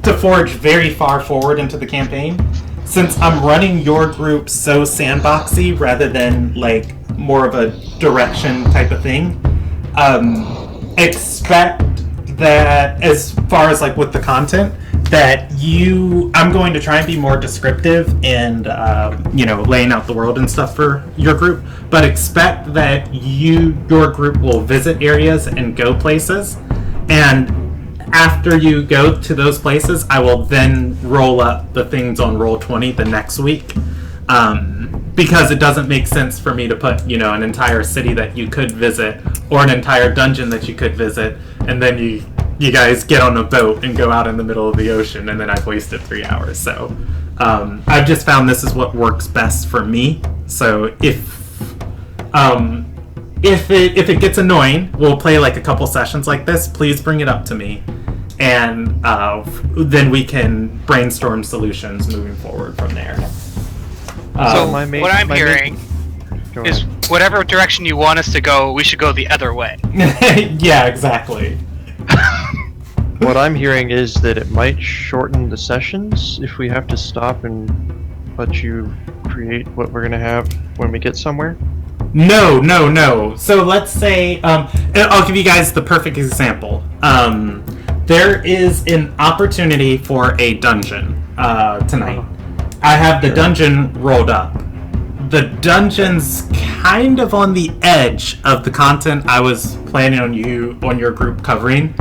to forge very far forward into the campaign, since I'm running your group so sandboxy rather than like more of a direction type of thing, expect that as far as like with the content, that I'm going to try and be more descriptive and laying out the world and stuff for your group, but expect that your group will visit areas and go places, and after you go to those places, I will then roll up the things on Roll20 the next week, because it doesn't make sense for me to put an entire city that you could visit or an entire dungeon that you could visit, and then you guys get on a boat and go out in the middle of the ocean, and then I've wasted 3 hours. So I've just found this is what works best for me. So if it gets annoying, we'll play like a couple sessions like this. Please bring it up to me, and then we can brainstorm solutions moving forward from there. So what I'm hearing is whatever direction you want us to go, we should go the other way. Yeah, exactly. What I'm hearing is that it might shorten the sessions if we have to stop and let you create what we're going to have when we get somewhere. No. So let's say, I'll give you guys the perfect example. There is an opportunity for a dungeon tonight. I have the dungeon rolled up. The dungeon's kind of on the edge of the content I was planning on your group covering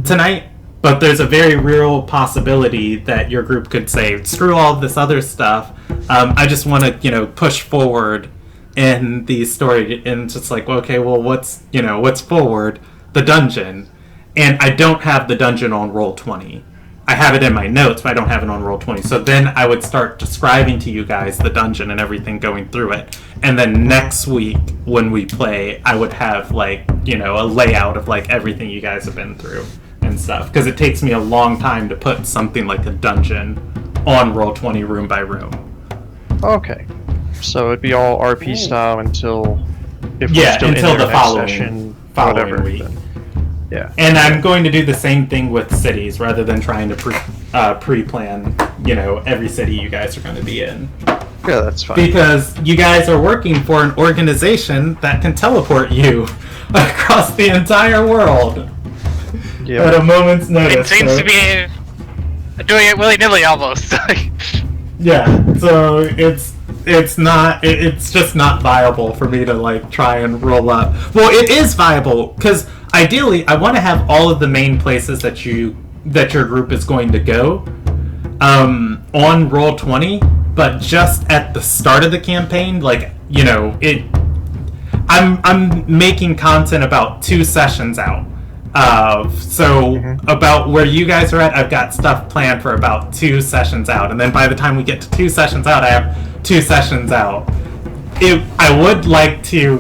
tonight, but there's a very real possibility that your group could say, screw all of this other stuff. I just want to, push forward in the story, and just like, okay, well, what's forward? The dungeon. And I don't have the dungeon on Roll20. I have it in my notes, but I don't have it on Roll20. So then I would start describing to you guys the dungeon and everything going through it. And then next week, when we play, I would have, like, a layout of, like, everything you guys have been through and stuff. Because it takes me a long time to put something like a dungeon on Roll20 room by room. Okay. So it'd be all RP style until... until the following week. Then. Yeah. And I'm going to do the same thing with cities, rather than trying to pre-plan, every city you guys are going to be in. Yeah, that's fine. Because you guys are working for an organization that can teleport you across the entire world at a moment's notice. It seems to be doing it willy-nilly almost. Yeah, so it's just not viable for me to like try and roll up. Well, it is viable because ideally I want to have all of the main places that your group is going to go on Roll20, but just at the start of the campaign, like, I'm making content about 2 sessions out. About where you guys are at, I've got stuff planned for about 2 sessions out, and then by the time we get to 2 sessions out, I have 2 sessions out. I would like to,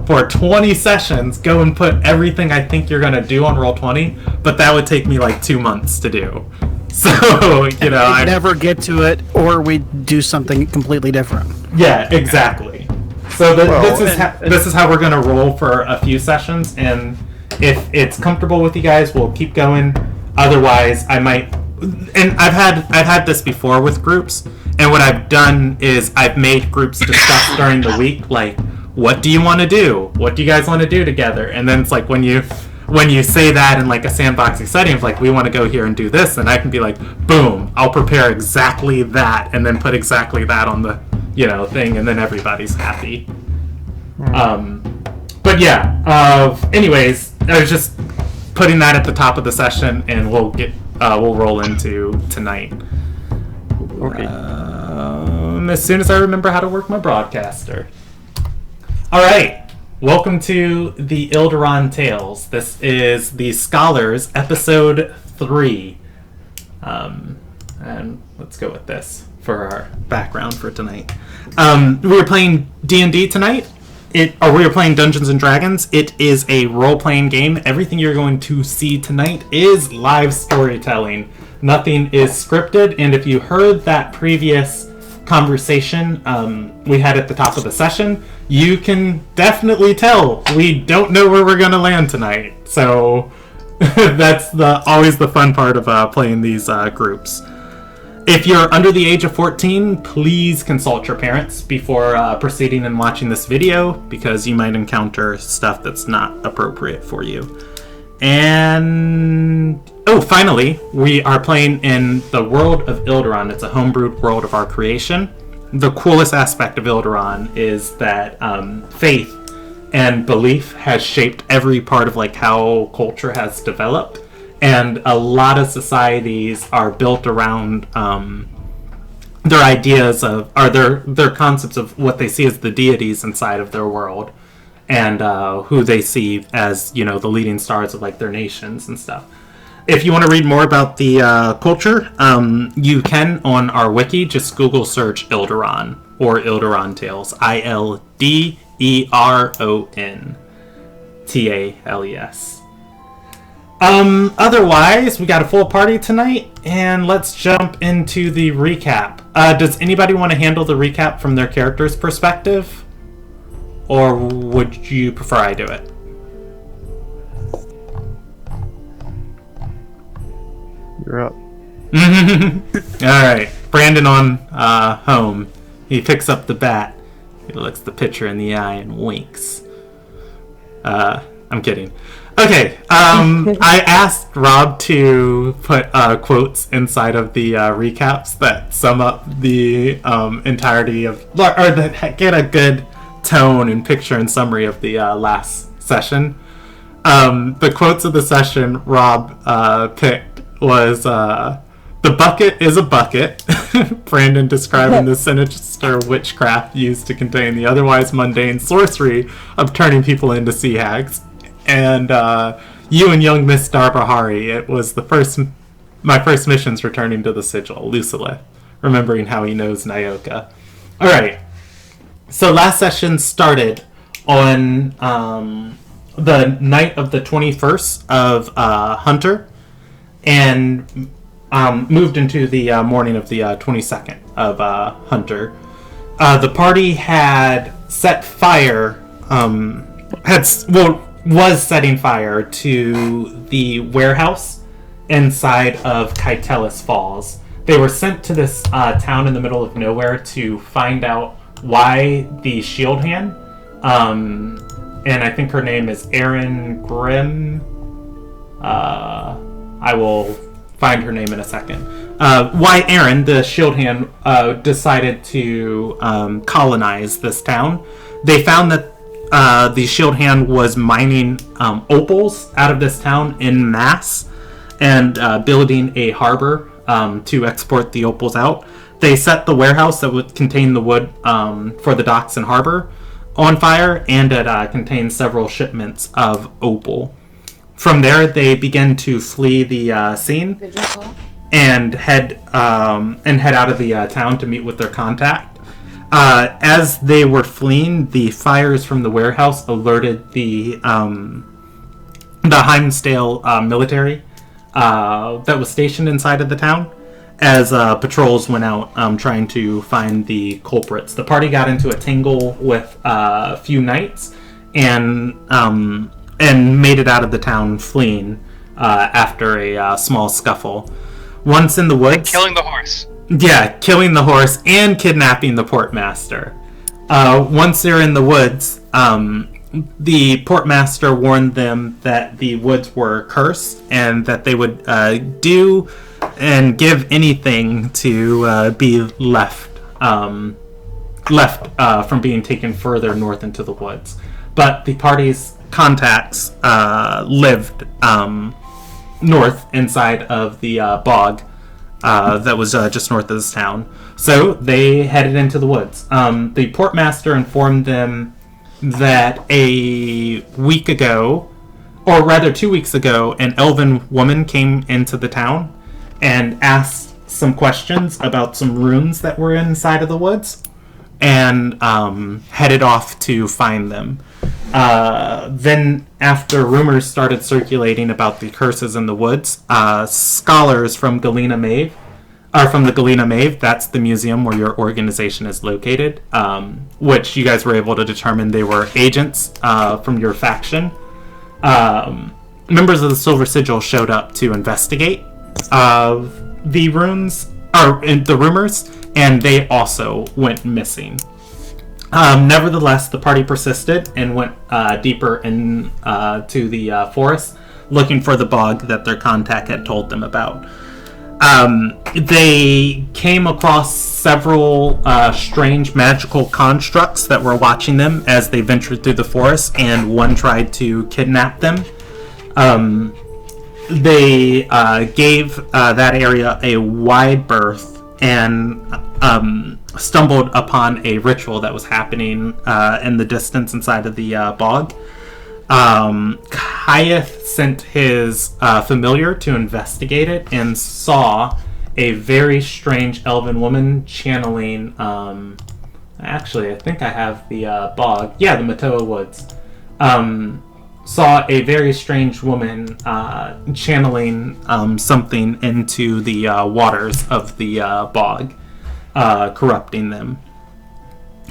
for 20 sessions, go and put everything I think you're gonna do on Roll20, but that would take me like 2 months to do. So, I never get to it, or we do something completely different. Yeah, exactly. So this is how we're gonna roll for a few sessions, and if it's comfortable with you guys, we'll keep going. Otherwise, I might. And I've had this before with groups, and what I've done is I've made groups discuss during the week, like, what do you want to do? What do you guys want to do together? And then it's like when you say that in like a sandboxing setting of like, we want to go here and do this, and I can be like, boom, I'll prepare exactly that, and then put exactly that on the thing, and then everybody's happy. But yeah, anyways, I was just putting that at the top of the session, and we'll roll into tonight. Okay. As soon as I remember how to work my broadcaster. All right. Welcome to the Ilderon Tales. This is the Scholars, episode 3. And let's go with this for our background for tonight. We were playing D&D tonight. We are playing Dungeons and Dragons. It is a role-playing game. Everything you're going to see tonight is live storytelling. Nothing is scripted, and if you heard that previous conversation we had at the top of the session, you can definitely tell we don't know where we're going to land tonight. So That's always the fun part of playing these groups. If you're under the age of 14, please consult your parents before proceeding and watching this video, because you might encounter stuff that's not appropriate for you. And finally, we are playing in the world of Ilderon. It's a homebrewed world of our creation. The coolest aspect of Ilderon is that faith and belief has shaped every part of like how culture has developed. And a lot of societies are built around their ideas of, or their concepts of what they see as the deities inside of their world, and who they see as, you know, the leading stars of like their nations and stuff. If you want to read more about the culture, you can on our wiki. Just Google search Ilderon or Ilderon Tales. ILDERON TALES. Otherwise, we got a full party tonight, and let's jump into the recap. Does anybody want to handle the recap from their character's perspective? Or would you prefer I do it? You're up. Alright, Brandon on home. He picks up the bat. He looks the pitcher in the eye and winks. I'm kidding. Okay, I asked Rob to put quotes inside of the recaps that sum up the entirety of, or that get a good tone and picture and summary of the last session. The quotes of the session Rob picked was, "The bucket is a bucket," Brandon describing the sinister witchcraft used to contain the otherwise mundane sorcery of turning people into sea hags. And you and young Miss Darbahari, it was my first missions returning to the sigil, Lucilla, remembering how he knows Nyoka. Alright, so last session started on the night of the 21st of Hunter, and moved into the morning of the 22nd of Hunter. The party had set fire, was setting fire to the warehouse inside of Kytelis Falls. They were sent to this town in the middle of nowhere to find out why the shield hand, and I think her name is Erin Grimm. I will find her name in a second. Why Erin, the shield hand, decided to colonize this town. They found that the shield hand was mining opals out of this town en masse and building a harbor to export the opals out. They set the warehouse that would contain the wood for the docks and harbor on fire, and it contained several shipments of opal. From there, they began to flee the scene and head out of the town to meet with their contact. As they were fleeing, the fires from the warehouse alerted the Heimsdale military that was stationed inside of the town, as patrols went out trying to find the culprits. The party got into a tangle with a few knights and made it out of the town fleeing after a small scuffle. Once in the woods... Like killing the horse. Yeah, killing the horse and kidnapping the portmaster. Once they're in the woods, the portmaster warned them that the woods were cursed and that they would do and give anything to be left from being taken further north into the woods. But the party's contacts lived north inside of the bog that was just north of this town. So they headed into the woods. The portmaster informed them that a week ago, or rather 2 weeks ago, an elven woman came into the town and asked some questions about some runes that were inside of the woods, and headed off to find them. Then, after rumors started circulating about the curses in the woods, scholars from Galena Mave, from the Galena Mave, that's the museum where your organization is located, which you guys were able to determine they were agents from your faction, members of the Silver Sigil showed up to investigate the runes, or the rumors, and they also went missing. Nevertheless, the party persisted and went deeper into the forest, looking for the bog that their contact had told them about. They came across several strange magical constructs that were watching them as they ventured through the forest, and one tried to kidnap them. They gave that area a wide berth and stumbled upon a ritual that was happening in the distance inside of the bog. Kayeth sent his familiar to investigate it and saw a very strange elven woman channeling, actually I think I have the bog, the Matoa Woods. Saw a very strange woman channeling something into the waters of the bog, corrupting them.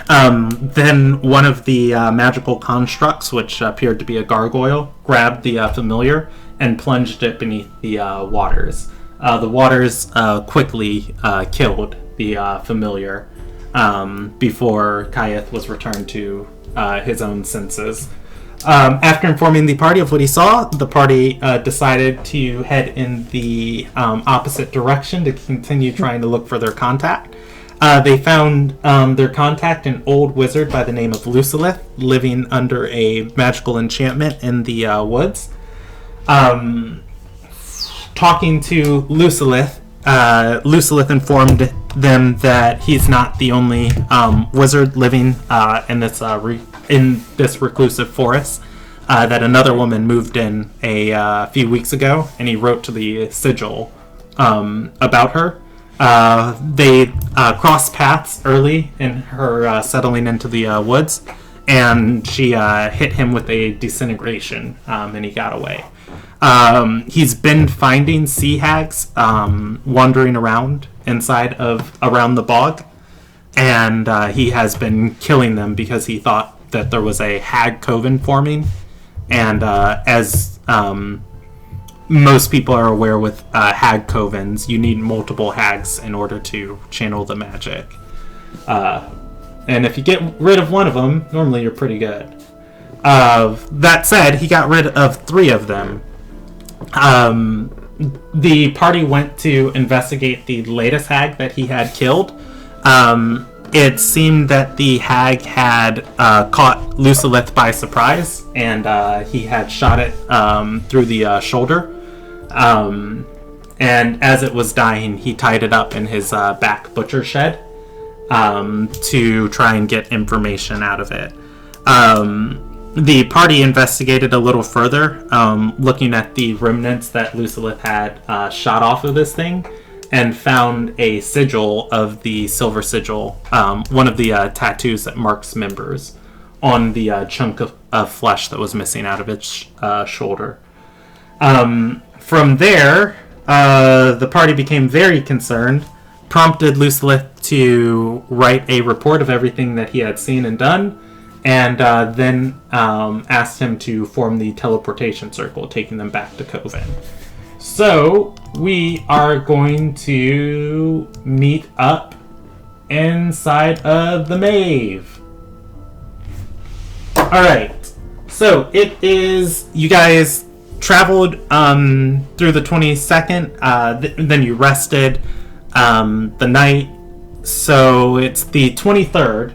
Then one of the magical constructs, which appeared to be a gargoyle, grabbed the familiar and plunged it beneath the waters. The waters quickly killed the familiar before Kayeth was returned to his own senses. After informing the party of what he saw, the party decided to head in the opposite direction to continue trying to look for their contact. They found their contact, an old wizard by the name of Lucilith, living under a magical enchantment in the woods. Talking to Lucilith, Lucilith informed them that he's not the only wizard living in this reclusive forest. That another woman moved in a few weeks ago, and he wrote to the sigil about her. They crossed paths early in her settling into the woods, and she hit him with a disintegration, and he got away. He's been finding sea hags wandering around around the bog, and he has been killing them because he thought that there was a hag coven forming, and as most people are aware with hag covens, you need multiple hags in order to channel the magic. And if you get rid of one of them, normally you're pretty good. That said, he got rid of 3 of them. The party went to investigate the latest hag that he had killed. It seemed that the hag had caught Lucilith by surprise, and he had shot it through the shoulder. And as it was dying, he tied it up in his back butcher shed to try and get information out of it. The party investigated a little further, looking at the remnants that Lucilith had shot off of this thing, and found a sigil of the Silver Sigil, one of the tattoos that marks members, on the chunk of flesh that was missing out of its shoulder. From there, the party became very concerned, prompted Lucilith to write a report of everything that he had seen and done, and then asked him to form the teleportation circle, taking them back to Coven. So, we are going to meet up inside of the Mave. Alright, so it is, you guys traveled through the 22nd, then you rested the night, so it's the 23rd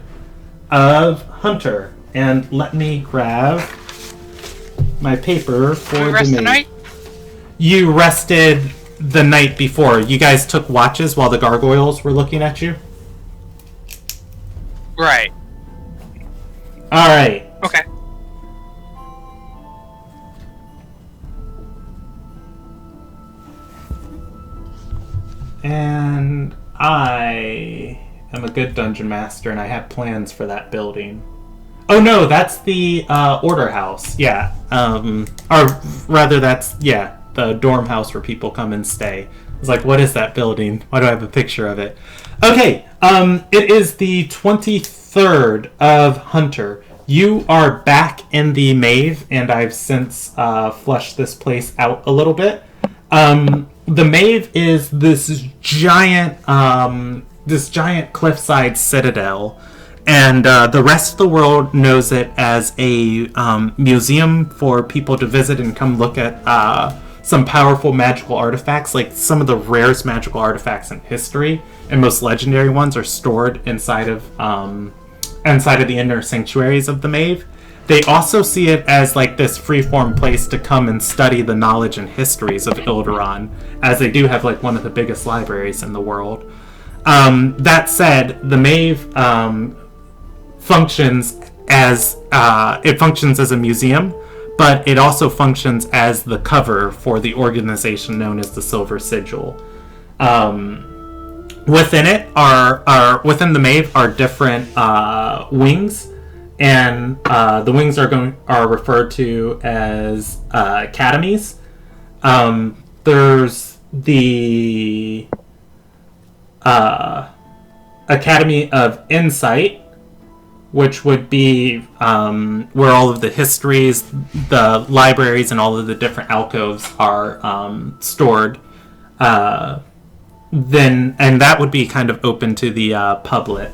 of Hunter, and let me grab my paper for the night. You rested the night before. You guys took watches while the gargoyles were looking at you? Right. Alright. Okay. And I am a good dungeon master, and I have plans for that building. Oh no, that's the order house. Yeah. Or rather, that's the dorm house where people come and stay. It's like, what is that building? Why do I have a picture of it? Okay. It is the 23rd of Hunter. you are back in the Mave, and I've since fleshed this place out a little bit. The Mave is this giant cliffside citadel, and the rest of the world knows it as a museum for people to visit and come look at some powerful magical artifacts. Like some of the rarest magical artifacts in history and most legendary ones are stored inside of the inner sanctuaries of the Mave. They also see it as like this freeform place to come and study the knowledge and histories of Ilderon, as they do have like one of the biggest libraries in the world. That said, the Mave functions as a museum, but it also functions as the cover for the organization known as the Silver Sigil. Within it within the Mave are different wings, and the wings are referred to as academies. There's the Academy of Insight, which would be where all of the histories, the libraries, and all of the different alcoves are stored. And that would be kind of open to the public.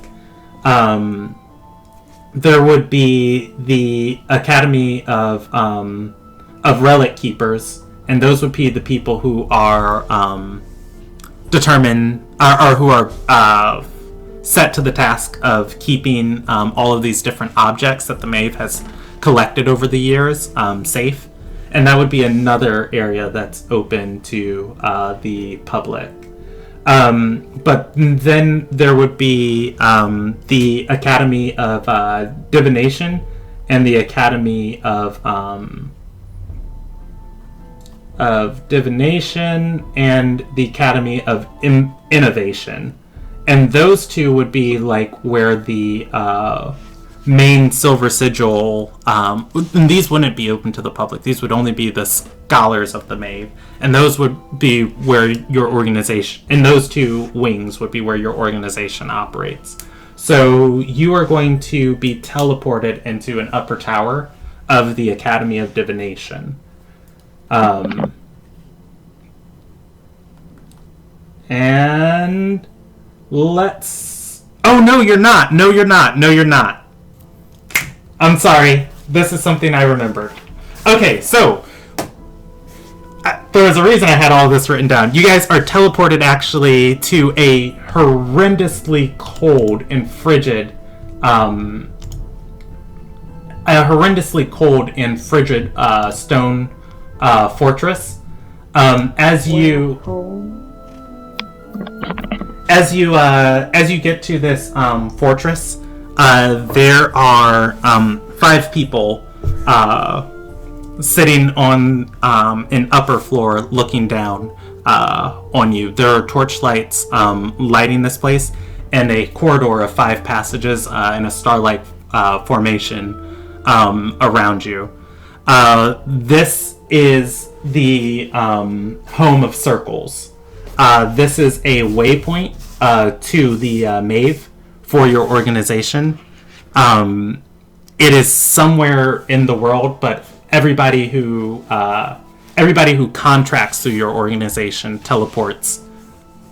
There would be the Academy of Relic Keepers, and those would be the people who are determined or who are set to the task of keeping all of these different objects that the Mave has collected over the years safe. And that would be another area that's open to the public. But then there would be the Academy of Divination and the Academy of Divination and the Academy of Innovation. And those two would be like where the main Silver Sigil, and these wouldn't be open to the public. These would only be the scholars of the Mave. And those would be where your organization, and those two wings would be where your organization operates. So you are going to be teleported into an upper tower of the Academy of Divination. And let's... Oh, no, you're not. No, you're not. No, you're not. I'm sorry. This is something I remembered. Okay, so... there was a reason I had all this written down. You guys are teleported, actually, to a horrendously cold and frigid... stone fortress. As you get to this fortress, there are 5 people sitting on an upper floor looking down on you. There are torchlights lighting this place, and a corridor of 5 passages in a starlight formation around you. This is the home of circles. This is a waypoint to the Mave for your organization. It is somewhere in the world, but everybody who contracts through your organization teleports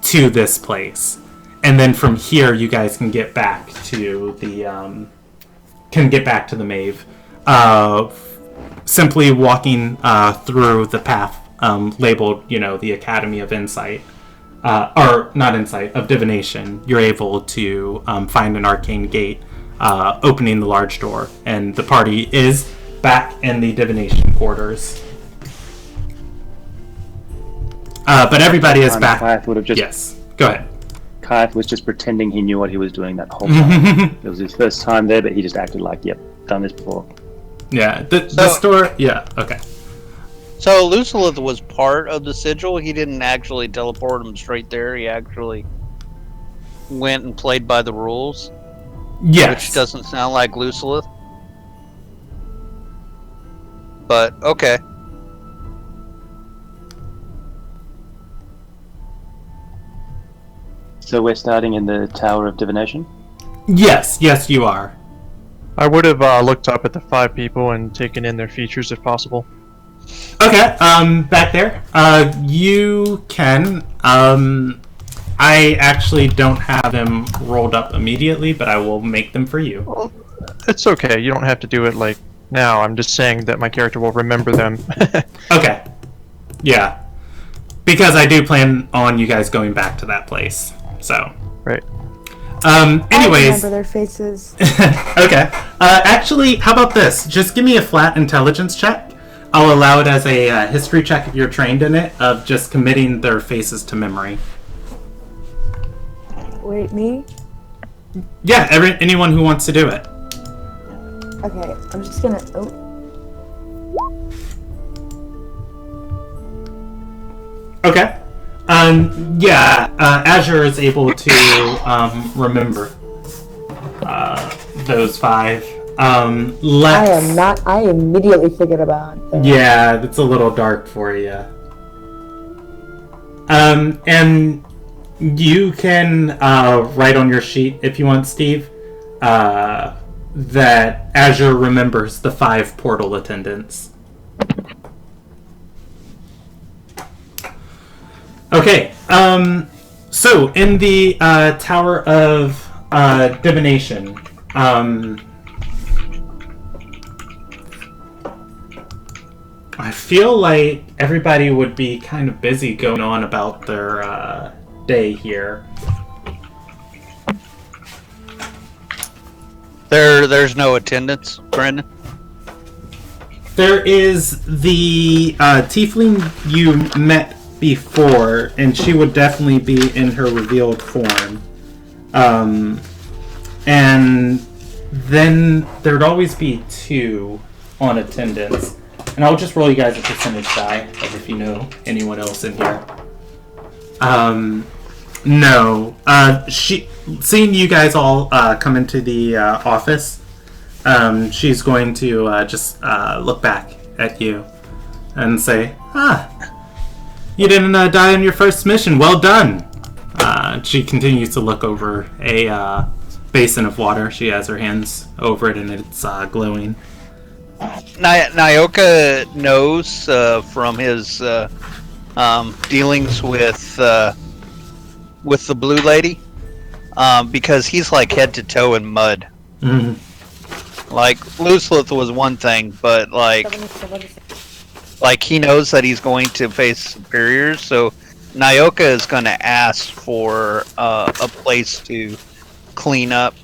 to this place, and then from here you guys can get back to the Mave. Simply walking through the path labeled, the Academy of Insight, or not Insight, of Divination, you're able to find an arcane gate opening the large door, and the party is back in the Divination quarters. But everybody is back. Yes, go ahead. Kaif was just pretending he knew what he was doing that whole time. It was his first time there, but he just acted like, yep, done this before. Yeah, the store... Yeah, okay. So Lucilith was part of the sigil. He didn't actually teleport him straight there. He actually went and played by the rules. Yes. Which doesn't sound like Lucilith. But, okay. So we're starting in the Tower of Divination? Yes, you are. I would have looked up at the 5 people and taken in their features if possible. Okay, back there. You can. I actually don't have them rolled up immediately, but I will make them for you. Well, it's okay. You don't have to do it like now. I'm just saying that my character will remember them. Okay. Yeah. Because I do plan on you guys going back to that place. So. Right. Anyways. I remember their faces. Okay. Actually, how about this? Just give me a flat intelligence check. I'll allow it as a history check if you're trained in it, of just committing their faces to memory. Wait, me? Yeah, anyone who wants to do it. Okay, I'm just gonna... Oh. Okay. Yeah, Azure is able to remember those 5. I immediately figured about that. Yeah, it's a little dark for you. And you can write on your sheet, if you want, Steve, that Azure remembers the 5 portal attendants. Okay, so in the Tower of Divination, I feel like everybody would be kind of busy going on about their day here. There's no attendance, Brendan? There is the tiefling you met before, and she would definitely be in her revealed form. And then there'd always be 2 on attendance. And I'll just roll you guys a percentage die, as if you know anyone else in here. No. Seeing you guys all come into the office, she's going to just look back at you and say, you didn't die on your first mission. Well done. She continues to look over a basin of water. She has her hands over it, and it's glowing. Nyoka knows from his dealings with the blue lady, because he's like head to toe in mud. Mm-hmm. Like Looselith was one thing, but like he knows that he's going to face superiors, so Nyoka is going to ask for a place to clean up.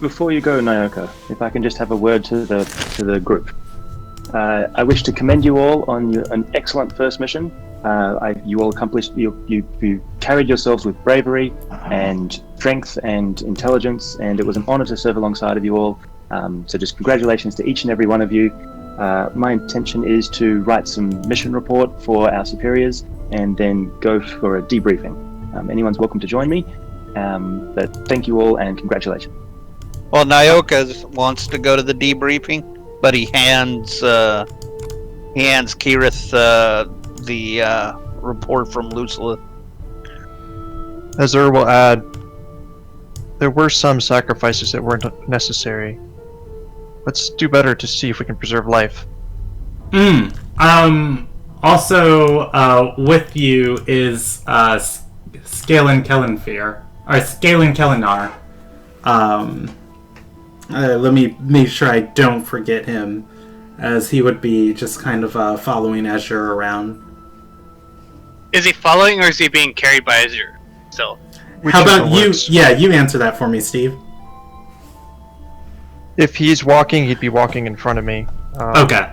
Before you go, Nyoka, if I can just have a word to the group. I wish to commend you all on an excellent first mission. You all accomplished. You carried yourselves with bravery and strength and intelligence, and it was an honor to serve alongside of you all. So just congratulations to each and every one of you. My intention is to write some mission report for our superiors and then go for a debriefing. Anyone's welcome to join me, but thank you all and congratulations. Well, Nyoka wants to go to the debriefing, but he hands Kirith the report from Lucilla. Azur will add, there were some sacrifices that weren't necessary. Let's do better to see if we can preserve life. Also, with you is Scalen Kellenfear, or Scalen Kellenar. Let me make sure I don't forget him, as he would be just kind of following Azure around. Is he following, or is he being carried by Azure still? How about you? Yeah, you answer that for me, Steve. If he's walking, he'd be walking in front of me. Okay.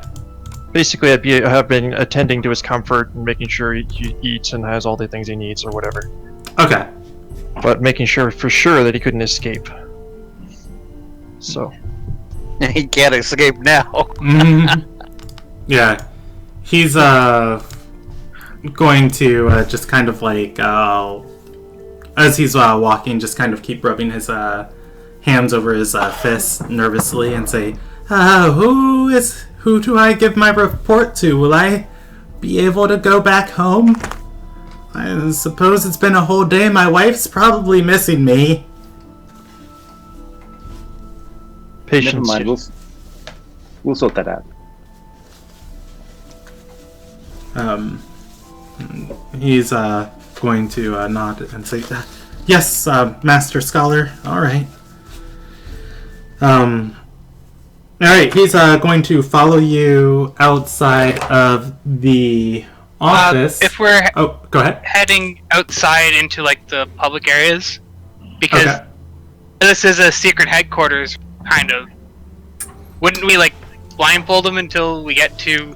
Basically, have been attending to his comfort and making sure he eats and has all the things he needs or whatever. Okay. But making sure for sure that he couldn't escape. So. He can't escape now. Mm-hmm. Yeah. He's going to just kind of like, as he's walking, just kind of keep rubbing his hands over his fists nervously and say, who do I give my report to? Will I be able to go back home? I suppose it's been a whole day. My wife's probably missing me. Patience. Never mind. We'll sort that out. He's going to nod and say, "Yes, Master Scholar. All right." All right. He's going to follow you outside of the office. If we're go ahead. heading outside into like the public areas, because Okay. this is a secret headquarters, kind of. Wouldn't we like blindfold them until we get to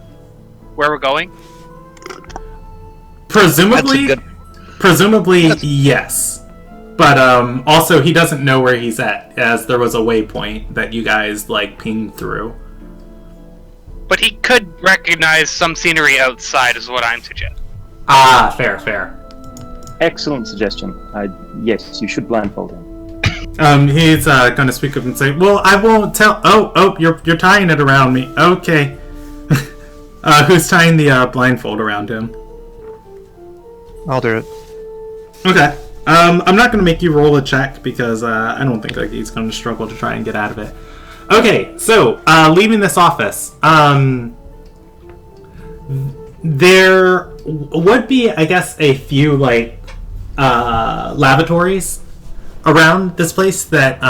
where we're going? Presumably, yes. But also, he doesn't know where he's at, as there was a waypoint that you guys like pinged through. But he could recognize some scenery outside, is what I'm suggesting. Ah, fair. Excellent suggestion. Yes, you should blindfold him. He's going to speak up and say, "Well, I won't tell." Oh, you're tying it around me. Okay. Who's tying the blindfold around him? I'll do it. Okay. I'm not going to make you roll a check because I don't think he's going to struggle to try and get out of it. Okay, so leaving this office, there would be, I guess, a few like lavatories around this place that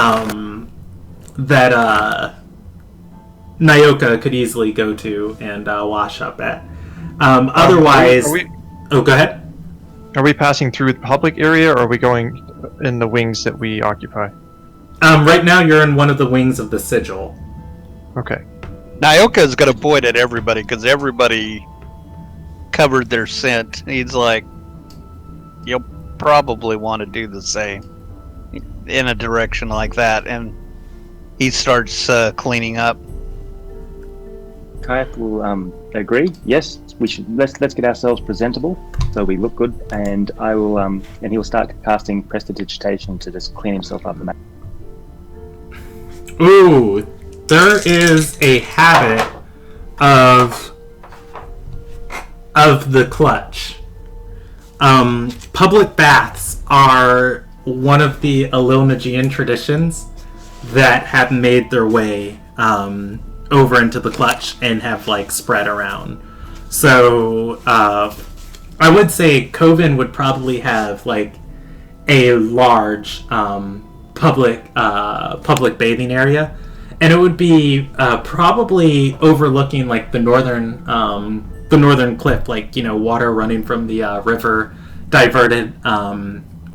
Nyoka could easily go to and wash up at. Otherwise, go ahead. Are we passing through the public area, or are we going in the wings that we occupy? Right now, you're in one of the wings of the sigil. Okay. Nyoka's gonna point at everybody because everybody covered their scent. He's like, "You'll probably want to do the same in a direction like that," and he starts cleaning up. Kayak will agree. Yes, we should. Let's get ourselves presentable so we look good. And I will. And he'll start casting prestidigitation to just clean himself up. Ooh, there is a habit of the clutch. Public baths are one of the Ililnagian traditions that have made their way over into the clutch and have like spread around. So I would say Coven would probably have like a large public bathing area, and it would be probably overlooking like the northern cliff, like, you know, water running from the river diverted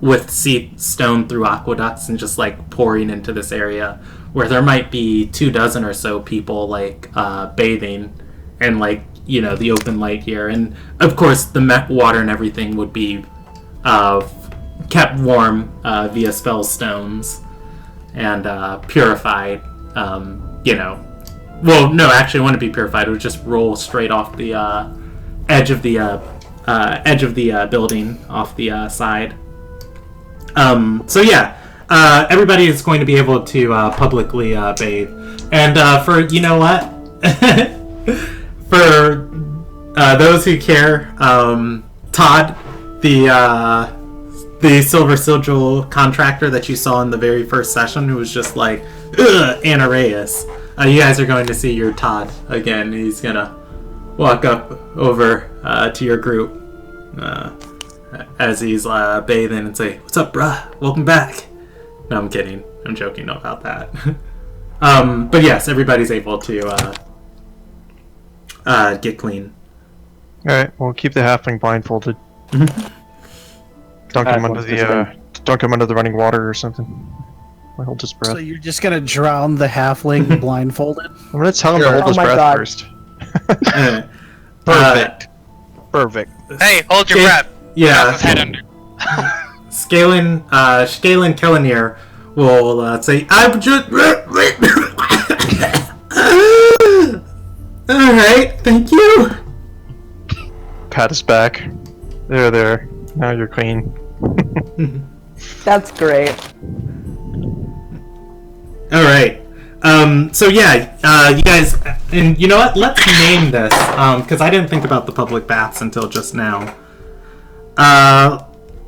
with stone through aqueducts and just like pouring into this area where there might be 24 or so people like bathing and like, you know, the open light here. And of course the water and everything would be kept warm via spell stones and purified, you know. Well, no, actually it wouldn't be purified. It would just roll straight off the edge of the building, off the side. So yeah, everybody is going to be able to publicly bathe. And for, you know what? For those who care, Todd, the Silver Sigil contractor that you saw in the very first session, who was just like, ugh, Anareus. You guys are going to see your Todd again. He's gonna walk up over to your group as he's bathing and say, "What's up, bruh? Welcome back." No, I'm kidding. I'm joking about that. But yes, everybody's able to get clean. Alright, we'll keep the halfling blindfolded. Dunk him under the running water or something. Hold his breath. So you're just gonna drown the halfling blindfolded? I'm gonna tell him to hold his breath first. Perfect. Hey, hold your breath. Yeah. His head under. Scalen Kellenir will say, "I'm just." All right, thank you. Pat his back. There. Now you're clean. That's great. All right. So yeah, you guys, and you know what? Let's name this because I didn't think about the public baths until just now.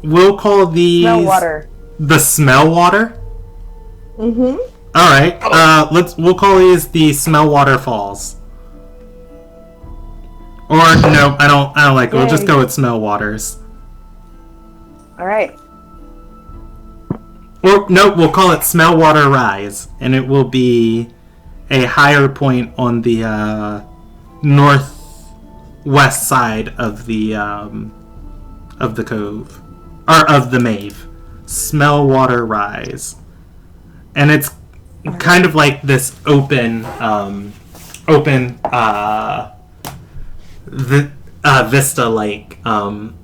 We'll call these Smell water. the smell water. All right. We'll call these the Smellwater Falls. Or no, I don't like it. We'll just go with Smellwaters. All right. Or no, we'll call it Smellwater Rise, and it will be a higher point on the northwest side of the cove, or of the Mave. Smellwater Rise, and it's kind of like this open vista-like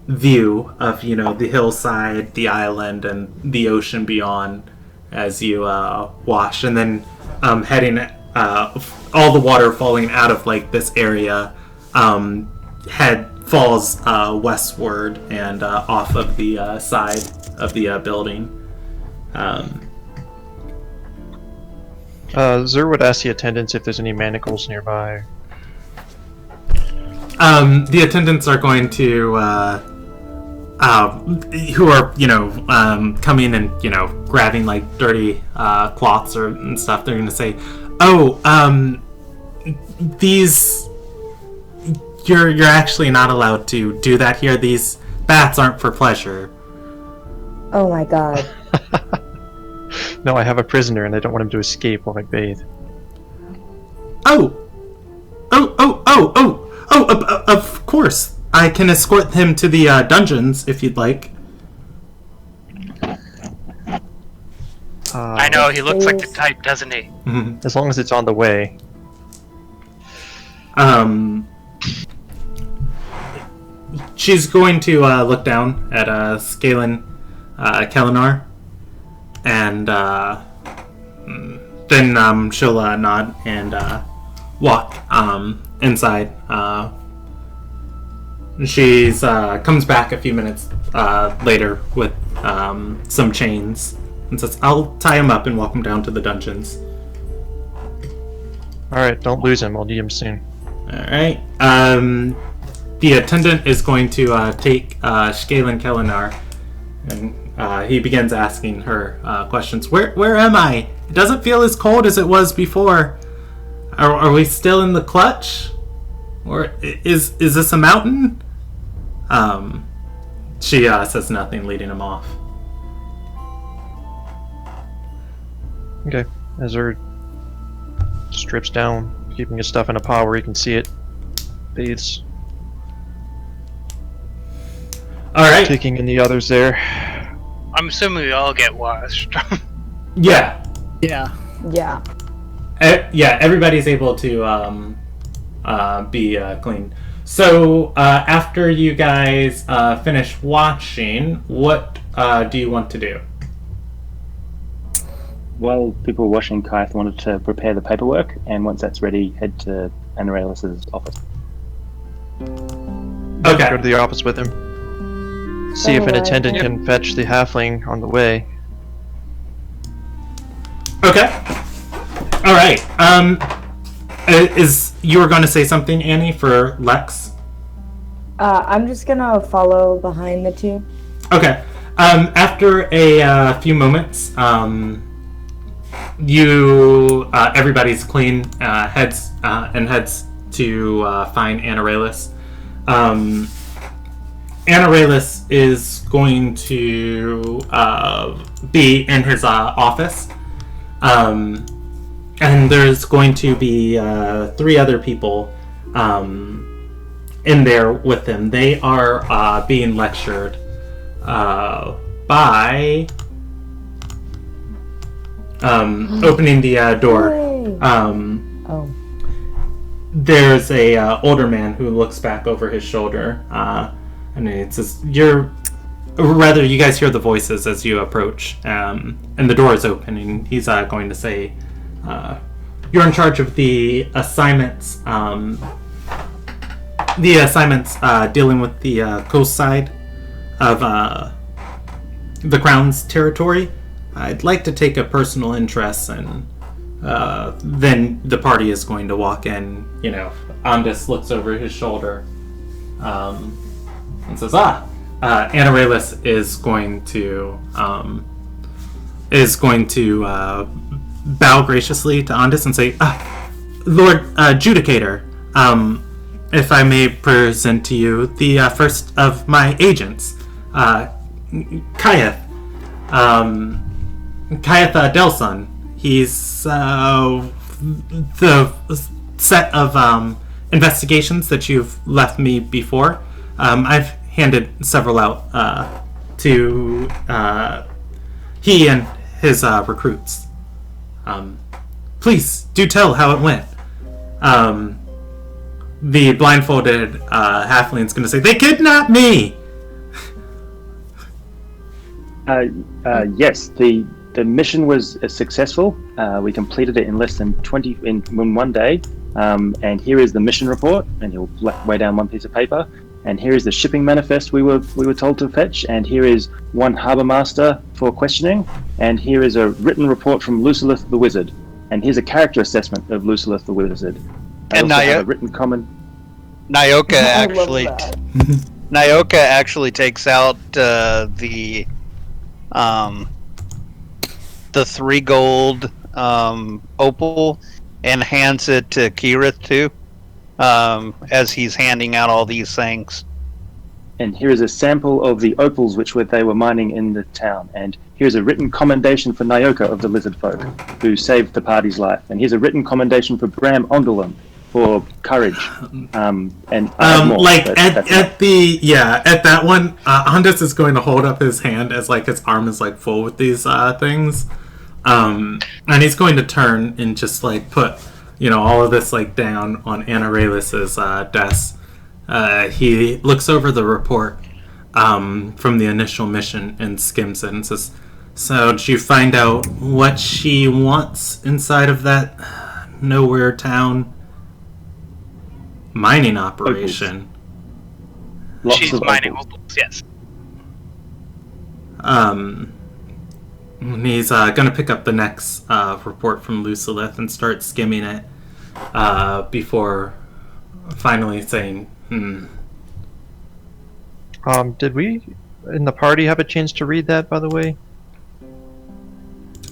view of the hillside, the island, and the ocean beyond as you wash, and then heading all the water falling out of like this area falls westward and off of the side of the building. Zer would ask the attendants if there's any manacles nearby. The attendants are going to, who are, coming and, grabbing, like, dirty cloths and stuff. They're going to say, these, you're actually not allowed to do that here. These baths aren't for pleasure. Oh my god. No, I have a prisoner and I don't want him to escape while I bathe. Of course. I can escort him to the dungeons if you'd like. I know, he looks like the type, doesn't he? Mm-hmm. As long as it's on the way. She's going to look down at Scalen Kalinar, and then she'll nod and walk inside. She's comes back a few minutes later with some chains and says, "I'll tie him up and walk him down to the dungeons." Alright, don't lose him. I'll need him soon. Alright. The attendant is going to take Scalen Kalinar, and he begins asking her questions. Where am I? It doesn't feel as cold as it was before. Are we still in the clutch? Or is this a mountain? She says nothing, leading him off. Okay. Azur strips down, keeping his stuff in a pile where he can see it. Bathes. Alright. Taking in the others there. I'm assuming we all get washed. Yeah. Yeah. Yeah. Yeah, everybody's able to be clean. So, after you guys finish watching, what do you want to do? While people were washing, Kaith wanted to prepare the paperwork, and once that's ready, head to Anaralis's office. Okay. Go to the office with him. See if an attendant can fetch the halfling on the way. Okay. Alright. You were going to say something, Annie, for Lex? I'm just gonna follow behind the two. Okay. After a few moments, everybody's clean, heads to find Anaralis. Anaralis is going to be in his office, and there's going to be 3 other people in there with him. They are being lectured by opening the door. There's a older man who looks back over his shoulder, and it says, you guys hear the voices as you approach, and the door is open, and he's going to say, you're in charge of the assignments dealing with the coast side of the Crown's territory. I'd like to take a personal interest, and then the party is going to walk in. Andis looks over his shoulder and says, Anaralis is going to bow graciously to Ondus and say, Lord Judicator, if I may present to you the first of my agents, Kayeth. Kayeth Delson. He's the set of investigations that you've left me before. I've handed several out to he and his recruits. Please do tell how it went. The blindfolded halfling's going to say, "They kidnapped me." Yes, the mission was successful. We completed it in less than 20 in one day. And here is the mission report, and he'll lay down one piece of paper. And here is the shipping manifest we were told to fetch. And here is one harbour master for questioning. And here is a written report from Lucilith the Wizard. And here's a character assessment of Lucilith the Wizard. And a written comment. Nyoka actually takes out the 3 gold opal and hands it to Kirith too, as he's handing out all these things. And here is a sample of the opals they were mining in the town. And here's a written commendation for Nyoka of the Lizard Folk, who saved the party's life. And here's a written commendation for Bram Ondulam for courage. And more, like at that one, Ondus is going to hold up his hand as like his arm is like full with these things. And he's going to turn and just like put, all of this like down on Anaralis's desk. He looks over the report from the initial mission and skims it and says, "So did you find out what she wants inside of that nowhere town mining operation?" She's mining opals, yes. He's going to pick up the next report from Lucilith and start skimming it before finally saying, Did we in the party have a chance to read that, by the way?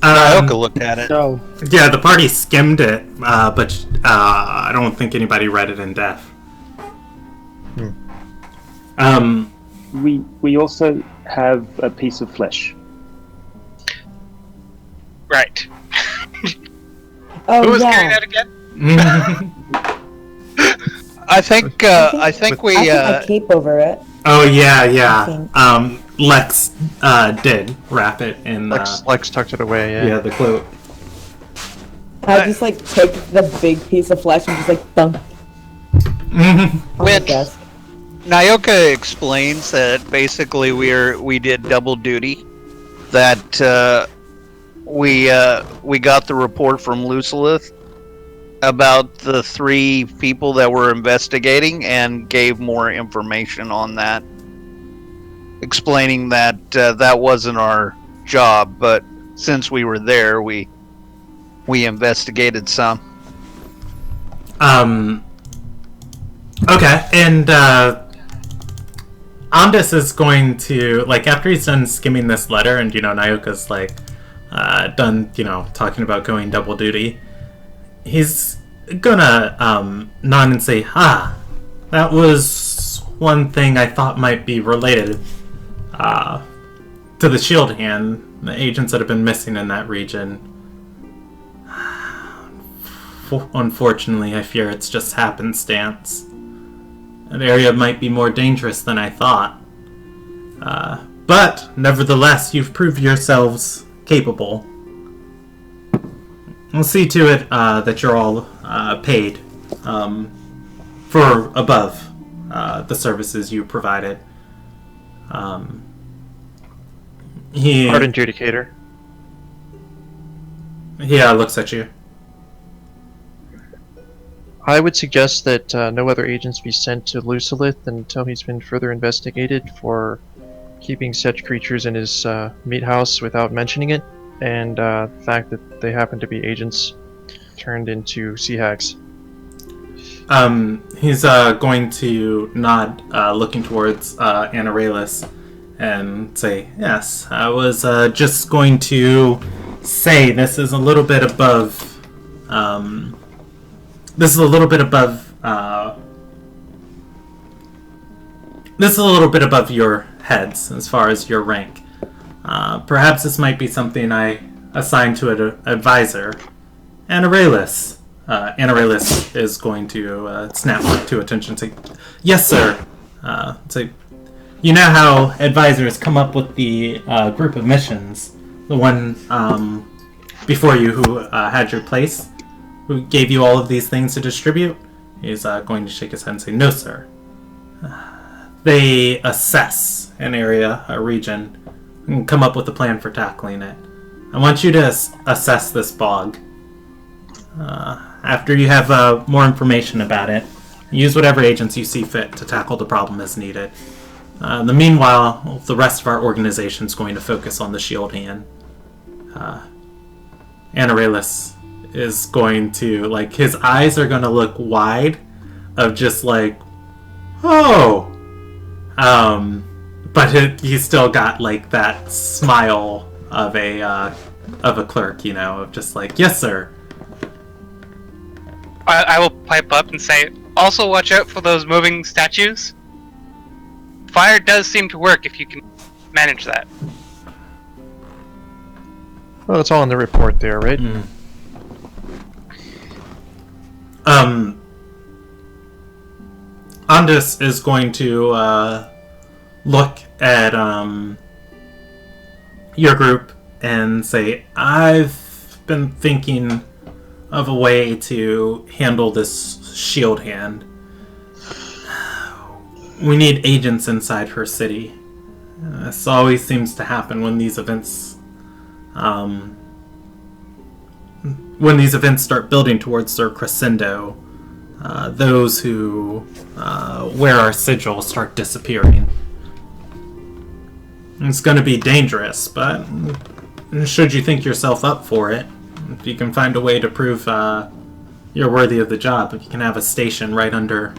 Nyoka looked at it. So, Yeah, the party skimmed it, but I don't think anybody read it in depth. We also have a piece of flesh. Right. Oh, Who was yeah. carrying that again? I think we I cape over it. Oh, yeah. I think. Lex did wrap it in Lex tucked it away, yeah. the cloak. I just like take the big piece of flesh and just like thump on the When- desk. Nyoka explains that basically we did double duty. That we got the report from Lucilith about the 3 people that were investigating and gave more information on that, explaining that that wasn't our job, but since we were there, we investigated some. Okay, and Ondus is going to, like, after he's done skimming this letter and, Nyoka's, like, done, talking about going double duty, he's gonna nod and say, that was one thing I thought might be related to the Shield Hand, the agents that have been missing in that region. Unfortunately, I fear it's just happenstance. That area might be more dangerous than I thought. But, nevertheless, you've proved yourselves capable. We'll see to it that you're all paid for above the services you provided. Pardon, Judicator. He looks at you. I would suggest that no other agents be sent to Lucilith until he's been further investigated for keeping such creatures in his meat house without mentioning it, and the fact that they happen to be agents turned into sea hags. He's going to nod, looking towards Anaralis, and say, "Yes, I was just going to say this is a little bit above. This is a little bit above. This is a little bit above your heads as far as your rank. Perhaps this might be something I assign to an advisor. Anarelus. Anarelus is going to snap to attention and say, "Yes, sir." Say, you know how advisors come up with the group of missions? The one before you who had your place, who gave you all of these things to distribute? He's going to shake his head and say, "No, sir." They assess an area, a region, and come up with a plan for tackling it. I want you to assess this bog. After you have more information about it, use whatever agents you see fit to tackle the problem as needed. In the meanwhile, the rest of our organization is going to focus on the shield hand. Anarelus is going to, like, his eyes are going to look wide of just like, oh! But he's still got, like, that smile of a clerk, you know, of just like, "Yes, sir." I will pipe up and say, also watch out for those moving statues. Fire does seem to work if you can manage that. Well, it's all in the report there, right? Andus is going to look at your group and say, "I've been thinking of a way to handle this shield hand. We need agents inside her city. This always seems to happen when these events start building towards their crescendo. Those who wear our sigil start disappearing. It's going to be dangerous, but should you think yourself up for it, if you can find a way to prove you're worthy of the job, if you can have a station right under,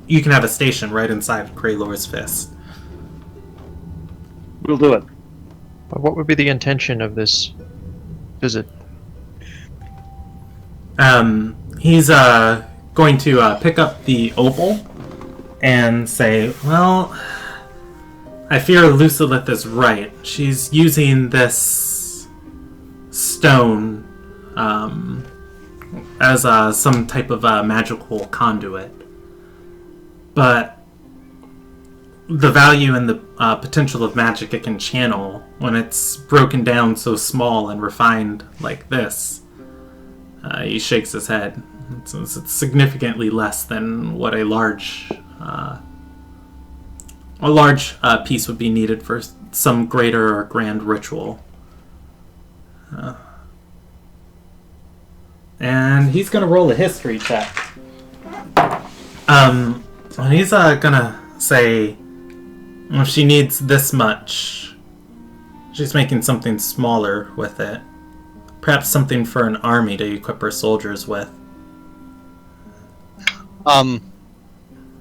you can have a station right inside Kraylor's fist." We'll do it. But what would be the intention of this visit? He's going to pick up the opal and say, "Well, I fear Lucilith is right. She's using this stone as some type of magical conduit. But the value and the potential of magic it can channel when it's broken down so small and refined like this," he shakes his head. It's significantly less than what a large piece would be needed for some greater or grand ritual. And he's gonna roll a history check. And he's gonna say, if she needs this much, she's making something smaller with it. Perhaps something for an army to equip her soldiers with.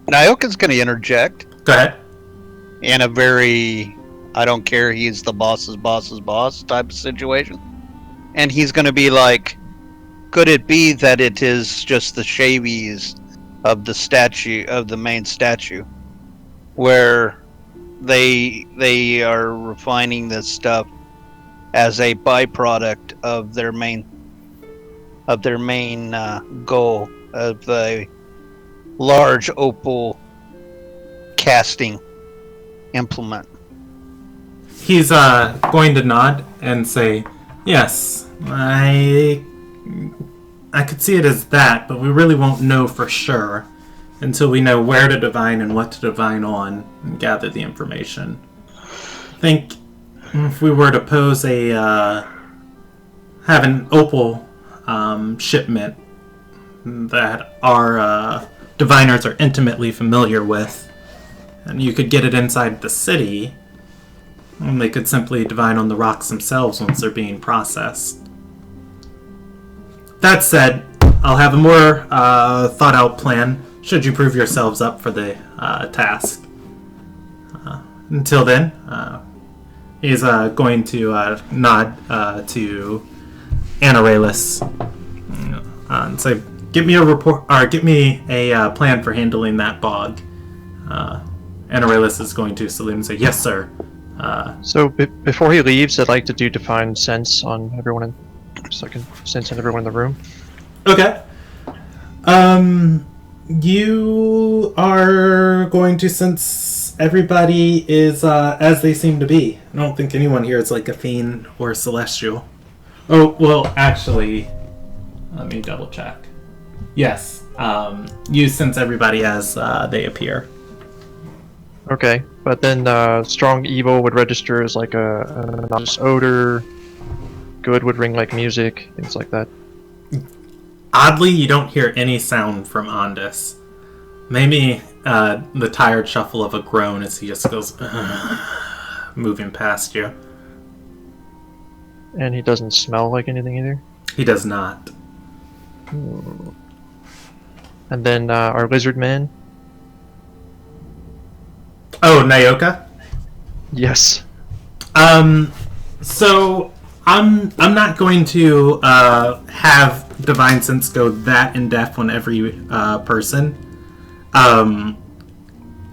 Nyoka's gonna interject Go ahead. in a very, I don't care, he's the boss's boss type of situation. And he's gonna be like, could it be that it is just the shavies of the statue, of the main statue, where they are refining this stuff as a byproduct of their main goal of the large opal casting implement? He's going to nod and say, "Yes, I could see it as that, but we really won't know for sure until we know where to divine and what to divine on and gather the information. I think if we were to pose have an opal shipment that our diviners are intimately familiar with, and you could get it inside the city, and they could simply divine on the rocks themselves once they're being processed. That said, I'll have a more thought-out plan should you prove yourselves up for the task. Until then, He's going to nod to Anarelus and say, "Give me a report, or give me a plan for handling that bog." Anarelus is going to salute and say, "Yes, sir." So before he leaves, I'd like to do define sense on everyone, so I can sense on everyone in the room. Okay. You are going to sense everybody is as they seem to be. I don't think anyone here is like a fiend or a celestial. Oh, well, actually, let me double check. Yes, you sense everybody as they appear. Okay, but then strong evil would register as like a nauseous odor. Good would ring like music, things like that. Oddly, you don't hear any sound from Ondus. Maybe the tired shuffle of a groan as he just goes moving past you. And he doesn't smell like anything either? He does not. And then our lizard man? Oh, Nyoka? Yes. So I'm not going to have Divine Sense go that in depth on every person.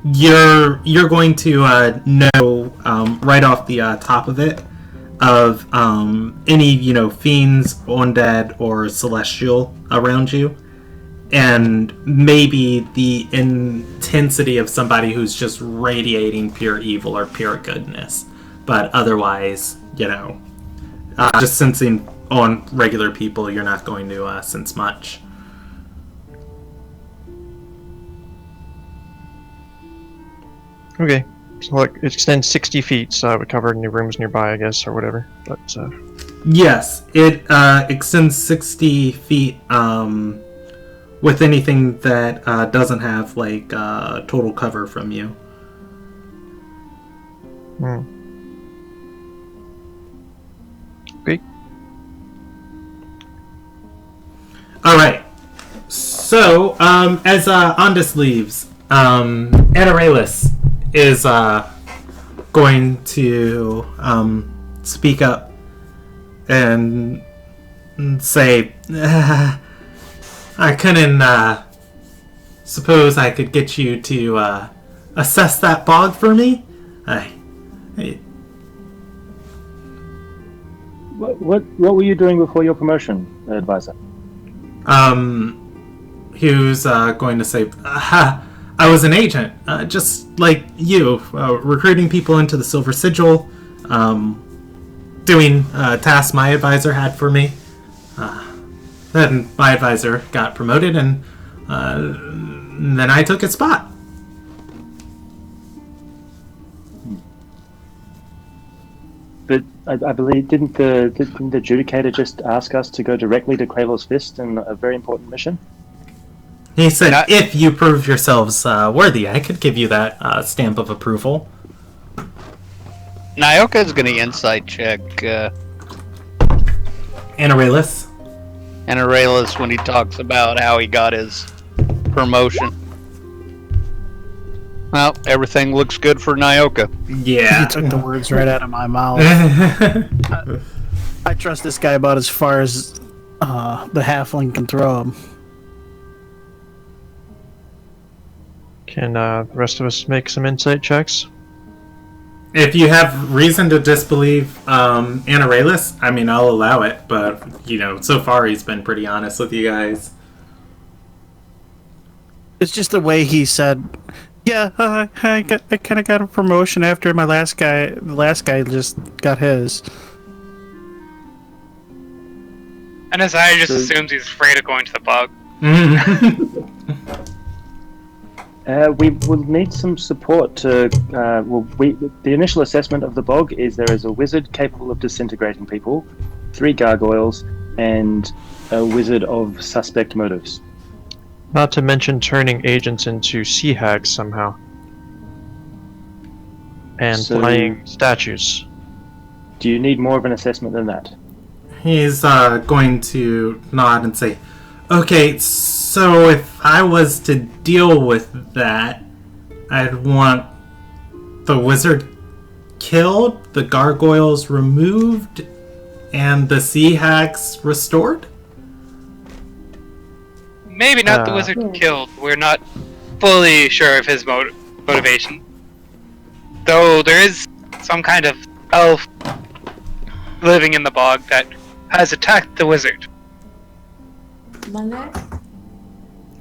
You're going to know right off the top of it of any fiends, undead, or celestial around you, and maybe the intensity of somebody who's just radiating pure evil or pure goodness. But otherwise, just sensing on regular people, you're not going to sense much. Okay. So like, it extends 60 feet, so I would cover any rooms nearby, I guess, or whatever. But Yes, it extends 60 feet with anything that doesn't have like total cover from you. Okay. All right. So as Ondus leaves, Anarelus is going to speak up and say, I couldn't suppose I could get you to assess that bog for me? What were you doing before your promotion, advisor? Who's going to say, I was an agent, just like you, recruiting people into the Silver Sigil, doing tasks my advisor had for me. Then my advisor got promoted, and then I took his spot. But I believe, didn't the adjudicator just ask us to go directly to Quavo's Fist in a very important mission? He said, if you prove yourselves worthy, I could give you that stamp of approval. Nyoka's gonna insight check Anarelus? Anarelus when he talks about how he got his promotion. Well, everything looks good for Nyoka. Yeah. You took the words right out of my mouth. I trust this guy about as far as the halfling can throw him. Can the rest of us make some insight checks? If you have reason to disbelieve Anarelus, I mean, I'll allow it. But, so far he's been pretty honest with you guys. It's just the way he said, yeah, I kind of got a promotion after my last guy. The last guy just got his. And Isaiah just assumes he's afraid of going to the bog. We will need some support to. The initial assessment of the bog is there is a wizard capable of disintegrating people, 3 gargoyles, and a wizard of suspect motives. Not to mention turning agents into sea hags somehow. And flying statues. Do you need more of an assessment than that? He's going to nod and say, okay, so if I was to deal with that, I'd want the wizard killed, the gargoyles removed, and the sea hags restored? Maybe not the wizard killed. We're not fully sure of his motivation. Though there is some kind of elf living in the bog that has attacked the wizard.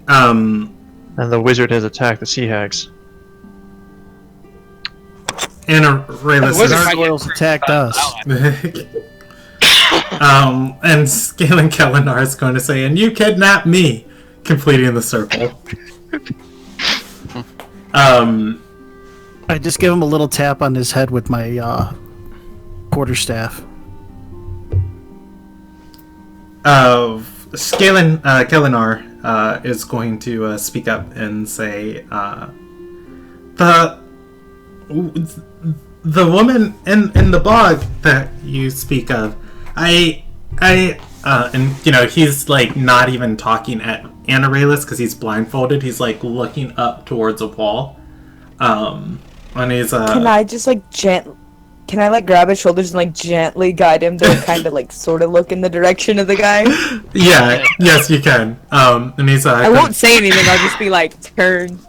And the wizard has attacked the sea hags. And Rayless wizard is... might Gargoyles get attacked us. And Scalen Kalinar is going to say, and you kidnapped me, completing the circle. I just give him a little tap on his head with my quarterstaff. Scalen Kalinar is going to speak up and say, the woman in the bog that you speak of, and you know, he's like not even talking at Anaralis because he's blindfolded. He's like looking up towards a wall. And he's Can I just like Can I like grab his shoulders and like gently guide him to kind of like sort of look in the direction of the guy? Yeah, yes, you can. And he's I won't say anything. I'll just be like, turn.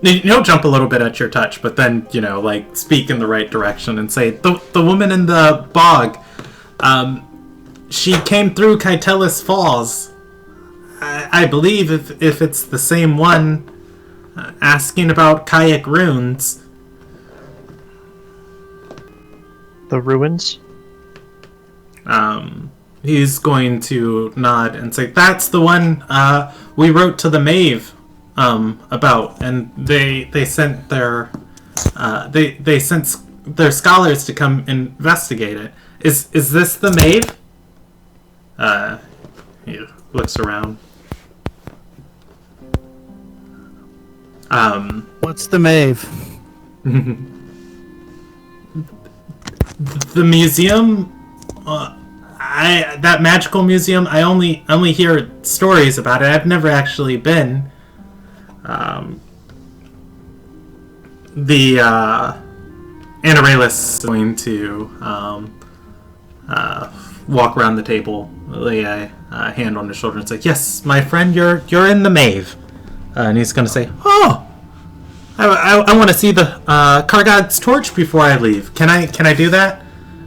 He'll jump a little bit at your touch, but then, you know, like, speak in the right direction and say, the woman in the bog, she came through Kaitelis Falls. I believe if it's the same one, asking about kayak runes. The ruins? He's going to nod and say, that's the one we wrote to the Mave about, and they sent their they sent their scholars to come investigate it. Is this the Mave? He looks around. What's the Mave? The museum, that magical museum. I only hear stories about it. I've never actually been. The Anaralis is going to walk around the table, lay a hand on his shoulder, and say, "Yes, my friend, you're in the Mave." And he's going to say, "Oh, I want to see the Kargad's torch before I leave. Can I do that?"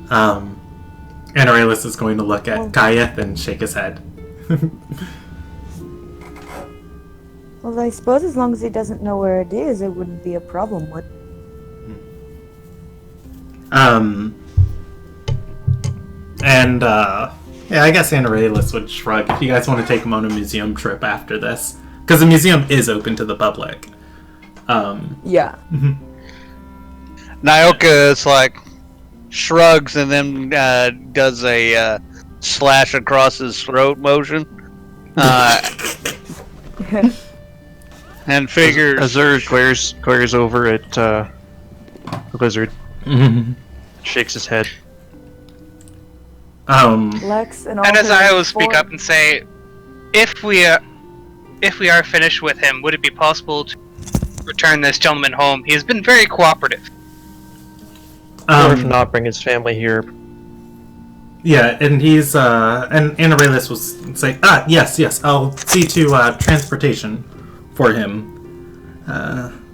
Anaralis is going to look at Kayeth and shake his head. Well, I suppose as long as he doesn't know where it is, it wouldn't be a problem, would it? Yeah, I guess Anaralis would shrug if you guys want to take him on a museum trip after this. Because the museum is open to the public. Yeah. Nyoka is like shrugs and then does a slash across his throat motion. And figures. Azur glares over at the lizard. Shakes his head. Lex and all And as her I will speak four- up and say, if we are finished with him, would it be possible to return this gentleman home? He has been very cooperative. Or if not, bring his family here. Yeah, and he's and Anaralis will say, yes, I'll see to transportation for him.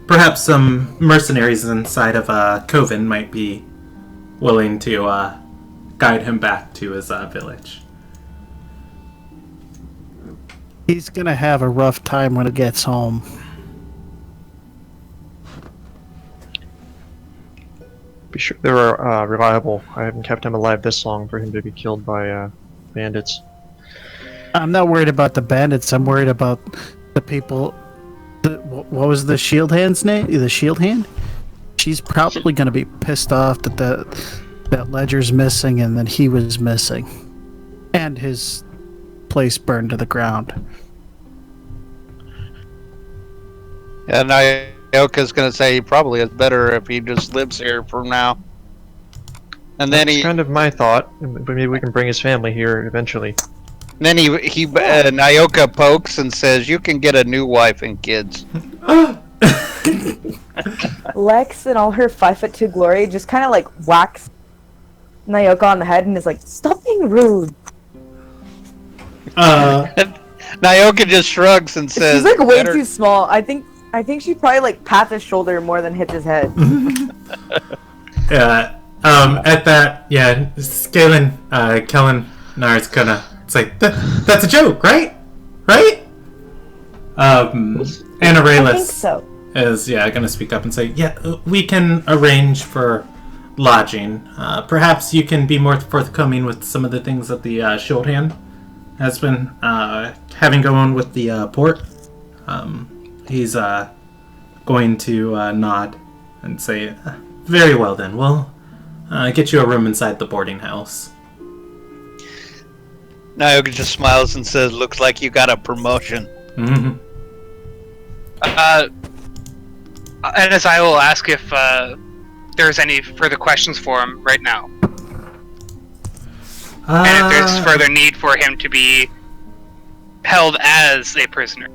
Perhaps some mercenaries inside of Coven might be willing to guide him back to his village. He's gonna have a rough time when he gets home. Be sure they're reliable. I haven't kept him alive this long for him to be killed by bandits. I'm not worried about the bandits. I'm worried about the people. What was the shield hand's name? The shield hand? She's probably going to be pissed off that Ledger's missing and that he was missing. And his place burned to the ground. Yeah, Nyoka's gonna say he probably is better if he just lives here for now. And then That's kind of my thought. But maybe we can bring his family here eventually. Nyoka pokes and says, "You can get a new wife and kids." Lex and all her 5'2" glory just kind of like whacks Nayoka on the head and is like, "Stop being rude." Nyoka just shrugs and says, She's like way "Better-" too small. I think she probably like pats his shoulder more than hits his head. Yeah. At that, yeah, Kellen Nars gonna. It's like that's a joke, right? Right? Anna I think Raylis so. is gonna speak up and say, yeah, we can arrange for lodging. Perhaps you can be more forthcoming with some of the things that the Shield Hand has been having going with the port. He's going to nod and say, very well then, we'll get you a room inside the boarding house. Nyoka just smiles and says, "Looks like you got a promotion." Mm-hmm. And as I will ask if there's any further questions for him right now. And if there's further need for him to be held as a prisoner.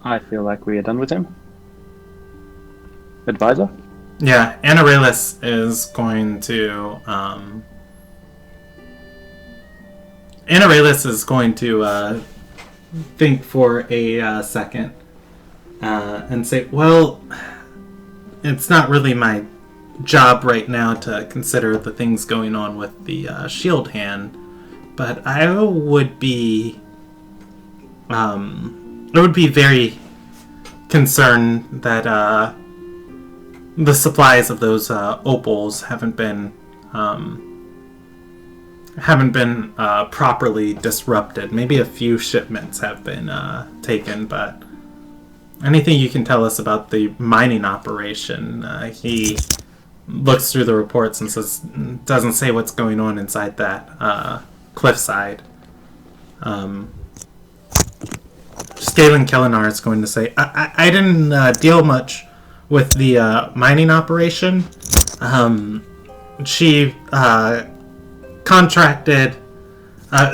I feel like we are done with him. Advisor? Yeah, Anna Raylis is going to think for a second and say, well, it's not really my job right now to consider the things going on with the Shield Hand, but I would be very concerned that the supplies of those opals haven't been properly disrupted. Maybe a few shipments have been taken, but anything you can tell us about the mining operation? He looks through the reports and says, doesn't say what's going on inside that cliffside. Scalen Kellinar is going to say, I didn't deal much with the mining operation. She contracted.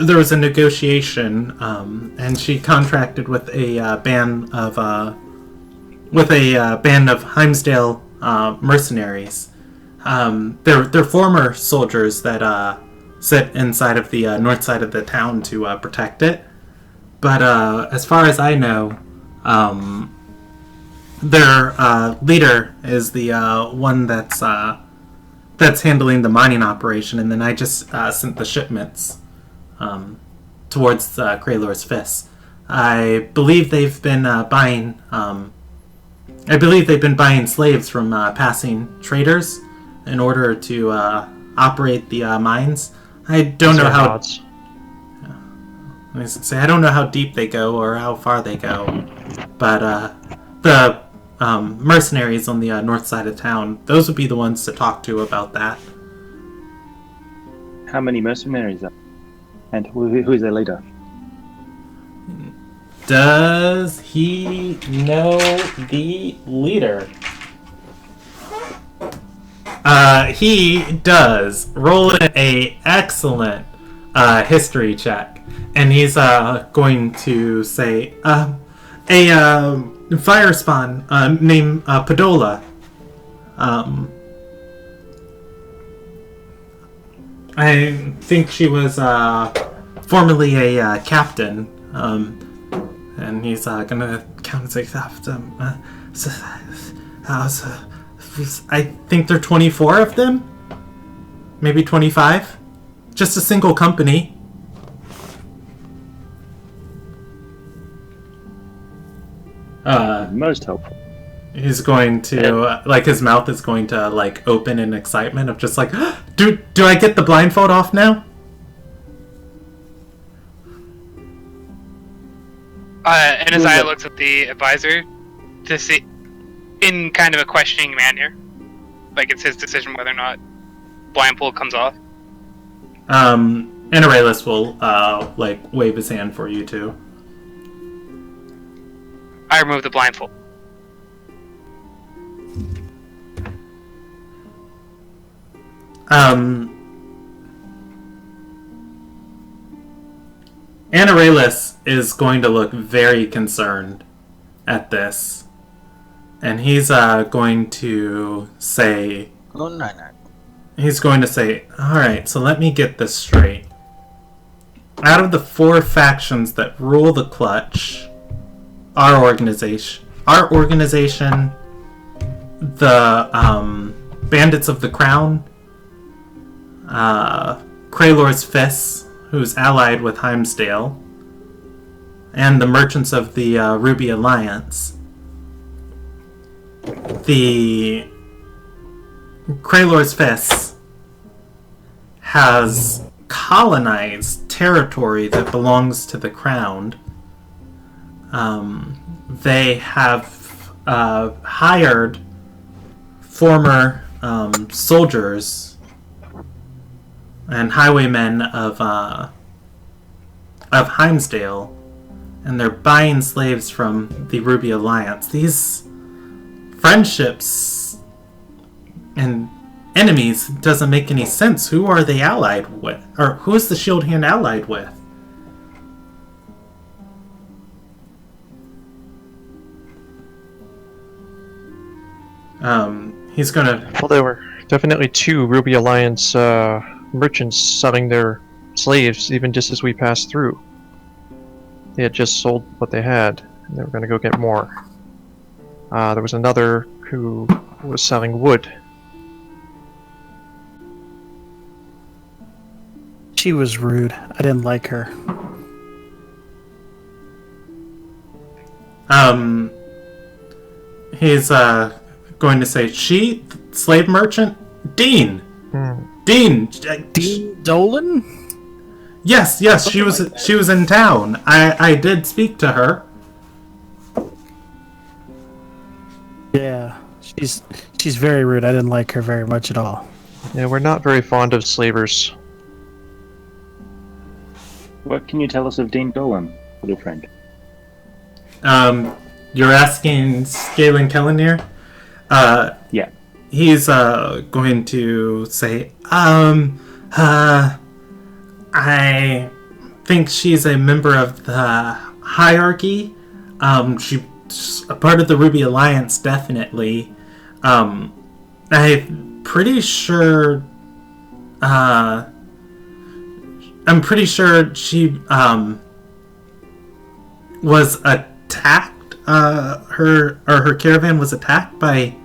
There was a negotiation, and she contracted with a band of Heimsdale mercenaries. They're former soldiers that sit inside of the north side of the town to protect it. But as far as I know, their leader is the one that's handling the mining operation, and then I just sent the shipments towards Kraylor's Fist. I believe they've been buying slaves from passing traders in order to operate the mines. I don't know how. Bots. I say I don't know how deep they go or how far they go, but the mercenaries on the north side of town, those would be the ones to talk to about that. How many mercenaries are? And who is their leader? Does he know the leader? He does. Roll a excellent history check. And he's going to say, a fire spawn named Padola. I think she was formerly a captain. And he's gonna count and say, I think there are 24 of them? Maybe 25? Just a single company. Most helpful. He's going to, his mouth is going to, open in excitement of just do I get the blindfold off now? And Isaiah looks at the advisor to see, in kind of a questioning manner, like it's his decision whether or not blindfold comes off. And Aurelius will, wave his hand for you too. I remove the blindfold. Anoralus is going to look very concerned at this. And he's going to say... Oh, no. He's going to say, alright, so let me get this straight. Out of the 4 factions that rule the Clutch, our organization, the Bandits of the Crown, Kraylor's Fists, who's allied with Heimsdale, and the Merchants of the Ruby Alliance. The Kraylor's Fists has colonized territory that belongs to the Crown. They have hired former soldiers and highwaymen of Heimsdale, and they're buying slaves from the Ruby Alliance. These friendships and enemies doesn't make any sense. Who are they allied with? Or who is the Shield Hand allied with? He's gonna... Well, there were definitely 2 Ruby Alliance merchants selling their slaves even just as we passed through. They had just sold what they had, and they were going to go get more. There was another who was selling wood. She was rude. I didn't like her. He's going to say, she, slave merchant, Dean. Dean Dolan? Yes, she was in town. I did speak to her. Yeah, she's very rude. I didn't like her very much at all. Yeah, we're not very fond of slavers. What can you tell us of Dean Dolan, little friend? You're asking Galen Kellenir? Yeah. He's going to say, I think she's a member of the hierarchy. She's a part of the Ruby Alliance, definitely. I'm pretty sure she was attacked. Her caravan was attacked by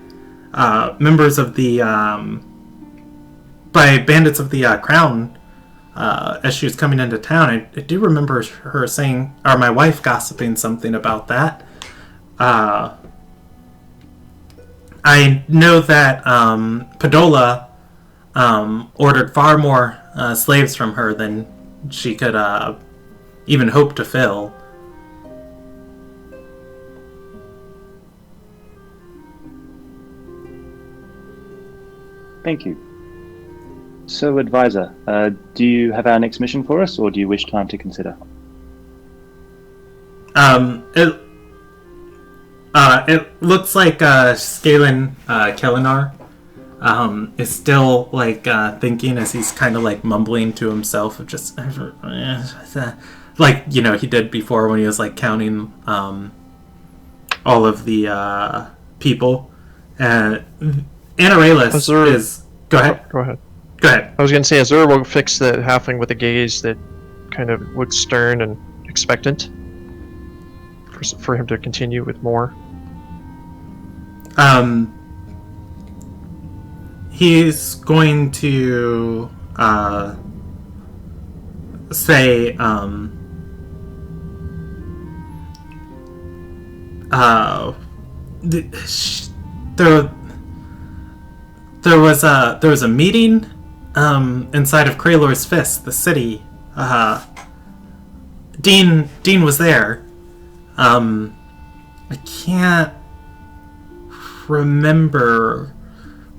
members of the by bandits of the Crown as she was coming into town. I do remember her saying, or my wife gossiping something about that. I know that Padola ordered far more slaves from her than she could even hope to fill. Thank you. So, advisor, do you have our next mission for us, or do you wish time to consider? It looks like Scalen Kellenar is still thinking as he's kind of mumbling to himself of just like he did before when he was counting all of the people. Anoralus is... Go ahead. Go ahead. Go ahead. I was going to say, Azur will fix the halfling with a gaze that kind of looks stern and expectant for him to continue with more. He's going to say there was a meeting inside of Kraylor's Fist, the city. Dean was there. I can't remember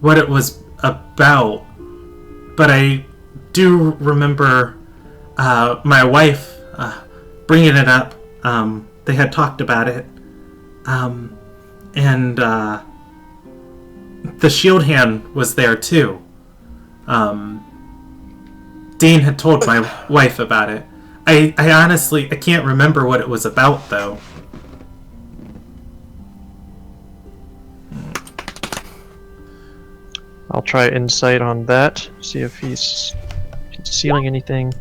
what it was about, but I do remember my wife bringing it up. They had talked about it, and the Shield Hand was there too. Dean had told my wife about it. I honestly, I can't remember what it was about, though. I'll try insight on that, see if he's concealing anything.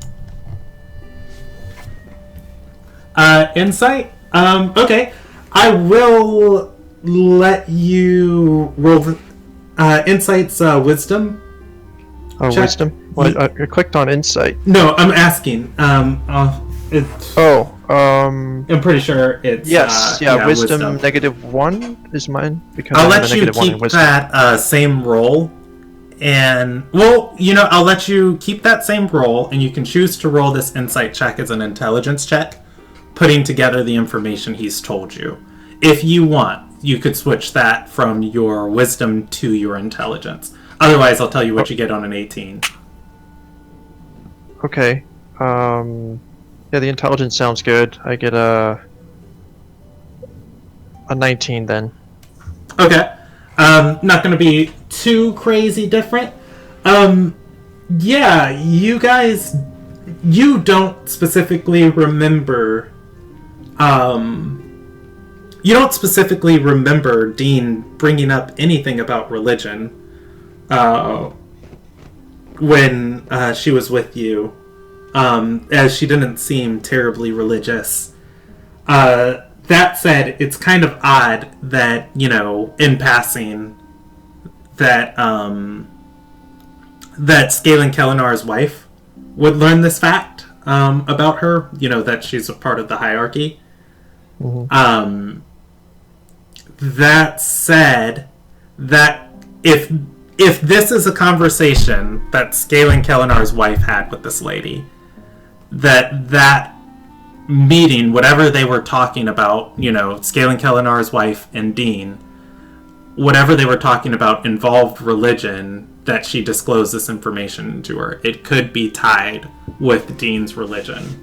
Insight? Okay. I will let you roll. Insight's wisdom. Oh, check. wisdom? Well, I clicked on insight. No, I'm asking. I'm pretty sure it's. Yes, wisdom -1 is mine. Because I'll I have let a you -1 in keep wisdom. that same roll. And, well, I'll let you keep that same roll, and you can choose to roll this insight check as an intelligence check, putting together the information he's told you. If you want, you could switch that from your wisdom to your intelligence. Otherwise, I'll tell you what you get on an 18. Okay. Yeah, the intelligence sounds good. I get a 19 then. Okay. Not going to be too crazy different. Yeah, you guys, you don't specifically remember, Dean bringing up anything about religion, when, she was with you, as she didn't seem terribly religious. That said, it's kind of odd that, in passing, that Scalan Kelinar's wife would learn this fact about her, that she's a part of the hierarchy. Mm-hmm. That said, that if this is a conversation that Scalan Kelinar's wife had with this lady, that meeting, whatever they were talking about, Scalan Kelinar's wife and Dean, whatever they were talking about involved religion, that she disclosed this information to her. It could be tied with Dean's religion.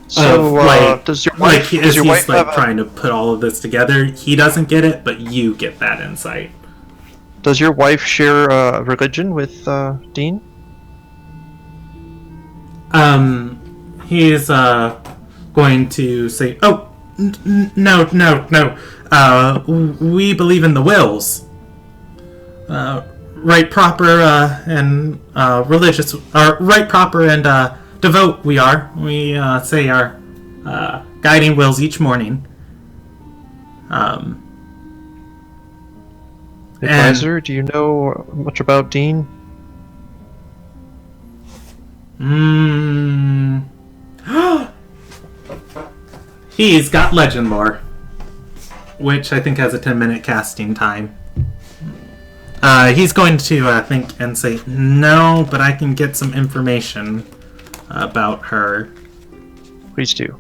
So, does your wife, he's trying to put all of this together. He doesn't get it, but you get that insight. Does your wife share religion with Dean? He's going to say, "Oh, no. We believe in the wills. Right, proper, and religious. Right, proper, and devout. We are. We say our guiding wills each morning." Advisor, do you know much about Dean? He's got legend lore, which I think has a 10-minute casting time. He's going to think and say, "No, but I can get some information about her." Please do.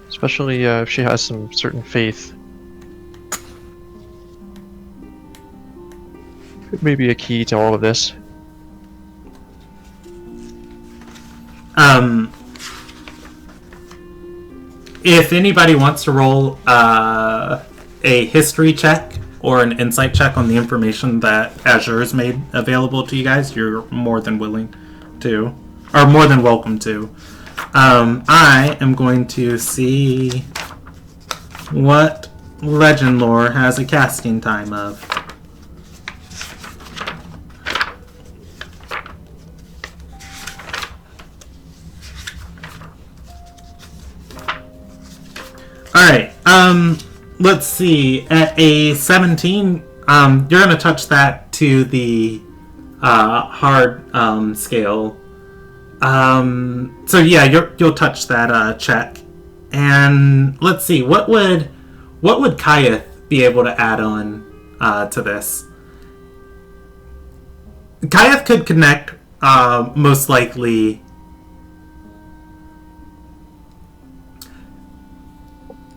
Especially if she has some certain faith. It may be a key to all of this. If anybody wants to roll a history check or an insight check on the information that Azure's made available to you guys, you're more than willing to, or more than welcome to. I am going to see what legend lore has a casting time of. Alright, let's see. At a 17, you're going to touch that to the hard scale. So yeah, you'll touch that check. And let's see, what would Kayeth be able to add on to this? Kayeth could connect, most likely.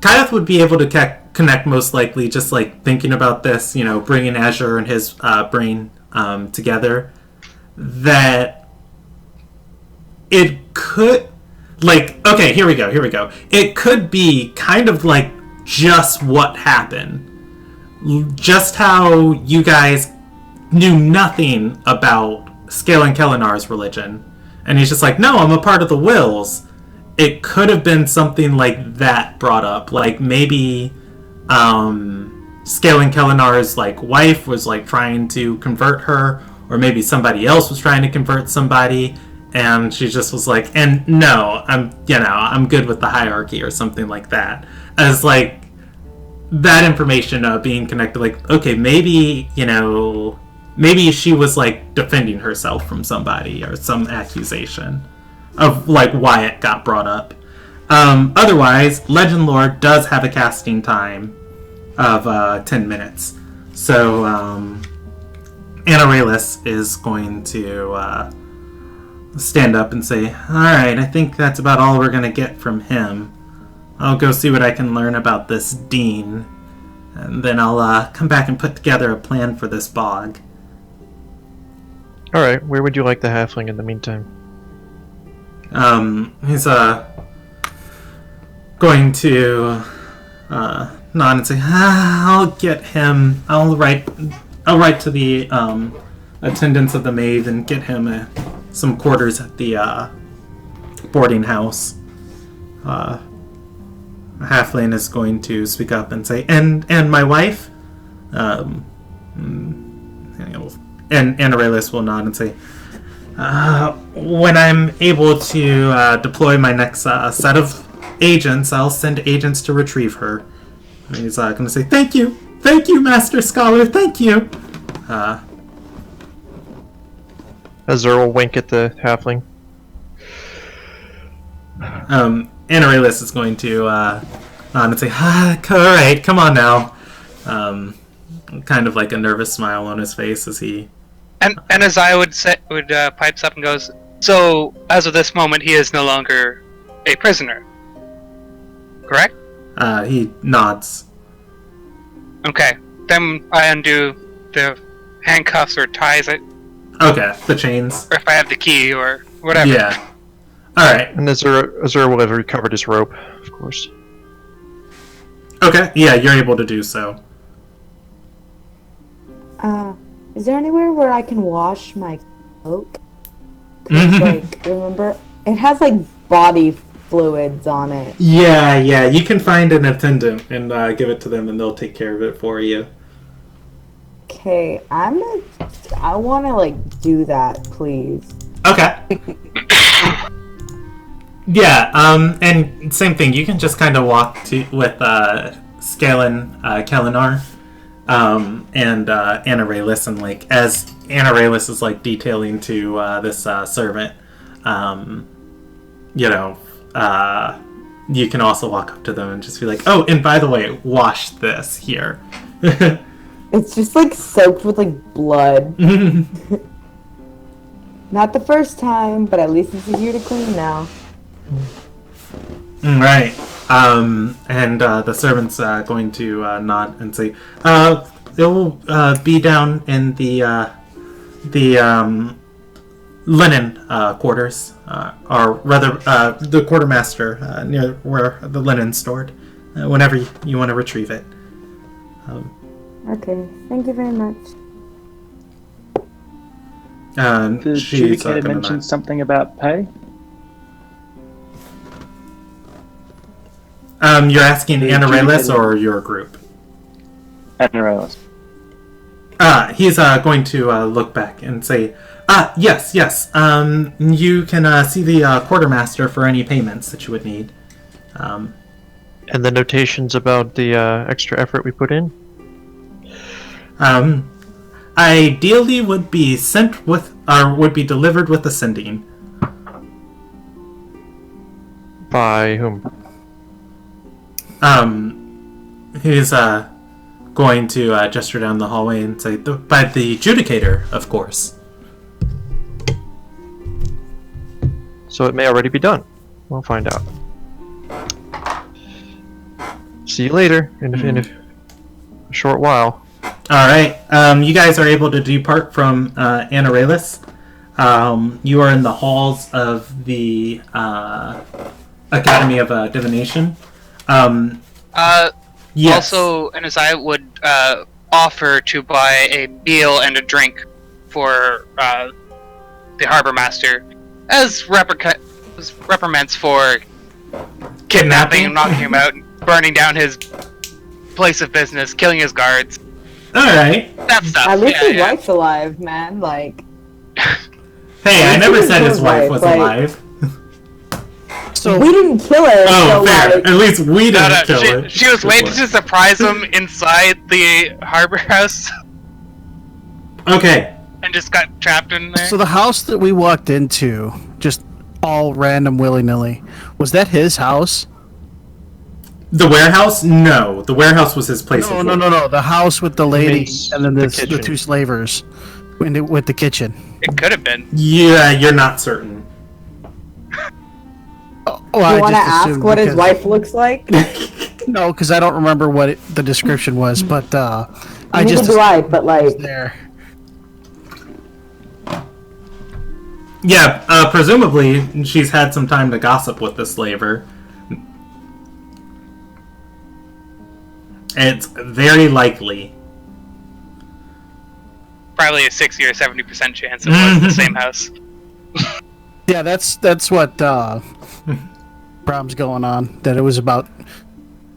Kayeth would be able to connect most likely, just like thinking about this, bringing Azure and his brain together, that it could, okay, here we go. It could be kind of like just what happened. Just how you guys knew nothing about Scale Kellinar's religion. And he's just like, no, I'm a part of the Wills. It could have been something like that brought up. Like, maybe Scale Kellinar's, like, wife was, like, trying to convert her, or maybe somebody else was trying to convert somebody, and she just was like, and no, I'm good with the hierarchy, or something like that. As, like, that information being connected, like, okay, maybe, maybe she was, like, defending herself from somebody, or some accusation of, like, why it got brought up. Otherwise, Legend Lore does have a casting time of 10 minutes. So, Anarelus is going to stand up and say, alright, I think that's about all we're going to get from him. I'll go see what I can learn about this Dean, and then I'll come back and put together a plan for this bog. Alright, where would you like the halfling in the meantime? He's going to nod and say, I'll get him. I'll write to the attendants of the Mave and get him some quarters at the boarding house. Halfling is going to speak up and say, and my wife? And Anarelus will nod and say, when I'm able to deploy my next set of agents, I'll send agents to retrieve her. And he's going to say, thank you, Master Scholar, thank you. Azur will wink at the halfling. Anarelus is going to nod and say, alright, come on now. Kind of like a nervous smile on his face as he... And as I would pipes up and goes, so as of this moment, he is no longer a prisoner, correct? He nods. Okay, then I undo the handcuffs or ties it. Okay, the chains. Or if I have the key or whatever. Yeah. Alright. And Azur will have recovered his rope, of course. Okay, yeah, you're able to do so. Is there anywhere where I can wash my cloak? 'Cause, like, remember, it has, like, body fluids on it. Yeah, you can find an attendant and give it to them and they'll take care of it for you. Okay, I want to, like, do that, please. Okay. Yeah, and same thing, you can just kind of walk with Scalen Kellinar. And Anarelus, and like as Anarelus is like detailing to this servant, you can also walk up to them and just be like, oh, and by the way, wash this here. It's just like soaked with like blood. Not the first time, but at least it's easier to clean now. Right. And the servant's going to nod and say, it will be down in the linen quarters, or rather, the quartermaster near where the linen's stored. Whenever you want to retrieve it. Okay, thank you very much. The Judicator mentioned something about pay? You're asking Anarelus or your group? Anarelus. He's going to look back and say, yes. You can see the quartermaster for any payments that you would need. And the notations about the extra effort we put in? Ideally would be sent with, or would be delivered with the sending. By whom? He's going to gesture down the hallway and say, by the Judicator, of course. So it may already be done. We'll find out. See you later, in a short while. Alright, you guys are able to depart from Anarelus. You are in the halls of the Academy of Divination. Yes. Also, and as I would offer to buy a meal and a drink for the harbor master as reprimands for kidnapping him, knocking him out, burning down his place of business, killing his guards. Alright. That stuff. At least his wife's alive, man. Like. Hey, I never said his wife was alive. So we didn't kill her. Oh, so fair. like, At least we didn't kill her. She was waiting to surprise him inside the harbor house. Okay. And just got trapped in there. So the house that we walked into, just all random willy-nilly, was that his house? The warehouse? No. The warehouse was his place of work. No. The house with the lady and then the kitchen. two slavers with the kitchen. It could have been. Yeah, you're not certain. Well, you want to ask what his wife looks like? No, because I don't remember what the description was, but I just do I, but like there. Yeah, presumably she's had some time to gossip with the slaver. It's very likely. Probably a 60 or 70% chance it was the same house. Yeah, that's what problem's going on. That it was about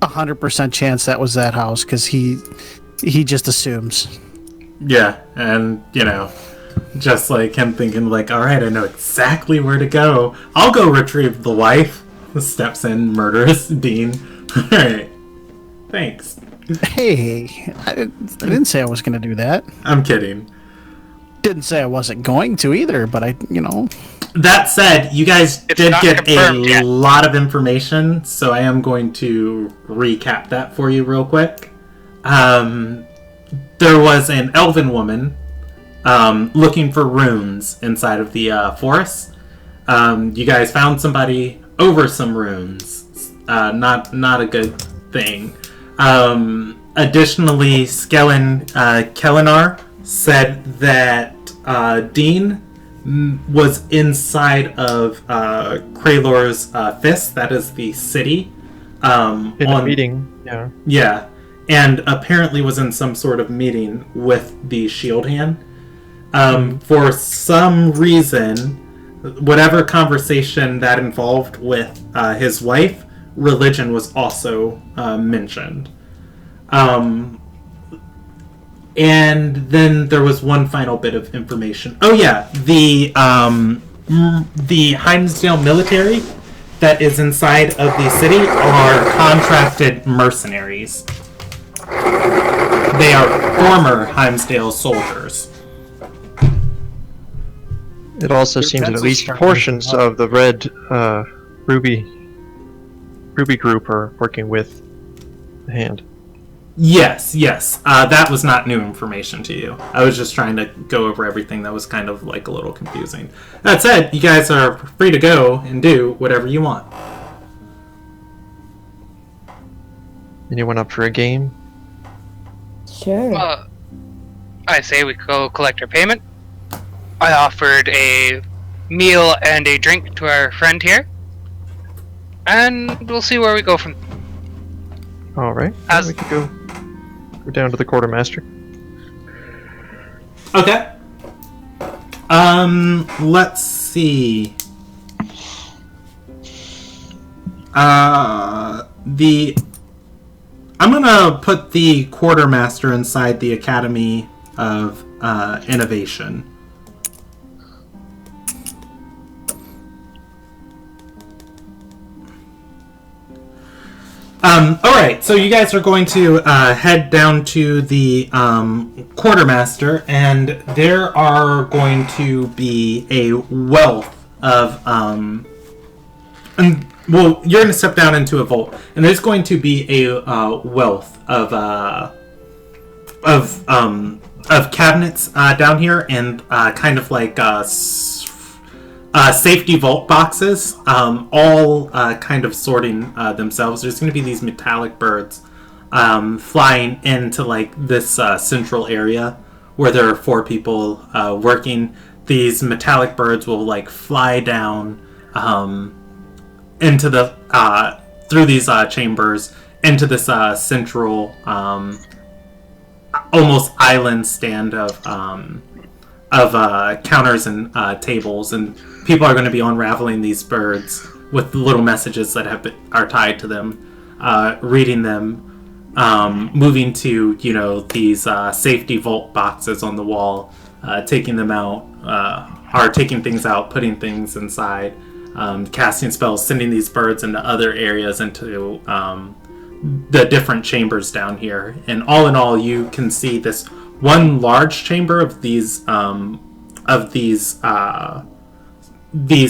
100% chance that was that house because he just assumes. Yeah, and just like him thinking like, all right, I know exactly where to go. I'll go retrieve the wife. Steps in, murders Dean. All right, thanks. Hey, I didn't say I was going to do that. I'm kidding. Didn't say I wasn't going to either, but That said, you guys It's did not get a confirmed yet. lot of information, so I am going to recap that for you real quick. There was an elven woman looking for runes inside of the forest. You guys found somebody over some runes. Not a good thing. Additionally, Kellinar said that Dean was inside of Kraylor's fist. That is the city. In a meeting, yeah. Yeah, and apparently was in some sort of meeting with the shield hand. For some reason, whatever conversation that involved with his wife, religion was also mentioned. And then there was one final bit of information. Oh yeah, the Hinesdale military that is inside of the city are contracted mercenaries. They are former Hinesdale soldiers. It also seems that at least portions of the Red Ruby group are working with the Hand. Yes. That was not new information to you. I was just trying to go over everything that was kind of like a little confusing. That said, you guys are free to go and do whatever you want. Anyone up for a game? sure. I say we go collect our payment. I offered a meal and a drink to our friend here. And we'll see where we go from. Alright. As- We could go down to the quartermaster. Okay. Let's see. I'm gonna put the quartermaster inside the Academy of Innovation. Alright, so you guys are going to head down to the quartermaster, and there are going to be a wealth of well, you're going to step down into a vault, and there's going to be a wealth of cabinets down here, and kind of like safety vault boxes, all kind of sorting themselves. There's going to be these metallic birds flying into like this central area where there are 4 people working. These metallic birds will like fly down into the through these chambers into this central almost island stand of counters and tables, and people are going to be unraveling these birds with little messages that are tied to them, reading them, moving to these safety vault boxes on the wall, taking them out, or taking things out, putting things inside, casting spells, sending these birds into other areas, into the different chambers down here. And all in all, you can see this one large chamber of these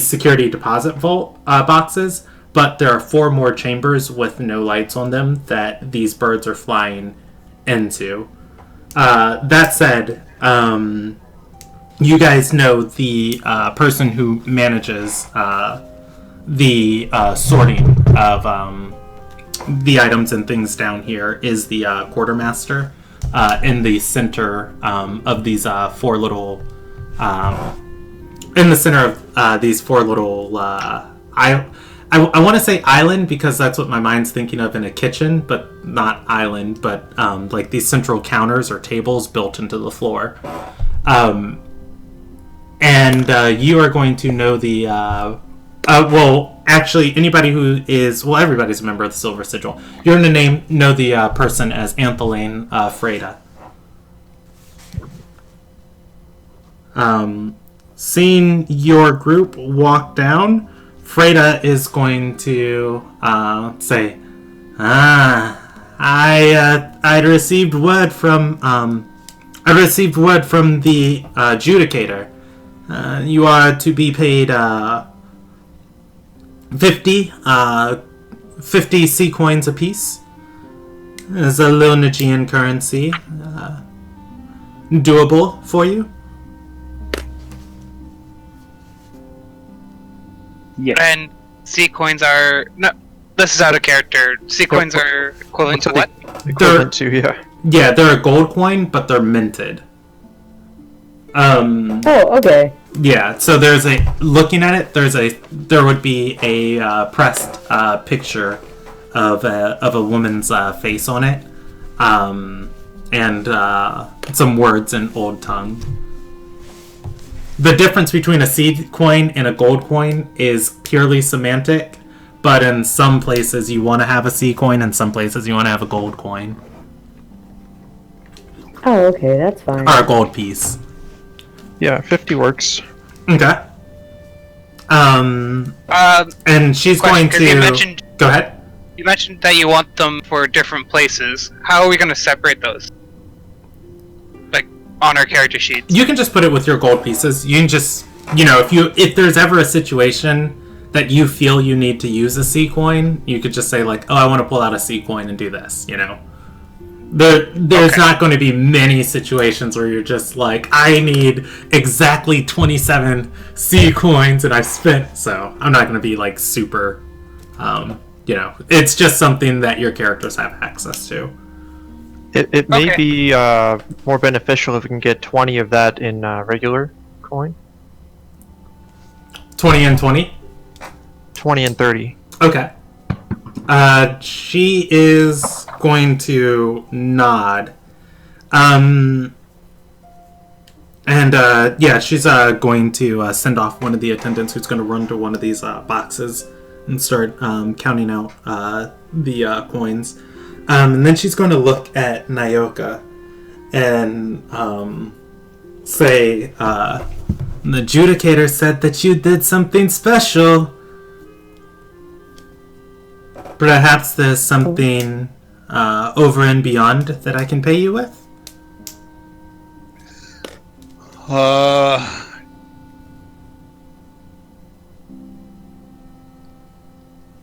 security deposit vault boxes, but there are 4 more chambers with no lights on them that these birds are flying into. That said, you guys know the person who manages the sorting of the items and things down here is the quartermaster in the center of these 4 little in the center of these 4 little I want to say island, because that's what my mind's thinking of in a kitchen, but not island, but like these central counters or tables built into the floor. And you are going to know the well, actually, anybody who is, well, everybody's a member of the Silver Sigil. You're going to know the person as Anthelane Freda. Seeing your group walk down, Freda is going to say, I received word from the adjudicator. You are to be paid 50 sea coins apiece. As a little Nigean currency. Doable for you? Yes. And sea coins are... No, this is out of character. Sea coins are equivalent to what? Equivalent to, yeah. Yeah, they're a gold coin, but they're minted. Oh, okay. Yeah, so there's looking at it, there would be a pressed picture of a woman's face on it, and some words in Old Tongue. The difference between a seed coin and a gold coin is purely semantic, but in some places you want to have a seed coin, and some places you want to have a gold coin. Oh, okay, that's fine. Or a gold piece. Yeah, 50 works. Okay. And she's going to... Go ahead. You mentioned that you want them for different places. How are we going to separate those? Like, on our character sheets? You can just put it with your gold pieces. You can just... if there's ever a situation that you feel you need to use a C coin, you could just say, like, oh, I want to pull out a C coin and do this, There's Okay. not going to be many situations where you're just like, I need exactly 27 C coins and I've spent, so I'm not going to be like super, it's just something that your characters have access to. It may Okay. be more beneficial if we can get 20 of that in regular coin. 20 and 20? 20 and 30. Okay. She is going to nod. She's going to send off one of the attendants who's going to run to one of these boxes and start counting out the coins. And then she's going to look at Nyoka and say, the adjudicator said that you did something special. Perhaps there's something over and beyond that I can pay you with?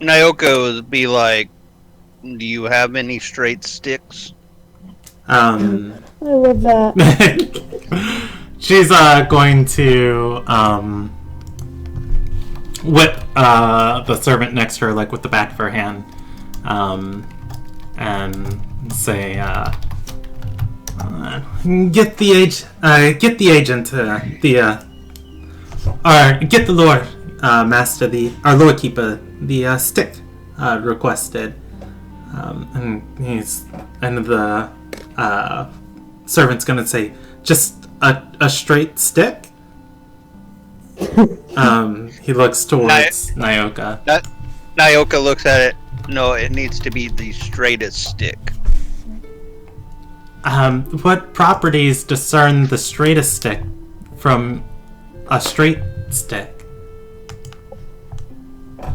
Nyoka would be like, do you have any straight sticks? I love that. She's going to whip the servant next to her, like with the back of her hand, and say, get the agent, get the Lord Master, our Lord Keeper, the stick requested, and the servant's gonna say, just a straight stick. He looks towards Nyoka. Nyoka looks at it. No, it needs to be the straightest stick. What properties discern the straightest stick from a straight stick?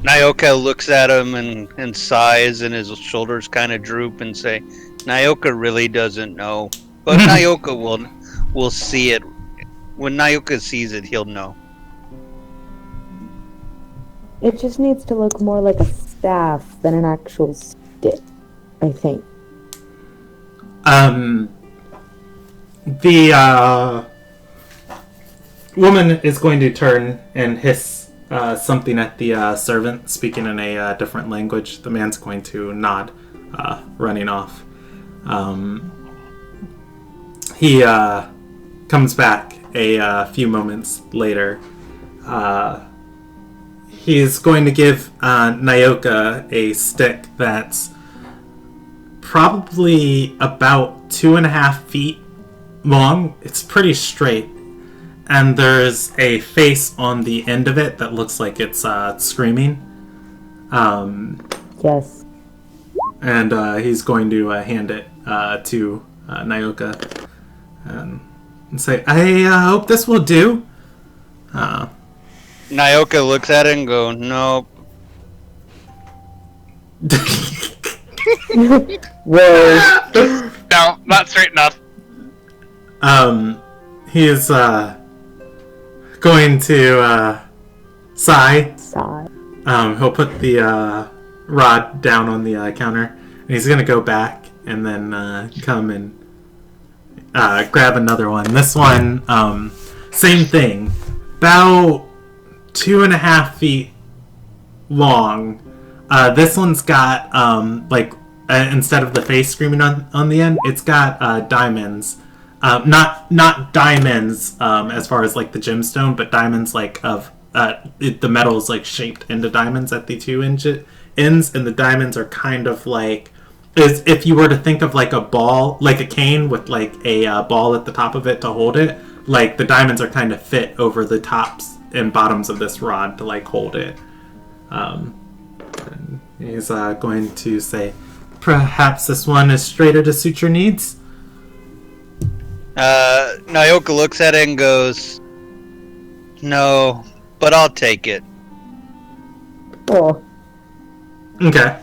Nyoka looks at him and sighs, and his shoulders kind of droop and say, Nyoka really doesn't know. But Nyoka will see it. When Nyoka sees it, he'll know. It just needs to look more like a staff than an actual stick, I think. The woman is going to turn and hiss something at the servant, speaking in a different language. The man's going to nod, running off. He comes back a few moments later. He's going to give Nyoka a stick that's probably about 2.5 feet long. It's pretty straight. And there's a face on the end of it that looks like it's screaming. Yes. And he's going to hand it to Nyoka and say, I hope this will do. Nyoka looks at it and goes, nope. Whoa. No, not straight enough. He is going to sigh. Sigh. He'll put the rod down on the counter, and he's going to go back and then come and grab another one. This one, same thing. About 2.5 feet long. This one's got instead of the face screaming on the end, it's got diamonds. Not diamonds as far as like the gemstone, but diamonds like of the metal is like shaped into diamonds at the two ends, and the diamonds are kind of like, is if you were to think of like a ball, like a cane with like a ball at the top of it to hold it, like the diamonds are kind of fit over the tops and bottoms of this rod to like hold it. And he's going to say, perhaps this one is straighter to suit your needs. Nyoka looks at it and goes, no, but I'll take it. Oh. Okay.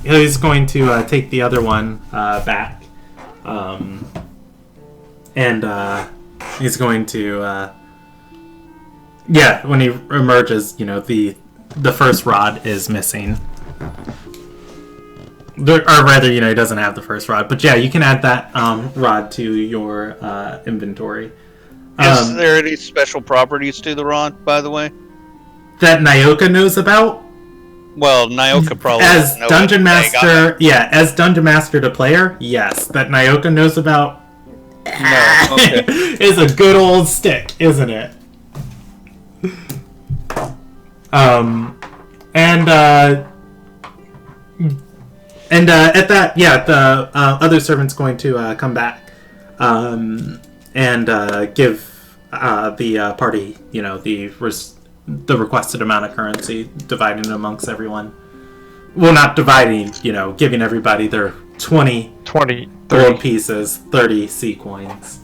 He's going to take the other one back. And he's going to when he emerges, the first rod is missing. Or rather, he doesn't have the first rod. But yeah, you can add that rod to your inventory. Is there any special properties to the rod, by the way? That Nyoka knows about? Well, Nyoka probably as knows Dungeon Master, as Dungeon Master to player, yes. That Nyoka knows about No, okay. is a good old stick, isn't it? And at that, the other servant's going to come back and give the party, the requested amount of currency, dividing it amongst everyone. Well, not dividing, giving everybody their 20 gold pieces, 30 sea coins.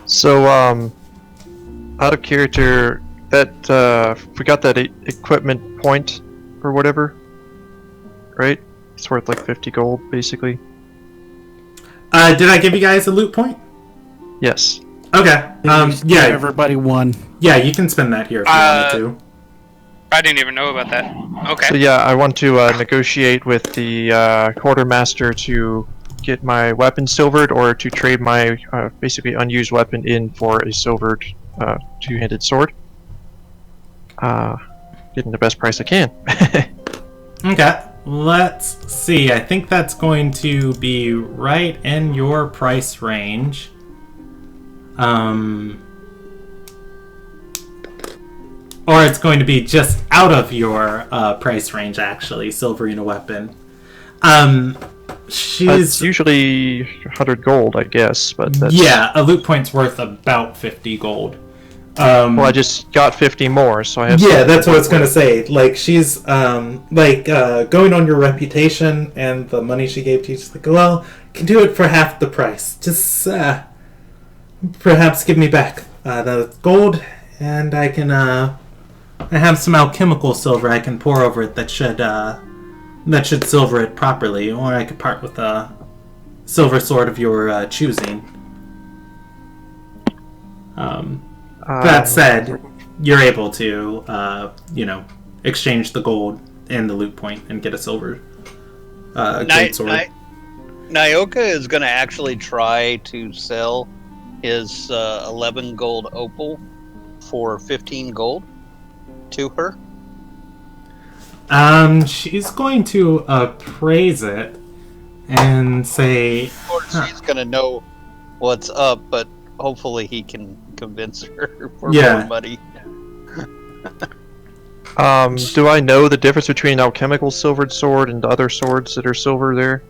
So, out of character, that we got that equipment point or whatever, right? It's worth like 50 gold, basically. Did I give you guys a loot point? Yes. Okay. Everybody won. Yeah, you can spend that here if you wanted to. I didn't even know about that. Okay. So yeah, I want to negotiate with the quartermaster to get my weapon silvered, or to trade my basically unused weapon in for a silvered two-handed sword. Getting the best price I can. Okay. Let's see. I think that's going to be right in your price range. Or it's going to be just out of your price range, actually, silvering a weapon. She's usually 100 gold, I guess, but that's... Yeah, a loot point's worth about 50 gold. Well, I just got 50 more, so I have... Yeah, that's what I was going to say. Like, she's, going on your reputation and the money she gave to you, she's like, well, I can do it for half the price. Just, perhaps give me back the gold, and I can, I have some alchemical silver I can pour over it that should silver it properly, or I could part with a silver sword of your choosing. That said, you're able to, exchange the gold and the loot point and get a silver great sword. Nyoka is going to actually try to sell his 11 gold opal for 15 gold to her. She's going to appraise it and say... Of course, she's going to know what's up, but hopefully he can convince her for more money. Do I know the difference between an alchemical silvered sword and other swords that are silver there?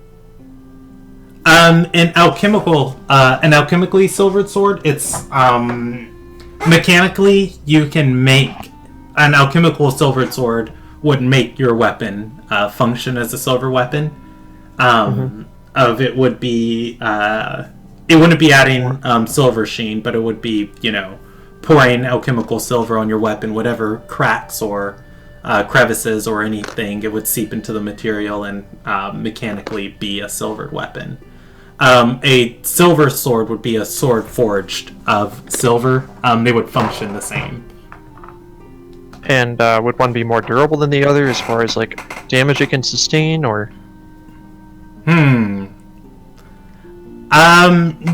An alchemically silvered sword, it's, mechanically, you can make an alchemical silvered sword would make your weapon function as a silver weapon. It would be it wouldn't be adding silver sheen, but it would be pouring alchemical silver on your weapon. Whatever cracks or crevices or anything, it would seep into the material and mechanically be a silvered weapon. A silver sword would be a sword forged of silver. They would function the same. And would one be more durable than the other as far as like damage it can sustain, or?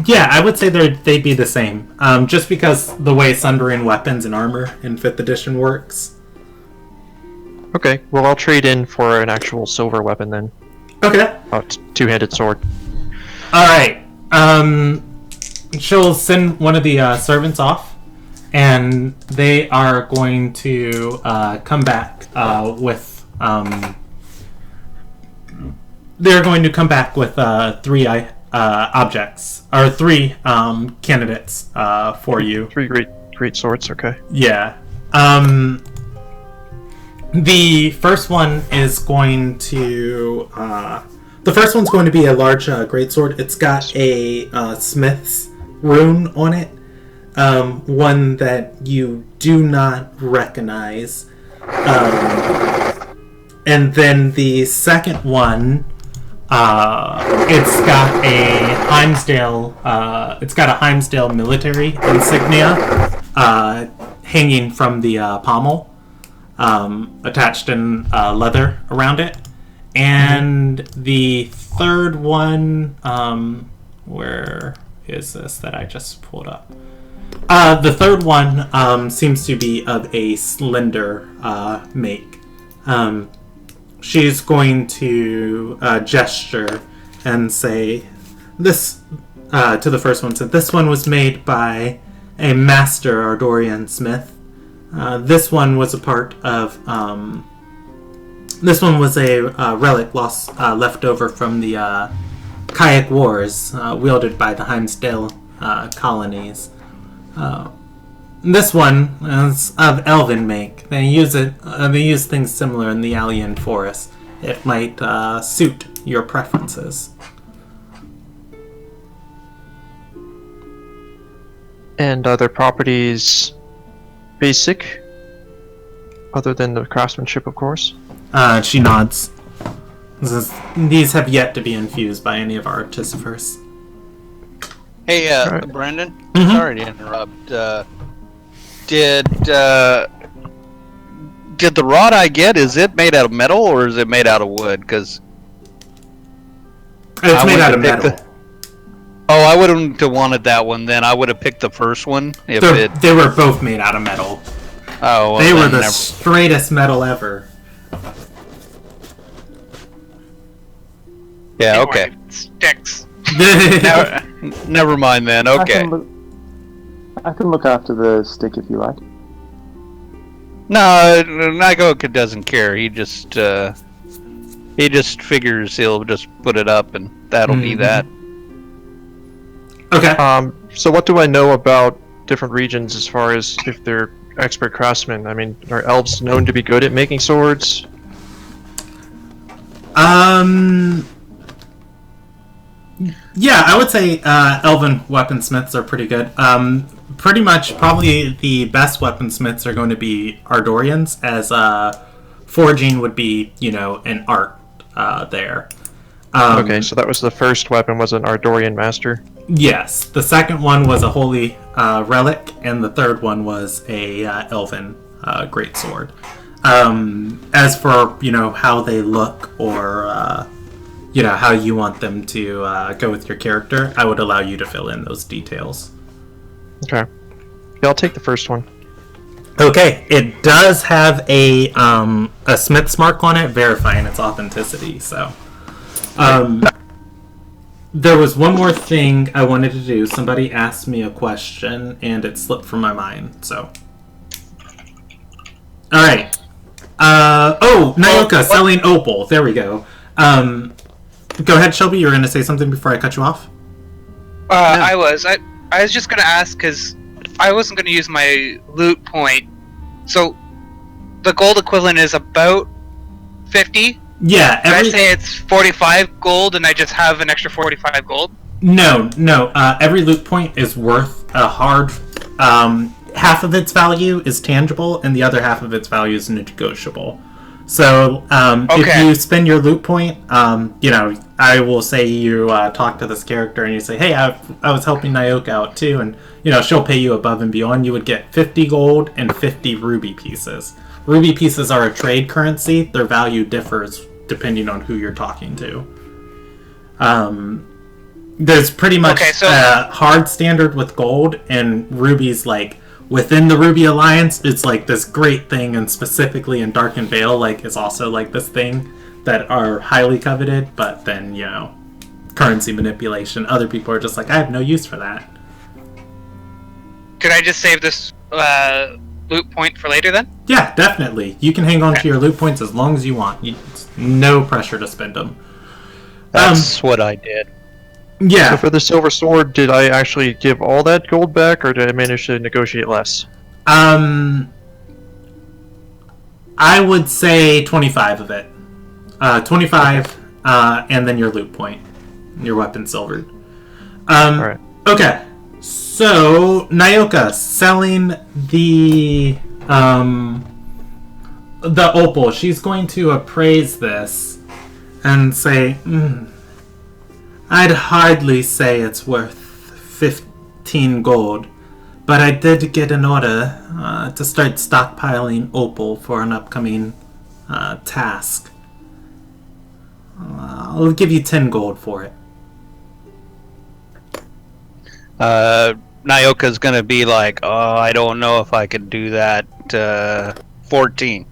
Yeah, I would say they'd be the same. Just because the way Sundering weapons and armor in 5th edition works. Okay, well I'll trade in for an actual silver weapon then. Okay. A two-handed sword. Alright. She'll send one of the servants off, and they are going to come back with... they're going to come back with 3 objects, or 3 candidates for you. 3 great swords, okay. Yeah. The first one is going to... the first one's going to be a large greatsword. It's got a smith's rune on it. One that you do not recognize. And then the second one... it's got a Heimsdale military insignia hanging from the pommel, attached in leather around it. And the third one, where is this that I just pulled up? The third one seems to be of a slender make. She's going to gesture and say this to the first one. So this one was made by a master Ardorian smith. This one was a part of... this one was a relic left over from the Kayak Wars, wielded by the Heimsdale colonies. This one is of elven make. They use things similar in the Alien Forest. It might suit your preferences. And are their properties basic? Other than the craftsmanship, of course? She nods. These have yet to be infused by any of our artificers. Hey, right. Brandon. Mm-hmm. Sorry to interrupt. Did the rod I get, is it made out of metal or is it made out of wood? Because it's made out of metal. I wouldn't have wanted that one then. I would have picked the first one. They were both made out of metal. Oh, well, they were the straightest metal ever. Yeah, okay. Sticks. Never mind then. Okay. I can look after the stick if you like. No, Nyoka doesn't care. He just He just figures he'll just put it up, and that'll be that. Okay. So what do I know about different regions as far as if they're expert craftsmen? I mean, are elves known to be good at making swords? Yeah, I would say elven weaponsmiths are pretty good. Pretty much, probably the best weaponsmiths are going to be Ardorians, as forging would be, an art there. Okay, so that was the first weapon, was an Ardorian master? Yes, the second one was a holy relic, and the third one was a elven greatsword. As for how they look, or how you want them to go with your character, I would allow you to fill in those details. Okay, yeah, I'll take the first one. Okay, it does have a smith's mark on it, verifying its authenticity. So, there was one more thing I wanted to do. Somebody asked me a question, and it slipped from my mind. So, all right. Nyoka selling opal. There we go. Go ahead, Shelby. You were going to say something before I cut you off. I was just going to ask because I wasn't going to use my loot point. So, the gold equivalent is about 50. Yeah. Can I say it's 45 gold and I just have an extra 45 gold? No. Every loot point is worth a hard... half of its value is tangible, and the other half of its value is negotiable. So, if you spend your loot point, I will say you talk to this character and you say, hey, I was helping Nyoka out too, and, she'll pay you above and beyond. You would get 50 gold and 50 ruby pieces. Ruby pieces are a trade currency. Their value differs depending on who you're talking to. There's pretty much a hard standard with gold, and rubies, like, within the Ruby Alliance, it's like this great thing, and specifically in Darkened Vale, is also like this thing that are highly coveted, but then, currency manipulation. Other people are just like, I have no use for that. Could I just save this loot point for later then? Yeah, definitely. You can hang on to your loot points as long as you want. No pressure to spend them. That's what I did. Yeah. So for the silver sword, did I actually give all that gold back, or did I manage to negotiate less? I would say 25 of it. 25, and then your loot point. Your weapon silvered. Alright. Okay. So, Nyoka, selling the opal, she's going to appraise this and say, I'd hardly say it's worth 15 gold, but I did get an order to start stockpiling opal for an upcoming task. I'll give you 10 gold for it. Nyoka's gonna be like, oh, I don't know if I could do that. 14.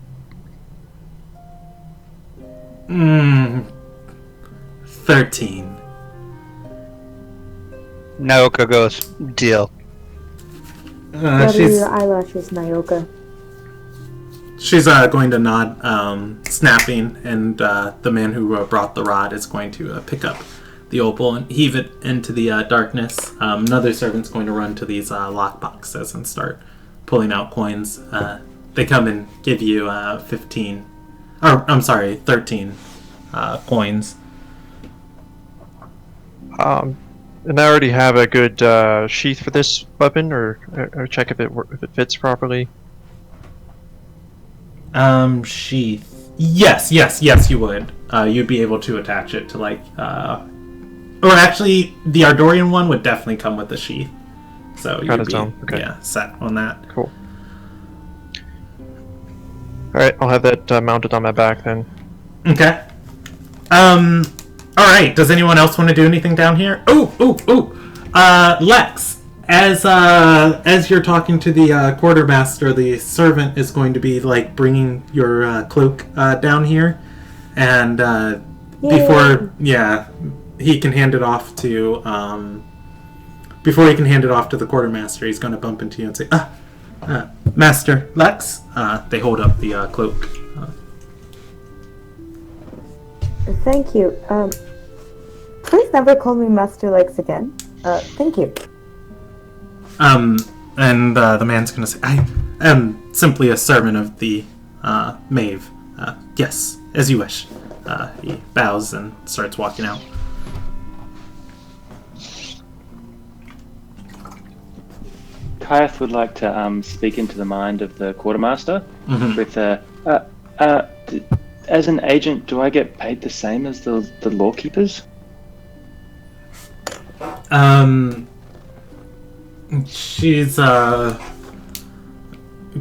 13. Nyoka goes, deal. What are your eyelashes, Nyoka? She's going to nod, snapping, and the man who brought the rod is going to pick up the opal and heave it into the darkness. Another servant's going to run to these lock boxes and start pulling out coins. They come and give you 13 coins. And I already have a good sheath for this weapon, or check if it fits properly. Sheath. Yes, you would. You'd be able to attach it to or actually, the Ardorian one would definitely come with a sheath. So you'd be set on that. Cool. Alright, I'll have that mounted on my back then. Okay. Alright, does anyone else want to do anything down here? Lex, as you're talking to the quartermaster, the servant is going to be bringing your cloak down here, and he can hand it off to before he can hand it off to the quartermaster, he's going to bump into you and say, Master Lex. They hold up the cloak. Thank you. Please never call me Master Legs again. Thank you. And the man's gonna say, I am simply a servant of the Mave. Yes, as you wish. He bows and starts walking out. Kayeth would like to speak into the mind of the quartermaster with as an agent, do I get paid the same as the lawkeepers? She's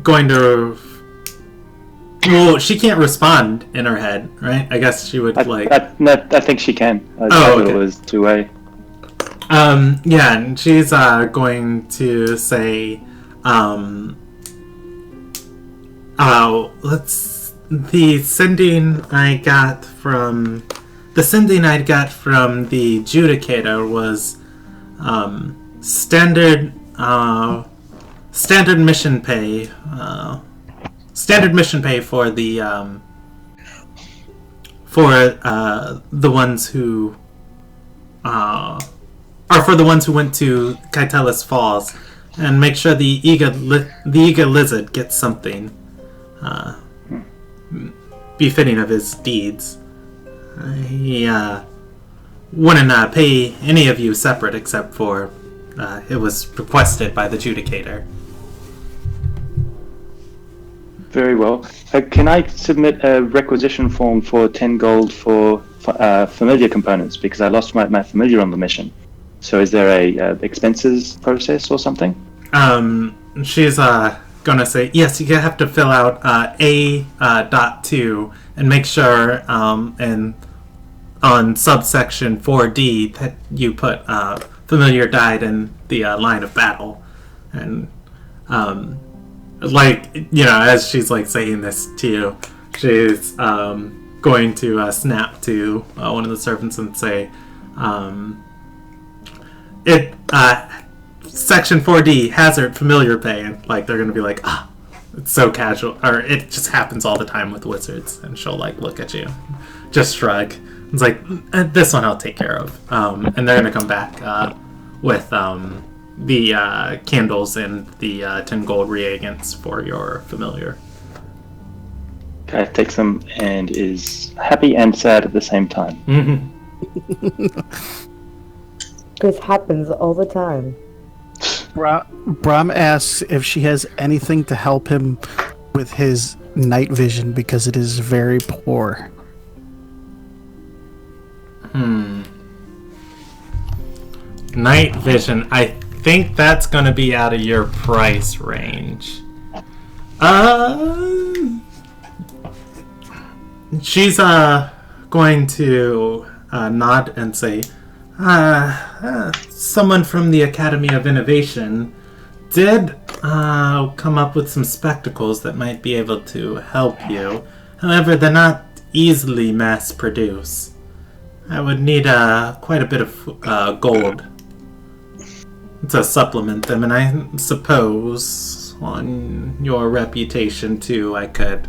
going to. Well, she can't respond in her head, right? I guess she would I think she can. I thought it was two-way. Yeah, and she's going to say, the sending I got from the Judicator was standard mission pay. Standard mission pay for the ones who for the ones who went to Kaitelis Falls, and make sure the Eager Lizard gets something befitting of his deeds. He wouldn't pay any of you separate, except for it was requested by the Judicator. Very well. Can I submit a requisition form for 10 gold for familiar components, because I lost my familiar on the mission? So is there a expenses process or something? She's gonna say, yes, you have to fill out A.2 and make sure and on subsection 4D that you put familiar died in the line of battle. And as she's saying this to you, she's going to snap to one of the servants and say, section 4D, hazard, familiar pay, and they're gonna be it's so casual, or it just happens all the time with wizards, and she'll look at you, just shrug. It's this one I'll take care of, and they're gonna come back with the candles and the 10 gold reagents for your familiar. Kai takes them and is happy and sad at the same time. This happens all the time. Brahm asks if she has anything to help him with his night vision, because it is very poor. Night vision. I think that's going to be out of your price range. She's going to nod and say, someone from the Academy of Innovation did come up with some spectacles that might be able to help you. However, they're not easily mass-produced. I would need quite a bit of gold to supplement them, and I suppose on your reputation too, I could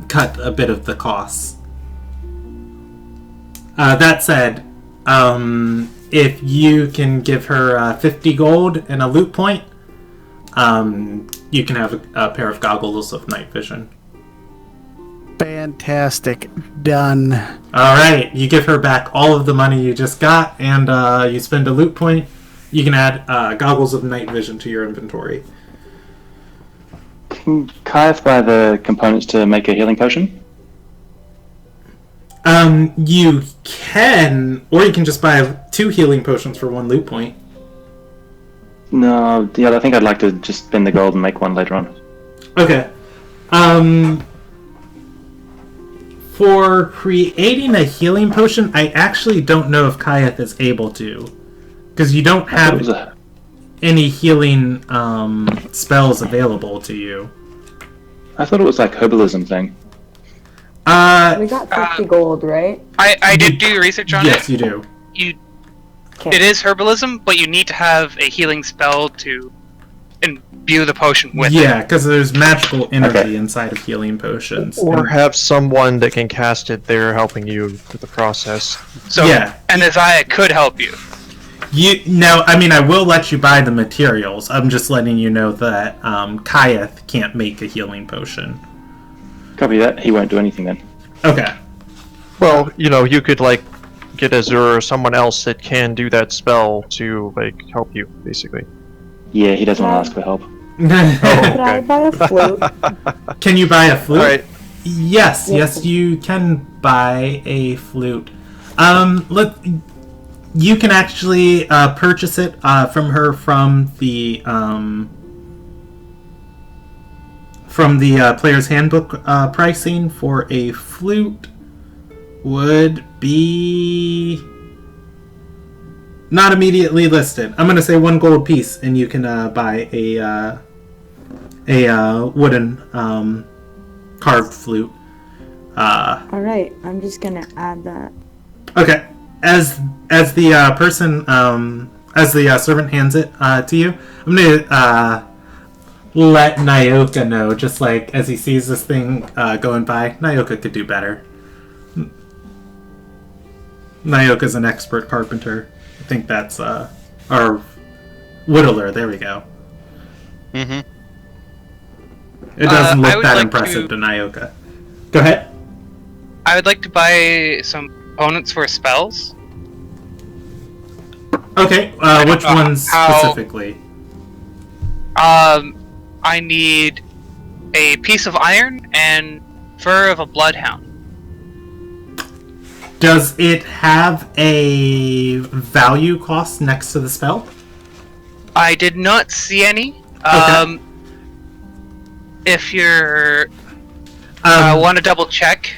cut a bit of the costs. That said, if you can give her 50 gold and a loot point, you can have a pair of goggles of night vision. Fantastic. Done. Alright, you give her back all of the money you just got, and you spend a loot point. You can add goggles of night vision to your inventory. Can Kayeth buy the components to make a healing potion? You can, or you can just buy 2 healing potions for 1 loot point. No, yeah, I think I'd like to just spend the gold and make one later on. Okay. For creating a healing potion, I actually don't know if Kayeth is able to, because you don't have any healing spells available to you. I thought it was herbalism thing. We got 50 gold, right? I did do research on it. Yes, you do. It is herbalism, but you need to have a healing spell to imbue the potion with it. Yeah, because there's magical energy inside of healing potions. Or have someone that can cast it there helping you with the process. So, Yeah. and Isaiah could help you. I will let you buy the materials. I'm just letting you know that Kayeth can't make a healing potion. Copy that. He won't do anything then. Okay. Well, you could get Azure or someone else that can do that spell to help you, basically. Yeah, he doesn't want to ask for help. Could I buy a flute? Can you buy a flute? All right. Yes, you can buy a flute. You can actually purchase it from her from the player's handbook. Pricing for a flute would be not immediately listed. I'm going to say 1 gold piece, and you can buy a wooden carved flute. Alright, I'm just gonna add that. Okay. As the person, as the servant hands it to you, I'm gonna let Nyoka know, just as he sees this thing going by. Nyoka could do better. Nyoka's an expert carpenter. I think that's our whittler. There we go. Mm-hmm. It doesn't I look would that like impressive to- to Nyoka. Go ahead. I would like to buy some components for spells. Okay. Which know ones how- specifically? I need a piece of iron and fur of a bloodhound. Does it have a value cost next to the spell? I did not see any. Okay. If you're want to double check,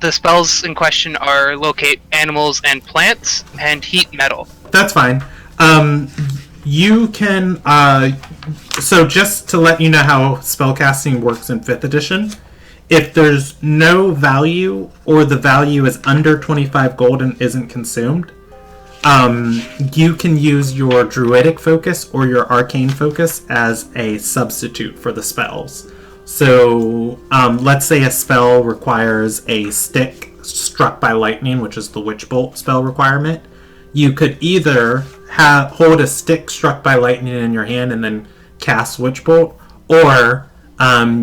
the spells in question are locate animals and plants and heat metal. That's fine. You can. So just to let you know how spellcasting works in 5th edition, if there's no value or the value is under 25 gold and isn't consumed, you can use your druidic focus or your arcane focus as a substitute for the spells. So let's say a spell requires a stick struck by lightning, which is the witch bolt spell requirement. You could either hold a stick struck by lightning in your hand and then cast witch bolt, or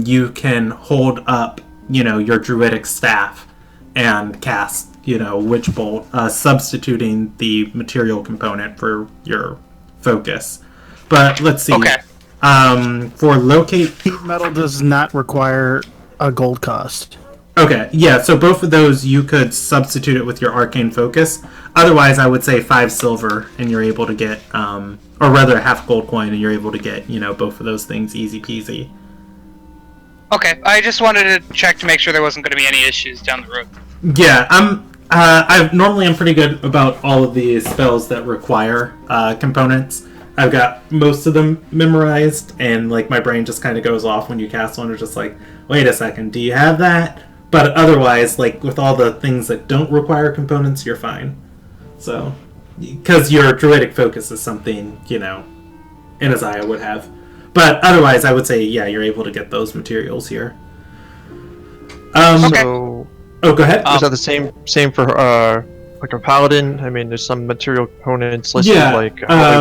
you can hold up, your druidic staff and cast, witch bolt, substituting the material component for your focus. But let's see. Okay. For locate. Heat metal does not require a gold cost. Okay, yeah, so both of those you could substitute it with your arcane focus. Otherwise, I would say 5 silver and you're able to get, or rather a half gold coin and you're able to get, both of those things easy peasy. Okay, I just wanted to check to make sure there wasn't going to be any issues down the road. Yeah, I'm pretty good about all of the spells that require components. I've got most of them memorized, and my brain just kind of goes off when you cast one. It's just wait a second, do you have that? But otherwise, with all the things that don't require components, you're fine. So, because your druidic focus is something, Anaziah would have. But otherwise, I would say, yeah, you're able to get those materials here. Okay. So, go ahead. is that the same for a paladin? I mean, there's some material components listed, holy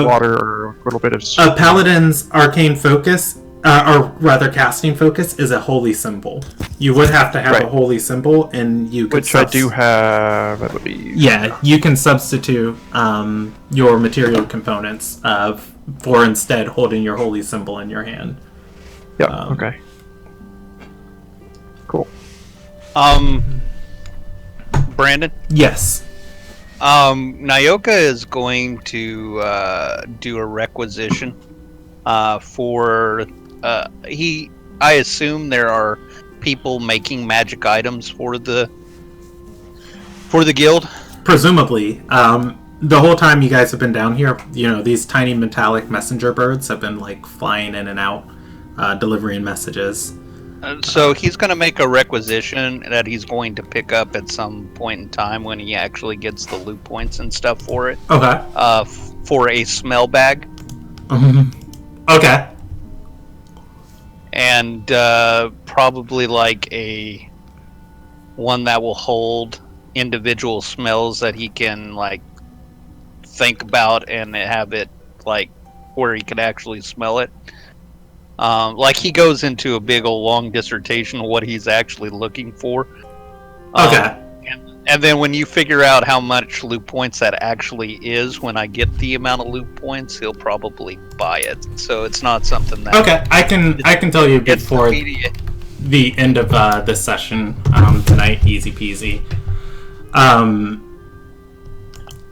water or a little bit of. A paladin's arcane focus, or rather casting focus, is a holy symbol. You would have to have a holy symbol, and you could. Which I do have, I believe. Yeah, you can substitute your material components for instead holding your holy symbol in your hand. Yeah. Okay. Cool. Brandon? Yes. Nyoka is going to do a requisition for I assume there are people making magic items for the guild. Presumably, the whole time you guys have been down here, these tiny metallic messenger birds have been flying in and out, delivering messages. So he's going to make a requisition that he's going to pick up at some point in time when he actually gets the loot points and stuff for it. Okay. For a smell bag. Okay. and probably like a one that will hold individual smells that he can like think about and have it like where he can actually smell it. Like he goes into a big old long dissertation of what he's actually looking for. Okay. And then when you figure out how much loot points that actually is, when I get the amount of loot points, he'll probably buy it. So it's not something that. Okay, I can tell you before immediate. the end of this session tonight, easy peasy.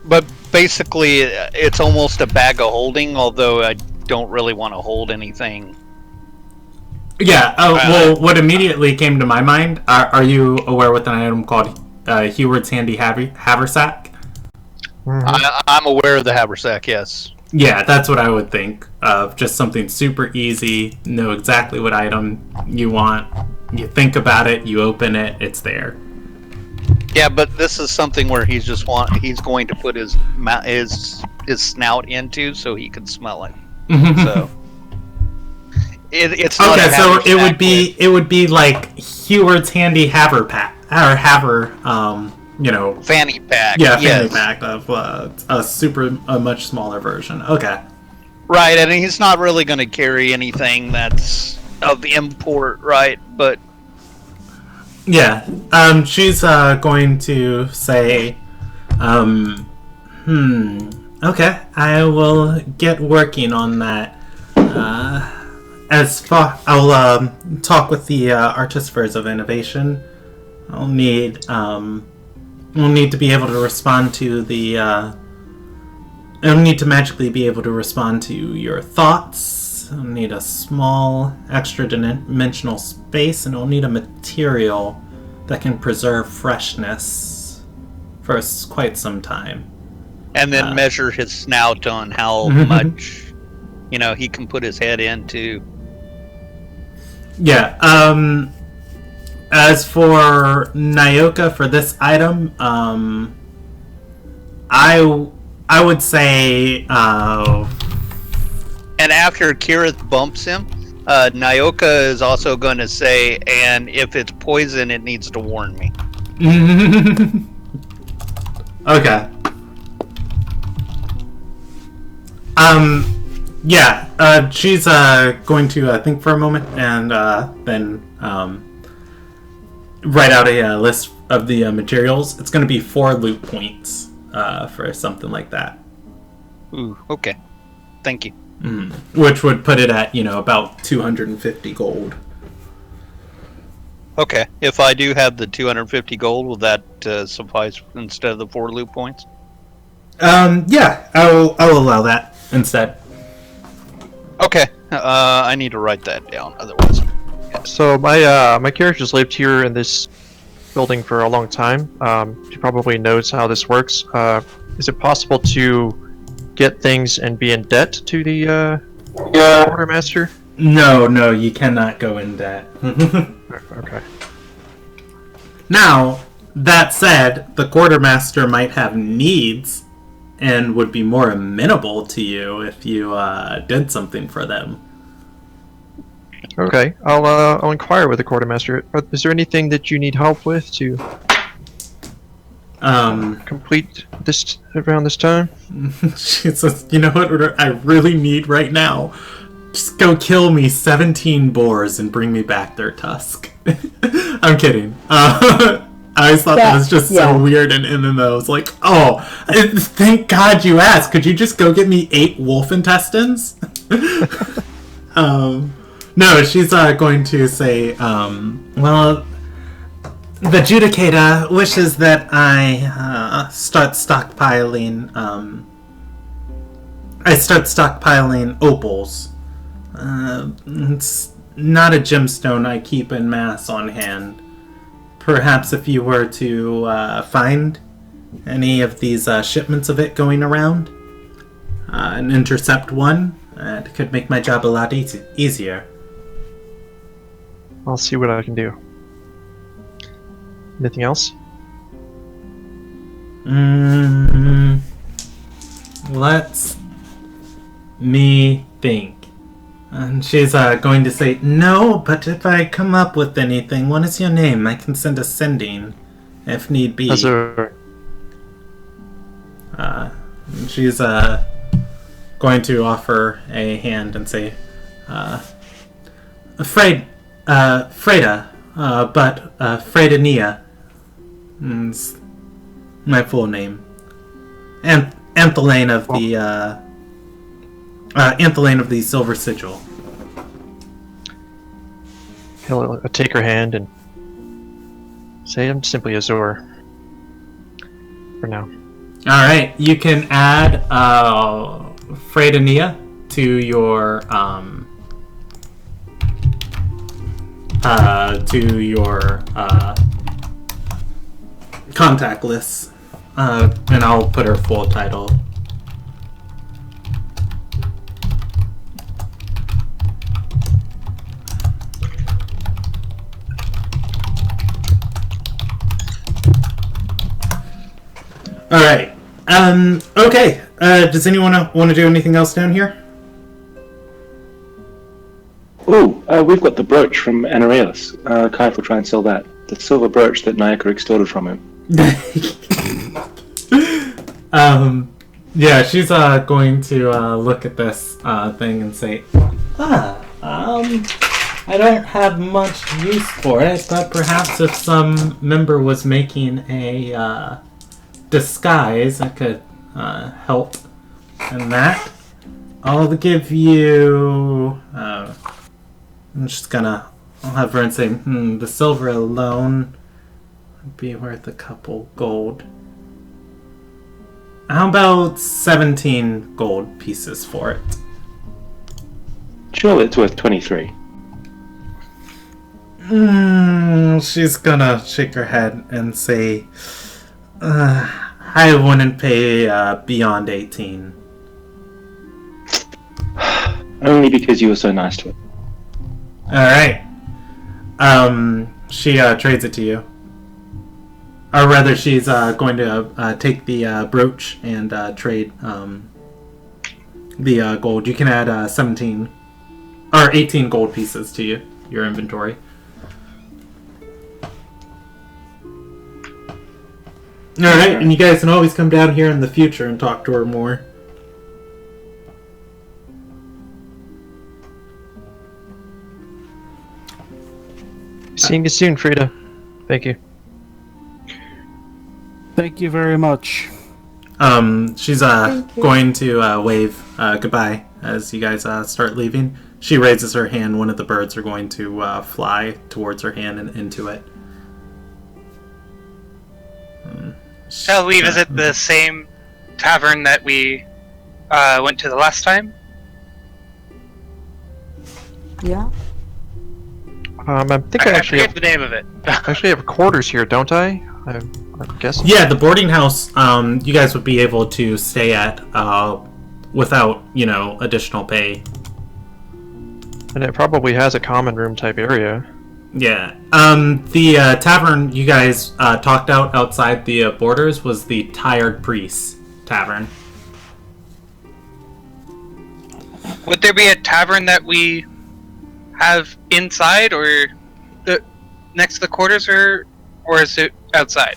But basically, it's almost a bag of holding. Although I don't really want to hold anything. Yeah. Well, what immediately came to my mind? Are you aware with an item called Heward's Handy Haversack? I'm aware of the haversack. Yes. Yeah, that's what I would think of. Just something super easy. Know exactly what item you want. You think about it. You open it. It's there. Yeah, but this is something where he's going to put his snout into so he can smell it. So it's not okay. So it would be like Heward's Handy Haver pack or Haver. Fanny pack. Yeah, fanny pack of a much smaller version. Okay. Right, and he's not really going to carry anything that's of import, right? But yeah, she's going to say, okay, I will get working on that. I'll talk with the Artificers of Innovation. We'll need to be able to respond to the. I'll need to magically be able to respond to your thoughts. I'll need a small extra-dimensional space, and I'll need a material that can preserve freshness for quite some time. And then measure his snout on how much, he can put his head into. Yeah. As for Nyoka for this item, I would say. And after Kirith bumps him, Nyoka is also going to say, "And if it's poison, it needs to warn me." Okay. Yeah. She's going to think for a moment and then write out a list of the materials. It's going to be 4 loot points for something like that. Ooh. Okay. Thank you. Which would put it at about 250 gold. Okay. If I do have the 250 gold, will that suffice instead of the 4 loot points? Yeah, I'll allow that instead. Okay. I need to write that down, otherwise. So my character's lived here in this building for a long time. She probably knows how this works. Is it possible to get things and be in debt to the quartermaster? No, you cannot go in debt. Okay. Now, that said, the quartermaster might have needs and would be more amenable to you if you did something for them. Okay, I'll inquire with the quartermaster. Is there anything that you need help with to complete this around this time? She says, "You know what I really need right now? Just go kill me 17 boars and bring me back their tusk." I'm kidding. I always thought that was just so weird, and then I was like, "Oh, thank God you asked. Could you just go get me 8 wolf intestines?" No, she's going to say, well, the Judicator wishes that I start stockpiling opals. It's not a gemstone I keep in mass on hand. Perhaps if you were to find any of these shipments of it going around and intercept one, it could make my job a lot easier. I'll see what I can do. Anything else? Let's me think. And she's going to say, "No, but if I come up with anything, what is your name? I can send a sending, if need be." Azure. She's going to offer a hand and say, Freda, but Freda Nia is my full name. Anthelane of the Anthelane of the Silver Sigil. He'll take her hand and say, "I'm simply Azure for now." All right, you can add Freda Nia to your contact list, and I'll put her full title. All right. Okay. Does anyone want to do anything else down here? Ooh, we've got the brooch from Anareus. Kai will try and sell that. The silver brooch that Nayaka extorted from him. Yeah, she's going to look at this thing and say, I don't have much use for it, but perhaps if some member was making a disguise, I could help in that. I'll give you... I'm just gonna... I'll have her and say, the silver alone would be worth a couple gold. How about 17 gold pieces for it? Surely it's worth 23. She's gonna shake her head and say, I wouldn't pay beyond 18. Only because you were so nice to her. Alright. She trades it to you. Or rather, she's going to take the brooch and trade the gold. You can add 17 or 18 gold pieces to your inventory. Alright, and you guys can always come down here in the future and talk to her more. Seeing you soon, Frida. Thank you. Thank you very much. She's going to wave goodbye as you guys start leaving. She raises her hand. One of the birds are going to fly towards her hand and into it. Shall we visit the same tavern that we went to the last time? Yeah. I think I actually forget have, the name of it. actually have quarters here, don't I? I'm guessing. Yeah, the boarding house you guys would be able to stay at without, additional pay. And it probably has a common room type area. Yeah. The tavern you guys talked out outside the borders was the Tired Priest Tavern. Would there be a tavern that we have inside or next to the quarters, or is it outside?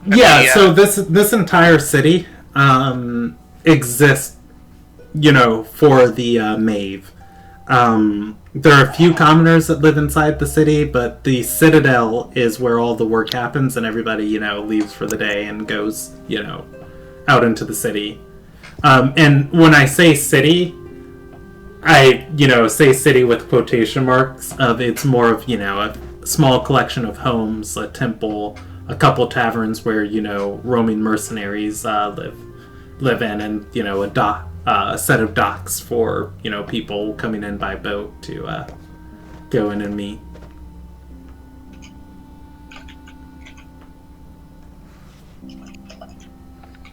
Yeah, so this entire city exists, for the Mave. There are a few commoners that live inside the city, but the Citadel is where all the work happens and everybody, leaves for the day and goes, out into the city. And when I say city, I, say city with quotation marks. It's more of, a small collection of homes, a temple, a couple taverns where, roaming mercenaries live in, and, a set of docks for, people coming in by boat to go in and meet.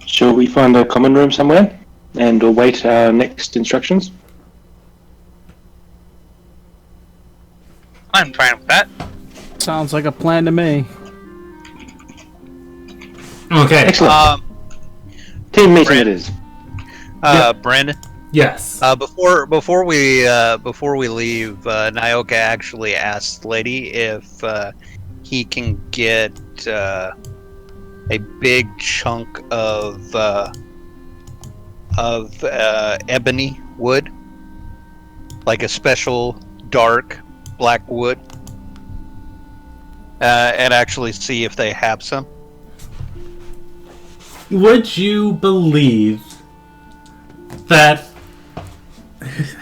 Shall we find a common room somewhere and await our next instructions? I'm fine with that. Sounds like a plan to me. Okay. Excellent. Team meeting it is. Brandon, Yes. Before we leave, Nyoka actually asked Lady if he can get a big chunk of ebony wood, like a special dark black wood, and actually see if they have some. Would you believe that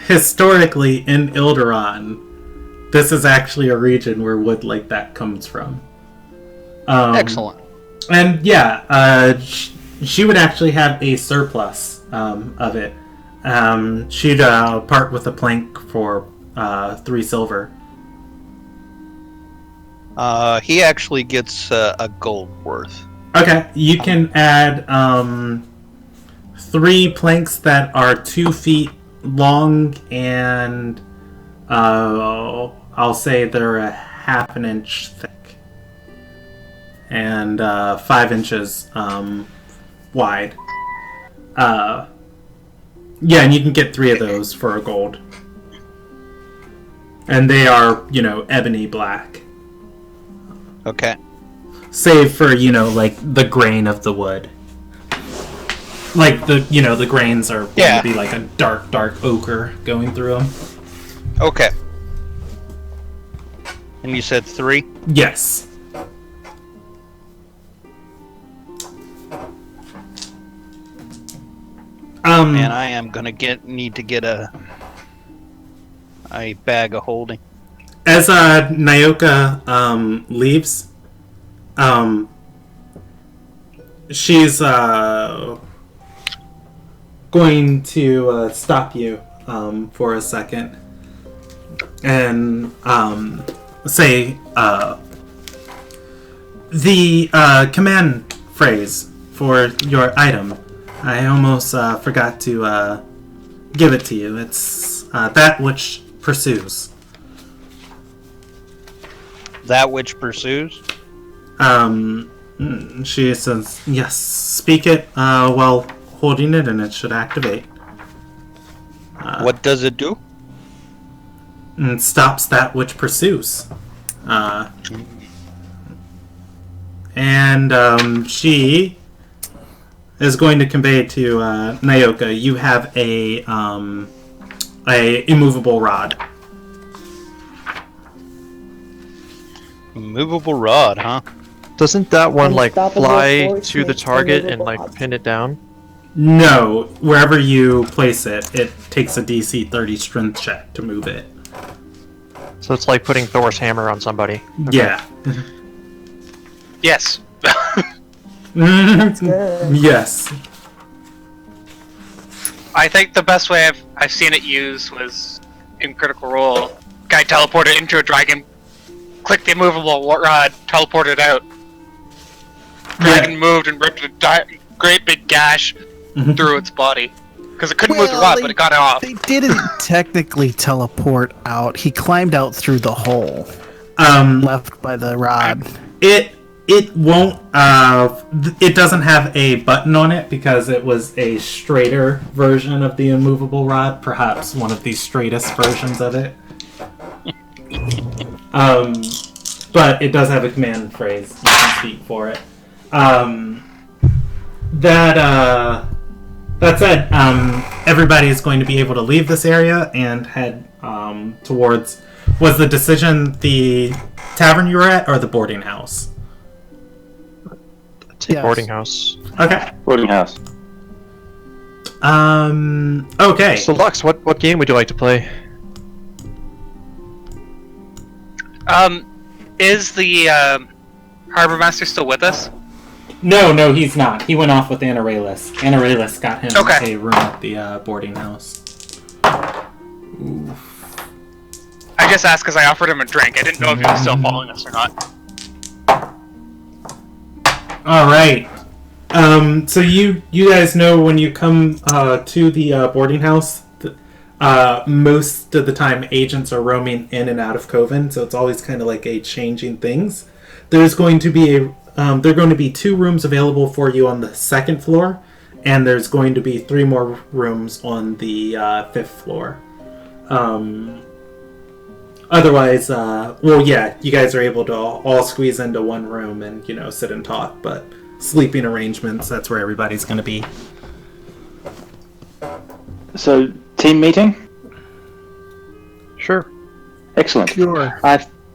historically in Ilderon, this is actually a region where wood like that comes from? Excellent. And yeah, she would actually have a surplus of it. She'd part with a plank for 3 silver. He actually gets a gold worth. Okay, you can add 3 planks that are 2 feet long, and I'll say they're a half an inch thick, and 5 inches wide. Yeah, and you can get 3 of those for a gold. And they are, ebony black. Okay. Save for, like the grain of the wood. Like the grains are going to be like a dark ochre going through them. Okay. And you said 3? Yes. And I am gonna need to get a bag of holding. As Nyoka leaves, she's going to stop you for a second and say the command phrase for your item. I almost forgot to give it to you. It's that which pursues. That which pursues? She says, yes, speak it while holding it and it should activate. What does it do? It stops that which pursues. And she is going to convey to Nyoka, you have a immovable rod. Immovable rod, huh? Doesn't that one Unstoppable fly force to the makes target and immovable pin it down? No, wherever you place it, it takes a DC 30 strength check to move it. So it's like putting Thor's hammer on somebody. Yeah. Yes. That's good. Yes. I think the best way I've seen it used was in Critical Role. Guy teleported into a dragon, clicked the immovable rod, teleported out. Dragon moved and ripped a great big gash through its body. Because it couldn't move the rod, but it got it off. They didn't technically teleport out. He climbed out through the hole left by the rod. It won't. It doesn't have a button on it because it was a straighter version of the immovable rod. Perhaps one of the straightest versions of it. But it does have a command phrase. You can speak for it. That said, everybody is going to be able to leave this area and head towards. Was the decision the tavern you were at or the boarding house? Yes. Boarding house. Okay. Boarding house. Okay. So Lux, what game would you like to play? Is the Harbor Master still with us? No, he's not. He went off with Anarelus. Anarelus got him Okay. a room at the boarding house. Oof. I just asked because I offered him a drink. I didn't know if he was still following us or not. All right. So you guys know when you come to the boarding house, most of the time agents are roaming in and out of Coven, so it's always kind of like a changing things. There's going to be there are going to be 2 rooms available for you on the 2nd floor, and there's going to be 3 more rooms on the 5th floor. Otherwise, well, yeah, you guys are able to all squeeze into one room and, sit and talk, but sleeping arrangements, that's where everybody's going to be. So, team meeting? Sure. Excellent. Sure.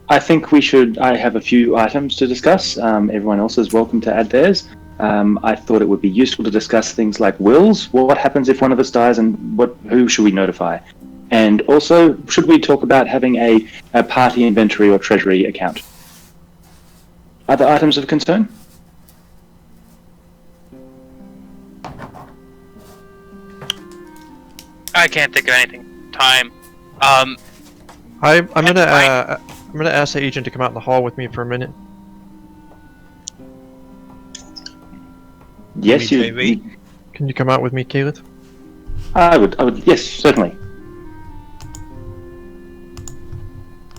I think we should. I have a few items to discuss. Everyone else is welcome to add theirs. I thought it would be useful to discuss things like wills. What happens if one of us dies, and who should we notify? And also, should we talk about having a party inventory or treasury account? Other items of concern? I can't think of anything. Time. I'm gonna ask the agent to come out in the hall with me for a minute. Yes, Maybe. Can you come out with me, Caleb? I would. Yes, certainly.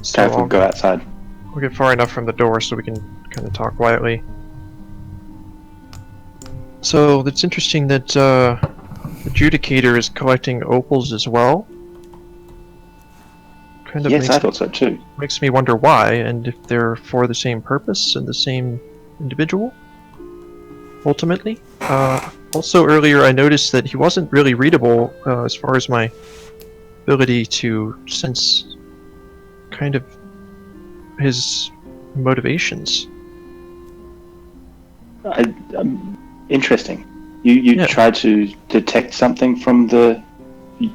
So Okay, we'll go outside. We'll get far enough from the door so we can kind of talk quietly. So it's interesting that Adjudicator is collecting opals as well. Kind of Yes, I thought so too. makes me wonder why, and if they're for the same purpose and the same individual, ultimately. Also, earlier I noticed that he wasn't really readable as far as my ability to sense kind of his motivations. Interesting. You tried to detect something from the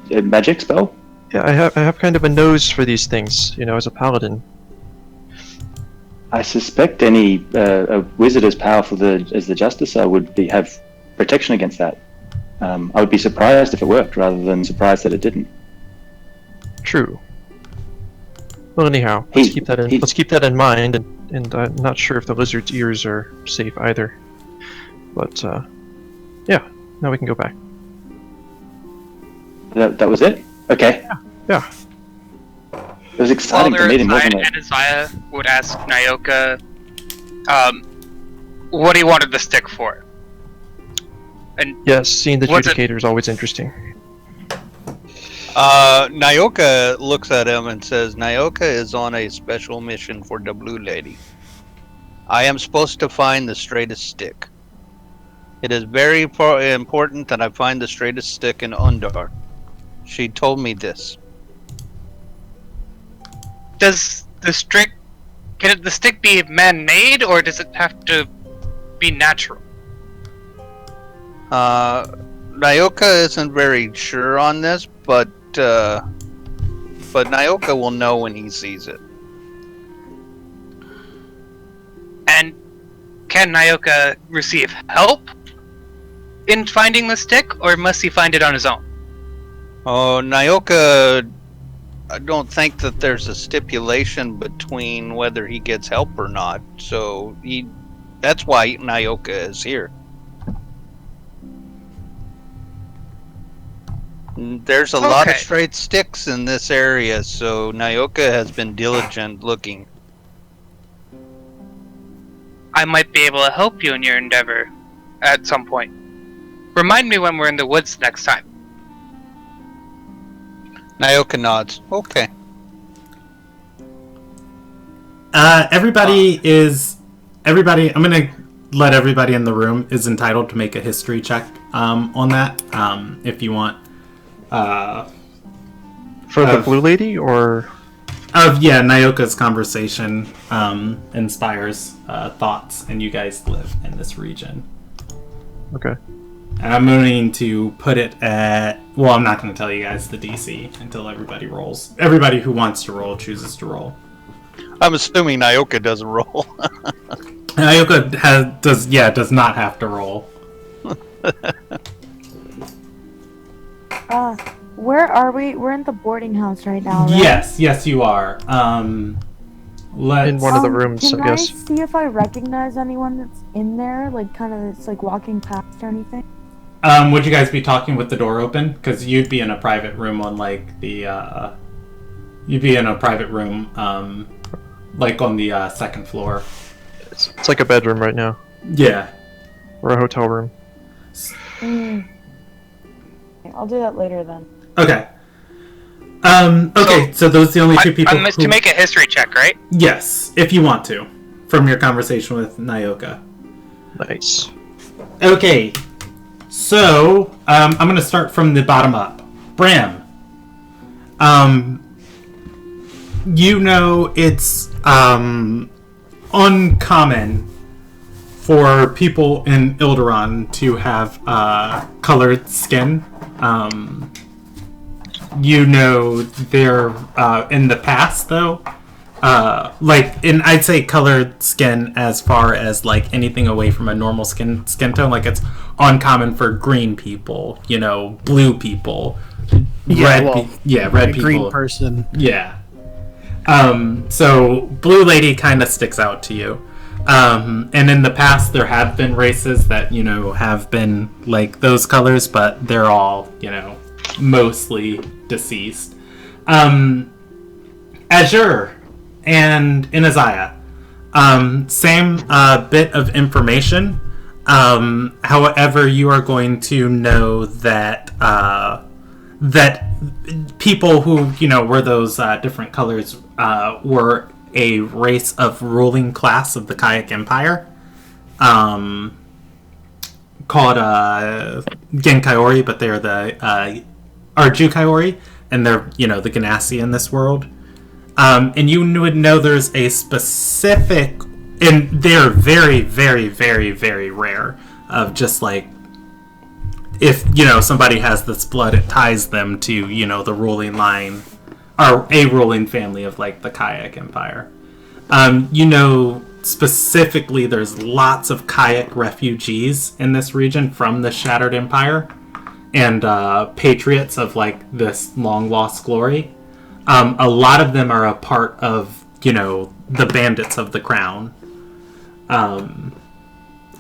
magic spell? Yeah, I have kind of a nose for these things, as a paladin. I suspect any a wizard as powerful as the Justicer would have protection against that. I would be surprised if it worked, rather than surprised that it didn't. True. Well, anyhow, let's keep that in mind, and I'm not sure if the lizard's ears are safe either. But yeah, now we can go back. That was it? Okay. Yeah. It was exciting to meet him, wasn't it? And Isaiah would ask Nyoka what he wanted the stick for. And Yes, seeing the What's it- Judicator is always interesting. Nyoka looks at him and says, Nyoka is on a special mission for the Blue Lady. I am supposed to find the straightest stick. It is very important that I find the straightest stick in Undar. She told me this. does the stick can the stick be man-made, or does it have to be natural? Nyoka isn't very sure on this, but Nyoka will know when he sees it. And can Nyoka receive help in finding the stick, or must he find it on his own? Oh, Nyoka, I don't think that there's a stipulation between whether he gets help or not, so that's why Nyoka is here. There's a lot of Okay. straight sticks in this area, so Nyoka has been diligent looking. I might be able to help you in your endeavor at some point. Remind me when we're in the woods next time. Nyoka nods. Okay. Everybody, I'm gonna let everybody in the room is entitled to make a history check on that, if you want. For the Blue Lady, or Nyoka's conversation inspires thoughts, and you guys live in this region. okay. And I'm going to put it at... Well, I'm not going to tell you guys the DC until everybody rolls. Everybody who wants to roll chooses to roll. I'm assuming Nyoka doesn't roll. Nyoka does not have to roll. Where are we? We're in the boarding house right now, right? Yes, you are. Let's... In one of the rooms, Can I guess. I see if I recognize anyone that's in there? Like, kind of, that's like walking past or anything? Would you guys be talking with the door open? Because you'd be in a private room on, like, the, You'd be in a private room, like, on the, second floor. It's like a bedroom right now. Yeah. Or a hotel room. Okay, I'll do that later then. Okay. Okay, so those are the only two people to make a history check, right? Yes, if you want to, from your conversation with Nyoka. Nice. Okay, so I'm going to start from the bottom up. Bram, you know it's uncommon for people in Ilderon to have colored skin. You know they're in the past though. I'd say colored skin as far as like anything away from a normal skin tone. Like it's uncommon for green people, you know, blue people, red people, green person. Yeah. So blue lady kind of sticks out to you. And in the past there have been races that, you know, have been like those colors, but they're all, you know, mostly deceased. Azure and Inaziah. Same bit of information. However, you are going to know that that people who, you know, were those different colors were a race of ruling class of the Kayak Empire, called Genkaori, but they're the Arjukaiori, and they're, you know, the Ganassi in this world. And you would know there's a specific, and they're very, very, very, very rare, of just like, if, you know, somebody has this blood, it ties them to, you know, the ruling line, or a ruling family of, like, the Kayak Empire. You know, specifically, there's lots of Kayak refugees in this region from the Shattered Empire, and patriots of, like, this long-lost glory. A lot of them are a part of, you know, the Bandits of the Crown.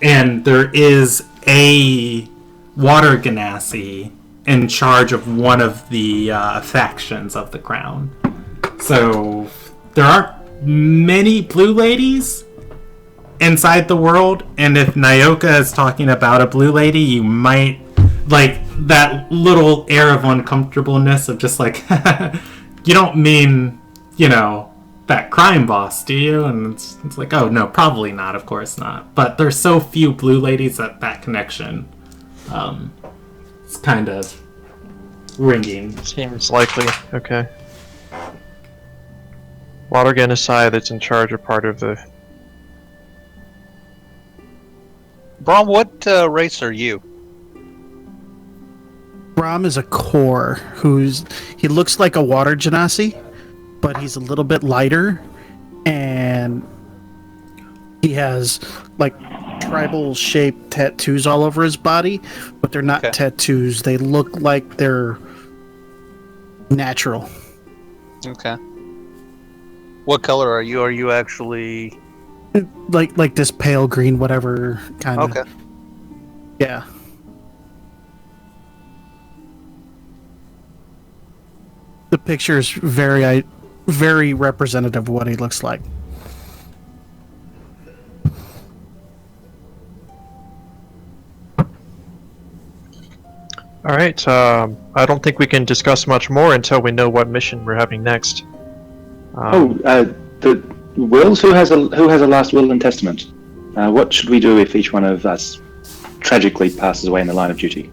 And there is a Water Ganassi in charge of one of the factions of the Crown. So there aren't many blue ladies inside the world, and if Nyoka is talking about a blue lady, you might, like, that little air of uncomfortableness of just like, you don't mean, you know, that crime boss, do you? And it's like, oh, no, probably not, of course not. But there's so few blue ladies that connection, it's kind of ringing. Seems likely. Okay. Water Ganassi that's in charge of part of the... Brom, what race are you? Brahm is a core he looks like a water genasi, but he's a little bit lighter, and he has like tribal shaped tattoos all over his body, but they're not tattoos. They look like they're natural. Okay. What color are you? Are you actually like this pale green, whatever kind of. Okay. Yeah. The picture is very representative of what he looks like. All right. I don't think we can discuss much more until we know what mission we're having next. The wills. Who has a last will and testament? What should we do if each one of us tragically passes away in the line of duty?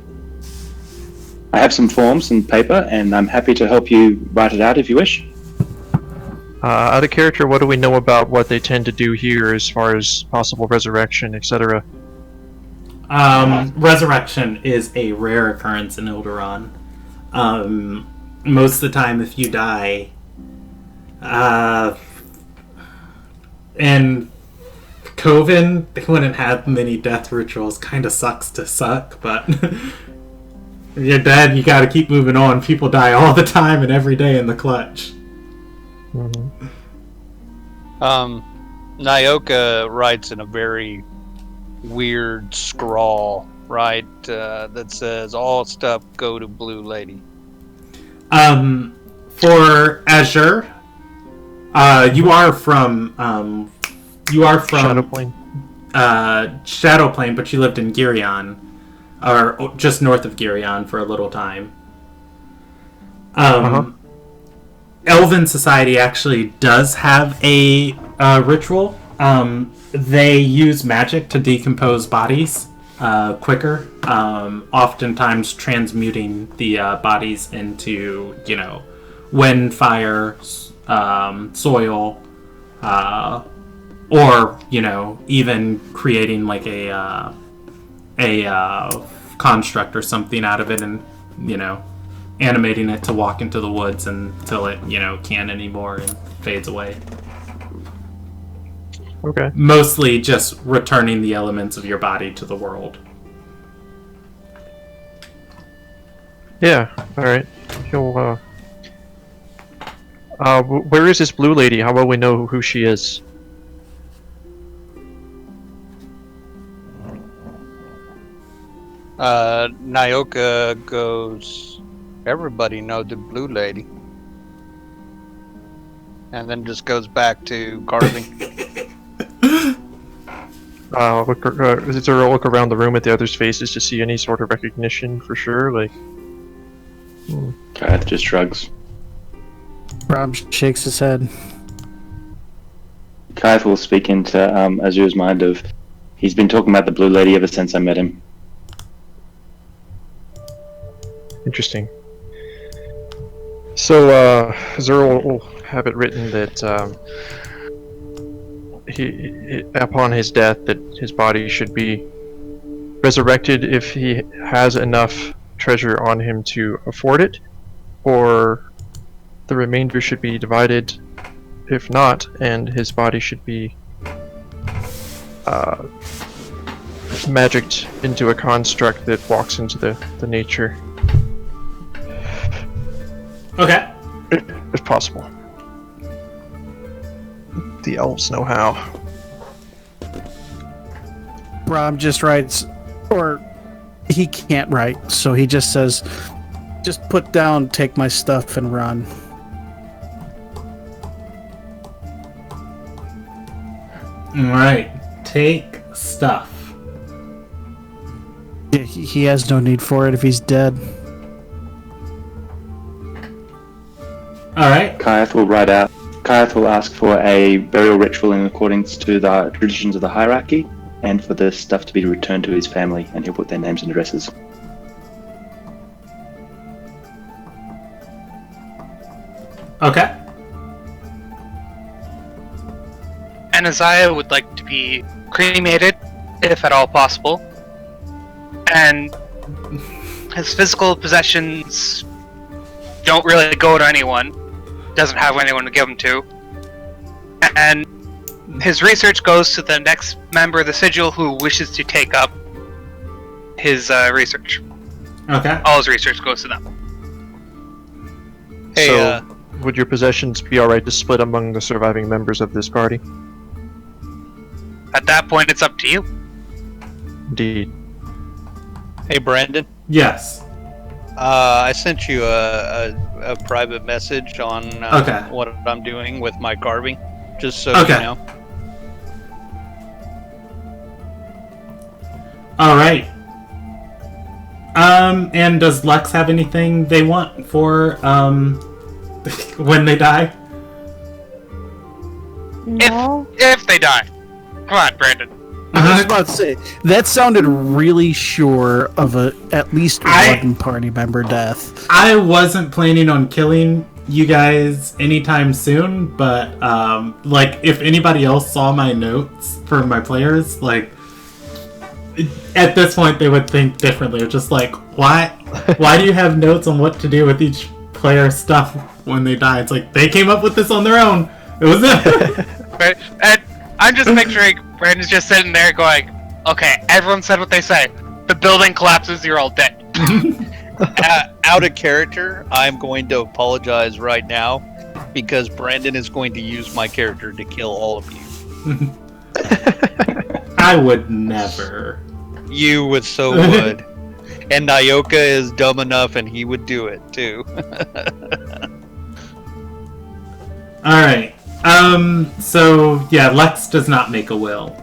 I have some forms and paper, and I'm happy to help you write it out if you wish. Out of character, what do we know about what they tend to do here as far as possible resurrection, etc.? Resurrection is a rare occurrence in Ilderon. Most of the time, if you die, and Coven, they wouldn't have many death rituals. Kind of sucks to suck, but if you're dead, you gotta keep moving on. People die all the time and every day in the clutch. Mm-hmm. Nyoka writes in a very weird scrawl, right? That says, "All stuff go to Blue Lady." For Azure, you are from Shadowplane. Shadowplane, but you lived in Girion. or just north of Girion for a little time. Elven society actually does have a ritual. They use magic to decompose bodies quicker, oftentimes transmuting the bodies into, wind, fire, soil, or, even creating like a construct or something out of it and, animating it to walk into the woods until it, can't anymore and fades away. Okay. Mostly just returning the elements of your body to the world. Yeah, alright. Where is this blue lady? How will we know who she is? Nyoka goes, everybody knows the blue lady. And then just goes back to carving. Is there a look around the room at the others' faces to see any sort of recognition for sure? Kath just shrugs. Rob shakes his head. Kath will speak into Azur's mind of, he's been talking about the blue lady ever since I met him. Interesting. So, Azur will have it written that he, upon his death, that his body should be resurrected if he has enough treasure on him to afford it, or the remainder should be divided if not, and his body should be magicked into a construct that walks into the nature. Okay. If possible. The elves know how. Rob just writes, or he can't write, so he just says, just put down, take my stuff, and run. Alright. Take stuff. Yeah, he has no need for it if he's dead. Alright. Kath will write out. Kath will ask for a burial ritual in accordance to the traditions of the hierarchy, and for the stuff to be returned to his family, and he'll put their names and addresses. Okay. And Isaiah would like to be cremated, if at all possible. And his physical possessions don't really go to anyone. Doesn't have anyone to give them to. And his research goes to the next member of the sigil who wishes to take up his research. Okay. All his research goes to them. Hey, So, would your possessions be alright to split among the surviving members of this party? At that point, it's up to you. Indeed. hey, Brandon. Yes. I sent you a private message on Okay. what I'm doing with my carving, just so Okay. you know. Alright. And does Lex have anything they want for, when they die? No. If they die. Come on, Brandon. I was about to say, that sounded really sure of at least one party member death. I wasn't planning on killing you guys anytime soon, but, if anybody else saw my notes for my players, at this point they would think differently. It's just why do you have notes on what to do with each player's stuff when they die? It's they came up with this on their own. It was them. Right? And I'm just picturing Brandon's just sitting there going, okay, everyone said what they say. The building collapses, you're all dead. Out of character, I'm going to apologize right now because Brandon is going to use my character to kill all of you. I would never. You would would. And Nyoka is dumb enough and he would do it too. Alright. So, yeah, Lex does not make a will.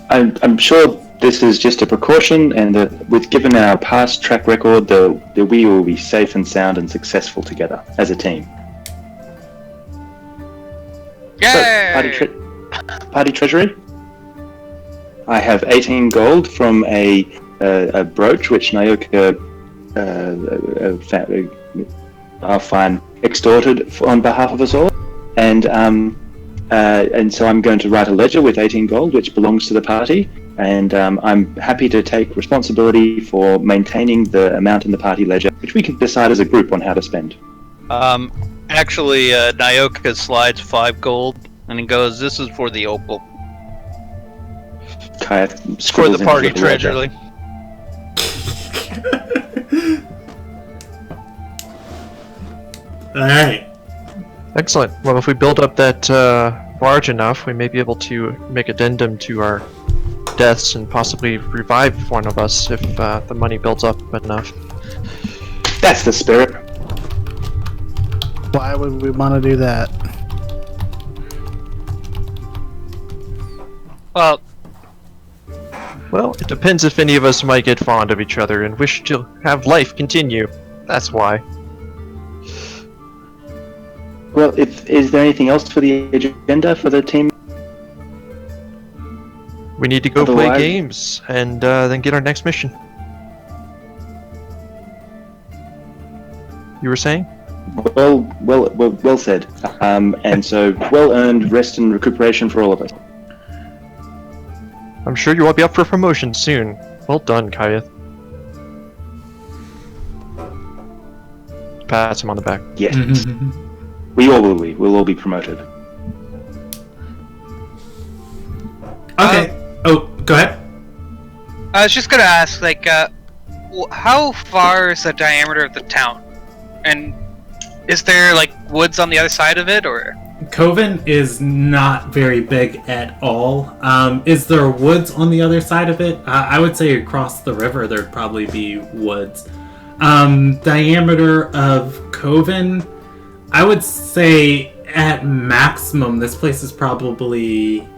I'm sure This is just a precaution, and with given our past track record, we will be safe and sound and successful together as a team. Yay! So, party treasury. I have 18 gold from a brooch which Nyoka I'll find extorted on behalf of us all, and so I'm going to write a ledger with 18 gold which belongs to the party, and I'm happy to take responsibility for maintaining the amount in the party ledger, which we can decide as a group on how to spend. Actually, Nyoka slides 5 gold, and he goes, "This is for the opal." Kaya For the party treasury. Alright. Excellent. Well, if we build up that large enough, we may be able to make addendum to our deaths and possibly revive one of us if the money builds up enough. That's the spirit. Why would we want to do that? Well, it depends if any of us might get fond of each other and wish to have life continue. That's why. Well, is there anything else for the agenda for the team? We need to go play Otherwise- games and then get our next mission. You were saying? Well said. And so, well-earned rest and recuperation for all of us. I'm sure you will be up for promotion soon. Well done, Kayeth. Pat him on the back. Yes. We all will be. We'll all be promoted. Okay. Go ahead. I was just gonna ask, like, how far is the diameter of the town? And is there, like, woods on the other side of it, or...? Coven is not very big at all. Is there woods on the other side of it? I would say across the river there'd probably be woods. Diameter of Coven, I would say at maximum this place is probably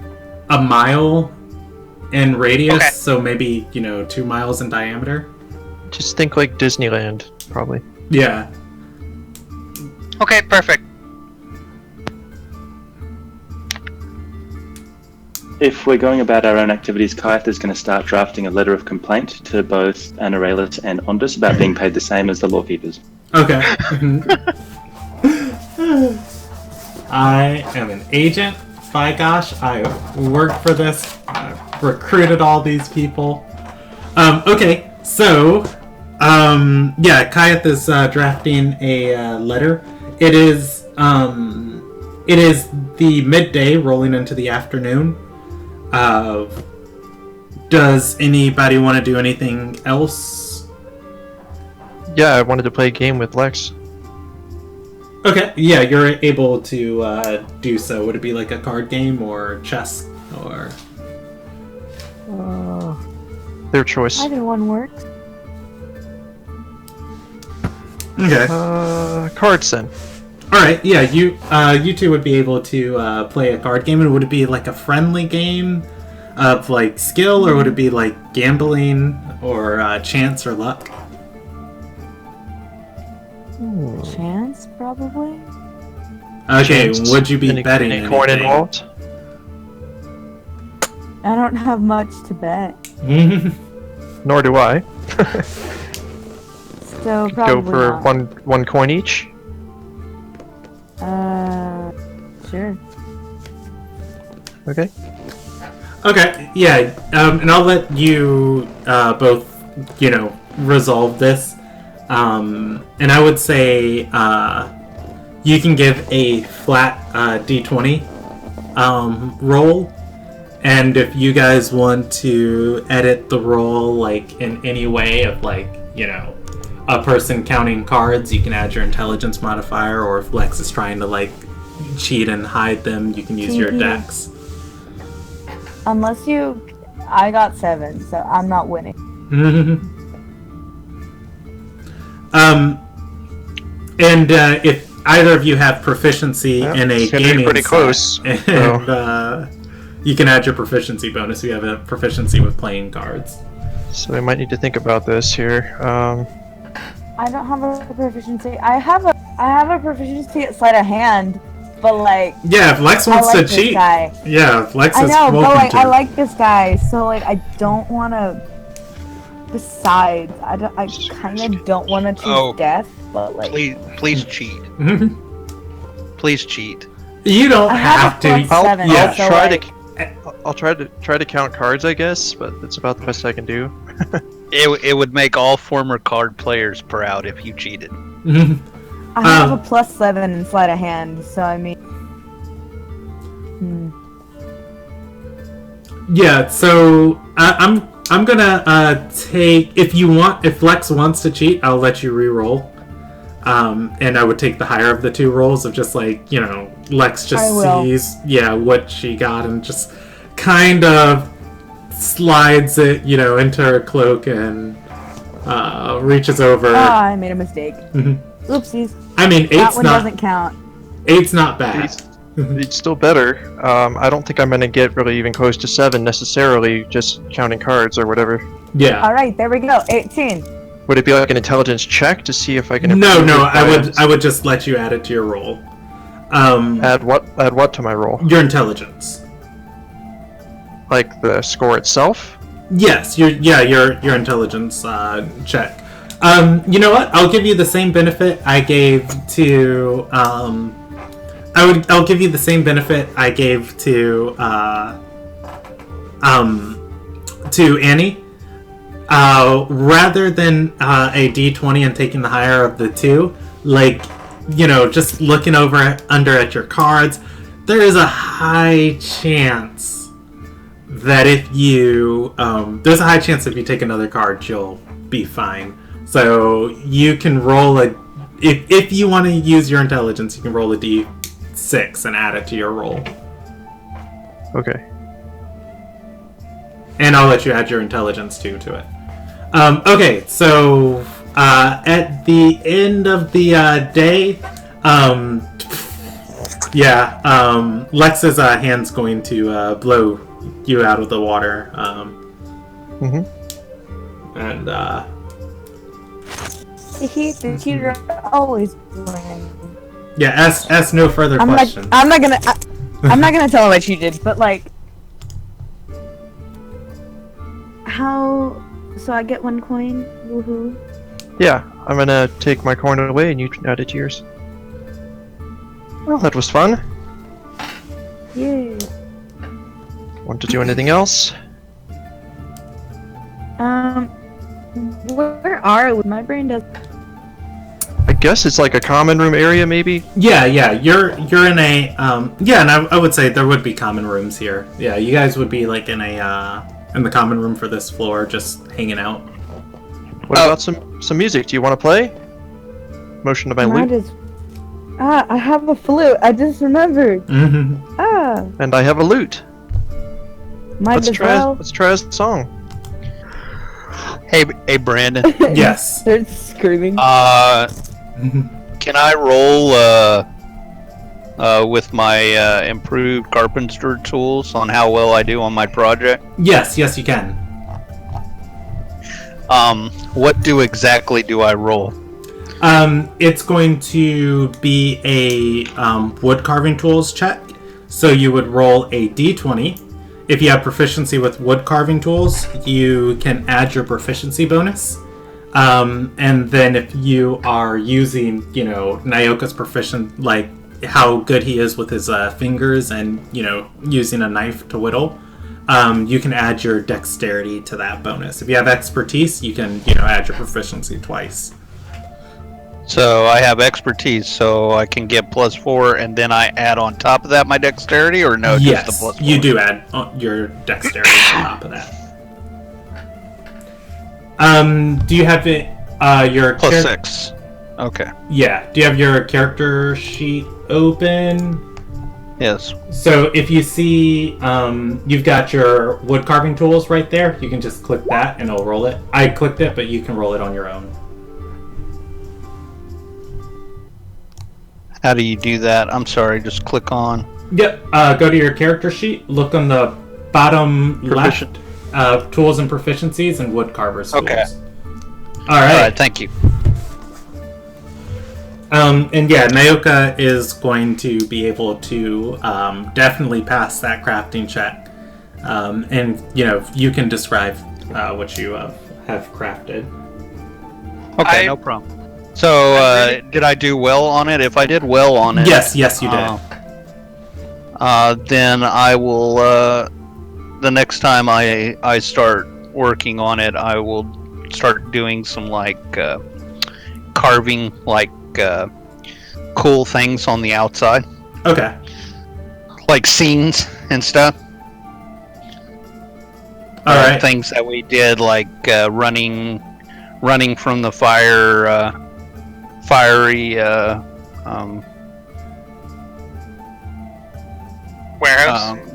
a mile in radius, okay. So maybe, 2 miles in diameter. Just think like Disneyland, probably. Yeah. Okay, perfect. If we're going about our own activities, Kayeth is going to start drafting a letter of complaint to both Anaralis and Ondus about being paid the same as the lawkeepers. Okay. I am an agent. By gosh, I worked for this. I've recruited all these people. Okay, so, Kayeth is drafting a letter. It is the midday rolling into the afternoon. Does anybody want to do anything else? Yeah, I wanted to play a game with Lex. Okay, yeah, you're able to do so. Would it be like a card game or chess or? Their choice. Either one works. Okay. Cards then. All right. Yeah, you two would be able to play a card game, and would it be like a friendly game of like skill, or would it be like gambling or chance or luck? Chance, probably. Okay. Chance. Would you be Any betting coin anything? involved? I don't have much to bet, Nor do I. so probably Go for not. one coin each. Sure. Okay. Okay, yeah, and I'll let you both, resolve this. And I would say you can give a flat d20 roll, and if you guys want to edit the roll, like, in any way of, like, a person counting cards, you can add your intelligence modifier, or if Lex is trying to, like, cheat and hide them, you can use your dex. Unless I got 7, so I'm not winning. And if either of you have proficiency in a It's gonna be gaming pretty set, close. and You can add your proficiency bonus if you have a proficiency with playing cards. So we might need to think about this here. I don't have a proficiency. I have a proficiency at sleight of hand, but like. Yeah, if Lex wants to cheat. Guy. Yeah, if Lex I is know, but welcome like to. I like this guy, so like I don't want to. Besides, I kind of don't want to choose death, but like. Please cheat. Please cheat. You don't have to. I'll try to count cards, I guess, but that's about the best I can do. It would make all former card players proud if you cheated. I have a +7 in sleight of hand, so I mean. Yeah, so I'm gonna take if Lex wants to cheat, I'll let you re-roll. And I would take the higher of the two rolls of just like, Lex just sees what she got and just kind of slides it, into her cloak and reaches over. I made a mistake. Oopsies. I mean, that one doesn't count. 8's not bad. It's still better. I don't think I'm gonna get really even close to 7 necessarily, just counting cards or whatever. Yeah. All right, there we go. 18. Would it be like an intelligence check to see if I can? No. I would just let you add it to your roll. Add what to my roll? Your intelligence. Like the score itself? Yes. Your intelligence check. You know what? I'll give you the same benefit I gave to. I'll give you the same benefit I gave to Annie. Rather than a D20 and taking the higher of the two, just looking under at your cards, there is a high chance that if you take another card, you'll be fine. So you can roll if you want to use your intelligence, you can roll a D6 and add it to your roll. Okay. And I'll let you add your intelligence too to it. Okay, so at the end of the day, Lex's hand's going to blow you out of the water. And the cheater always wins. Yeah, ask no further questions. I'm not gonna tell him what you did, but like, how? So I get 1 coin. Woohoo! Yeah, I'm gonna take my coin away and you add it to yours. Well, that was fun. Yeah. Want to do anything else? Where are we? My brain does. I guess it's like a common room area, maybe. Yeah. You're in a and I would say there would be common rooms here. Yeah, you guys would be like in the common room for this floor, just hanging out. What about some music? Do you want to play? Motion to my lute. I have a flute. I just remembered. And I have a lute. Let's try a song. Hey, Brandon. Yes. They're screaming. Can I roll with my improved carpenter tools on how well I do on my project? Yes, you can. What exactly do I roll? It's going to be a wood carving tools check. So you would roll a D20. If you have proficiency with wood carving tools, you can add your proficiency bonus. And then if you are using, Nyoka's proficient, like how good he is with his fingers and, using a knife to whittle, you can add your dexterity to that bonus. If you have expertise, you can, add your proficiency twice. So I have expertise, so I can get +4, and then I add on top of that my dexterity, or no? Yes, just the +4? You do add your dexterity on top of that. Do you have it? Your +6. Okay. Yeah. Do you have your character sheet open? Yes. So if you see, you've got your wood carving tools right there. You can just click that, and it'll roll it. I clicked it, but you can roll it on your own. How do you do that? I'm sorry, just click on. Yep. Go to your character sheet. Look on the bottom Proficient. left. Tools and proficiencies and woodcarver's tools. Okay. All right. Thank you. And yeah, Naoka is going to be able to definitely pass that crafting check. And you can describe what you have crafted. Okay, no problem. So, did I do well on it? If I did well on it... Yes, you did. Then I will, the next time I start working on it, I will start doing some, carving, cool things on the outside. Okay. Like scenes and stuff. Alright. Things that we did, running from the fiery,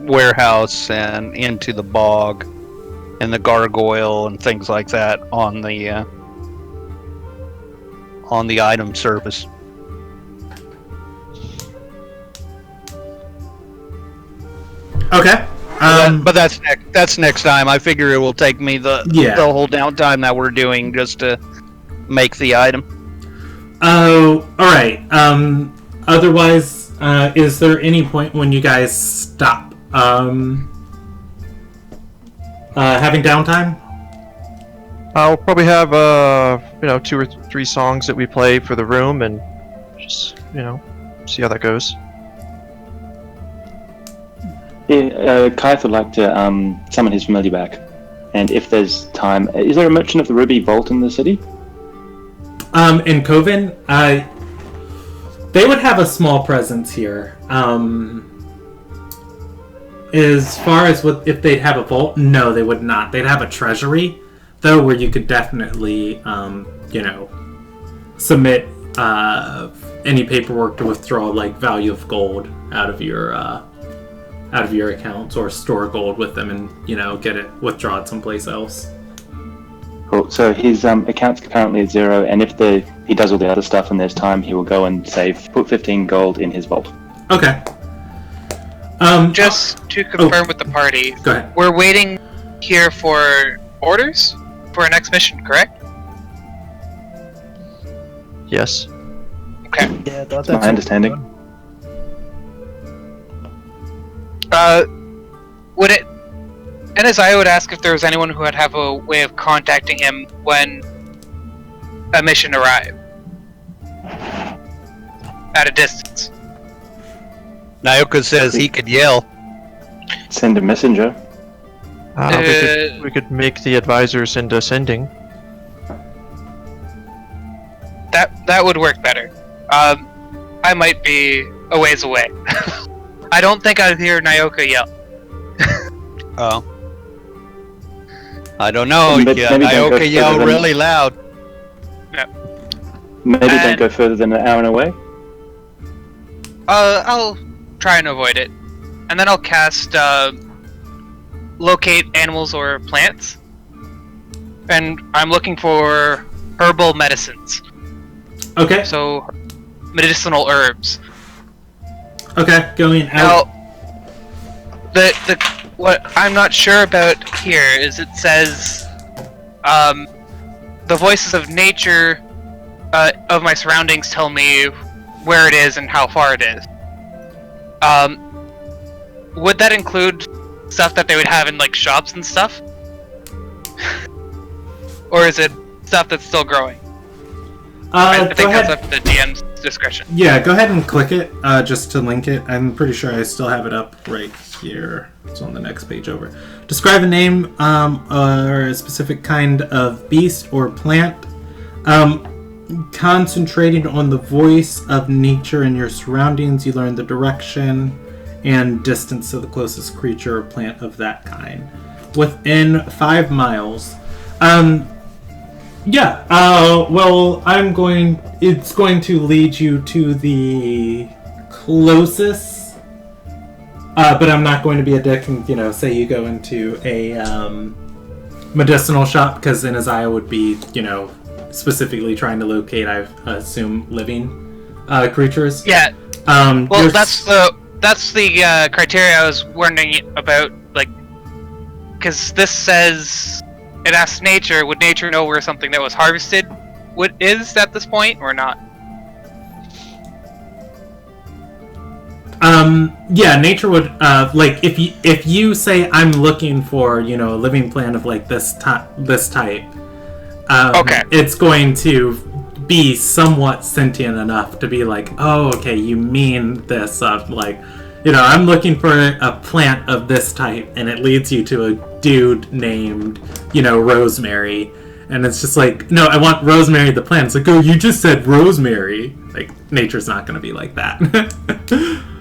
warehouse and into the bog and the gargoyle and things like that on the item service. Okay. But that's next time. I figure it will take me the whole downtime that we're doing just to make the item. Oh, alright. Otherwise, is there any point when you guys stop having downtime? I'll probably have 2 or 3 songs that we play for the room and just see how that goes. Yeah, Kaith would like to summon his familiar back, and if there's time, is there a merchant of the Ruby Vault in the city? In Coven, they would have a small presence here. As far as if they'd have a vault, no, they would not. They'd have a treasury, though, where you could definitely, submit any paperwork to withdraw value of gold out of your accounts, or store gold with them and get it withdrawn someplace else. Cool. So his account's currently at 0, and if he does all the other stuff and there's time, he will go and put 15 gold in his vault. Okay. Just to confirm with the party, go ahead. We're waiting here for orders for our next mission, correct? Yes. Okay. Yeah, that's my understanding. Would it... And as I would ask if there was anyone who would have a way of contacting him when a mission arrived. At a distance. Naoka says he could yell. Send a messenger. We could make the advisor send a sending. That would work better. I might be a ways away. I don't think I'd hear Naoka yell. Oh. I don't know. Maybe Naoka yelled really loud. Yeah. Maybe don't go further than an hour away. I'll try and avoid it. And then I'll cast locate animals or plants. And I'm looking for herbal medicines. Okay. So medicinal herbs. Okay, going out. Now, what I'm not sure about here is it says the voices of nature of my surroundings tell me where it is and how far it is. Would that include stuff that they would have in shops and stuff? Or is it stuff that's still growing? I think that's up to the DM's discretion. Yeah, go ahead and click it just to link it. I'm pretty sure I still have it up right here. It's on the next page over. Describe a name or a specific kind of beast or plant. Concentrating on the voice of nature in your surroundings, you learn the direction and distance to the closest creature or plant of that kind. Within 5 miles. Well, it's going to lead you to the closest, but I'm not going to be a dick and, say you go into a, medicinal shop, because then Isaiah would be, specifically trying to locate, I assume, living, creatures. Yeah. Well, that's that's the criteria I was wondering about, like, because this says it asks nature. Would nature know where something that was harvested is at this point, or not? Yeah, nature would, like, if you say I'm looking for, a living plant of like this type, okay, it's going to be somewhat sentient enough to be like, oh, okay, you mean this, like, I'm looking for a plant of this type, and it leads you to a dude named, Rosemary, and it's just like, no, I want Rosemary the plant. It's like, oh, you just said Rosemary. Like, nature's not going to be like that.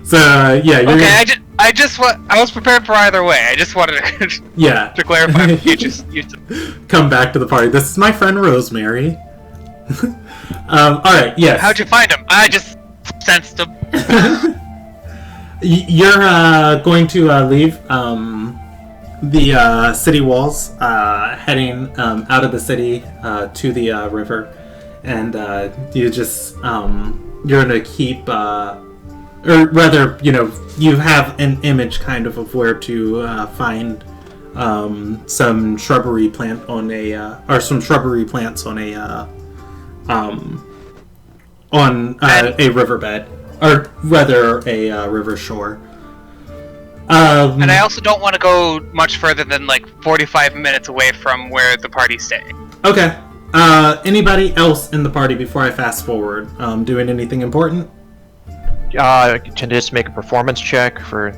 So, yeah. Okay, I was prepared for either way. I just wanted to, to clarify. You come back to the party. This is my friend Rosemary. Alright, yes. How'd you find him? I just sensed him. You're going to leave the city walls, heading out of the city to the river, and you just you're gonna keep, or rather, you have an image kind of where to find some shrubbery plant on or some shrubbery plants on a riverbed, or rather a river shore. And I also don't want to go much further than like 45 minutes away from where the party's staying. Okay. Anybody else in the party before I fast forward? Doing anything important? Can just make a performance check for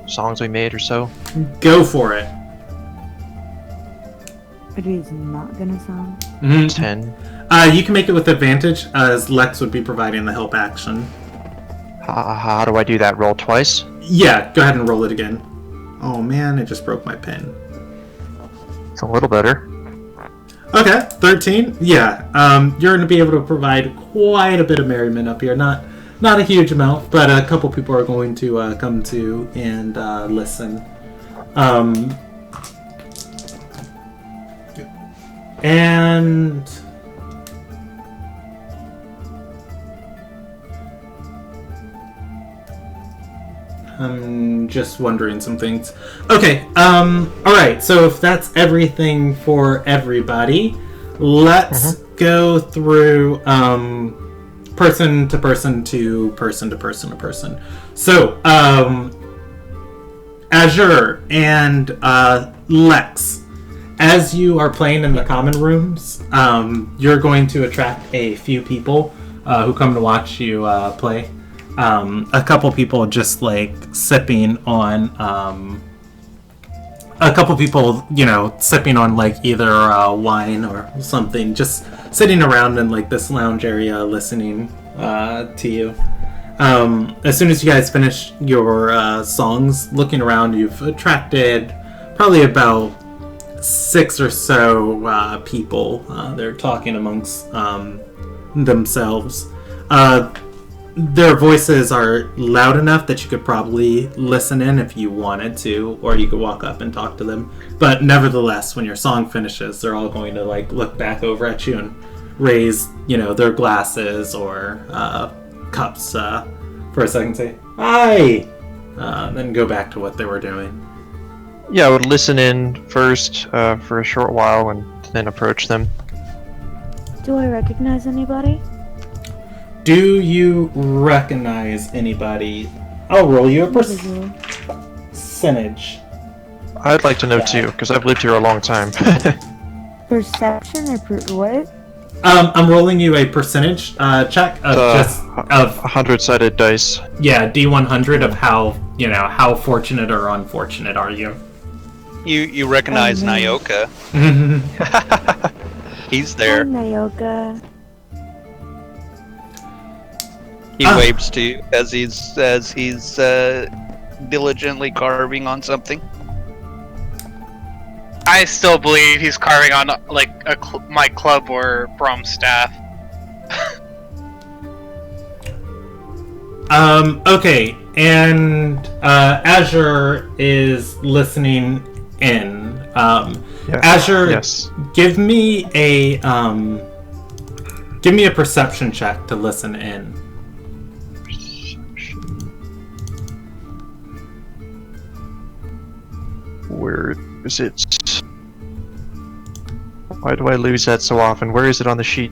songs we made or so. Go for it. But he's not gonna sound. 10. You can make it with advantage, as Lex would be providing the help action. How do I do that? Roll twice? Yeah, go ahead and roll it again. Oh man, it just broke my pen. It's a little better. Okay, 13. Yeah, you're going to be able to provide quite a bit of merriment up here. Not a huge amount, but a couple people are going to come to and listen. And I'm just wondering some things. Okay, alright, so if that's everything for everybody, let's go through person to person to person to person to person. So, Azure and Lex, as you are playing in the common rooms, you're going to attract a few people who come to watch you play. A couple people just like sipping on sipping on like either wine or something, just sitting around in like this lounge area listening to you. As soon as you guys finish your songs, looking around, you've attracted probably about 6 or so people. They're talking amongst themselves. Their voices are loud enough that you could probably listen in if you wanted to, or you could walk up and talk to them. But nevertheless, when your song finishes, they're all going to like look back over at you and raise, their glasses or cups for a second, say hi, then go back to what they were doing. Yeah, I would listen in first for a short while and then approach them. Do I recognize anybody? Do you recognize anybody? I'll roll you a percentage. I'd like to know too, because I've lived here a long time. Perception or what? I'm rolling you a percentage check of 100-sided dice. Yeah, D100 of how fortunate or unfortunate are you? You recognize Nyoka. He's there. Hi, Nyoka. He waves to you as he's diligently carving on something. I still believe he's carving on like my club or Brom's staff. Okay, and Azure is listening in. Azure, yes. Give me a perception check to listen in. Where is it? Why do I lose that so often? Where is it on the sheet?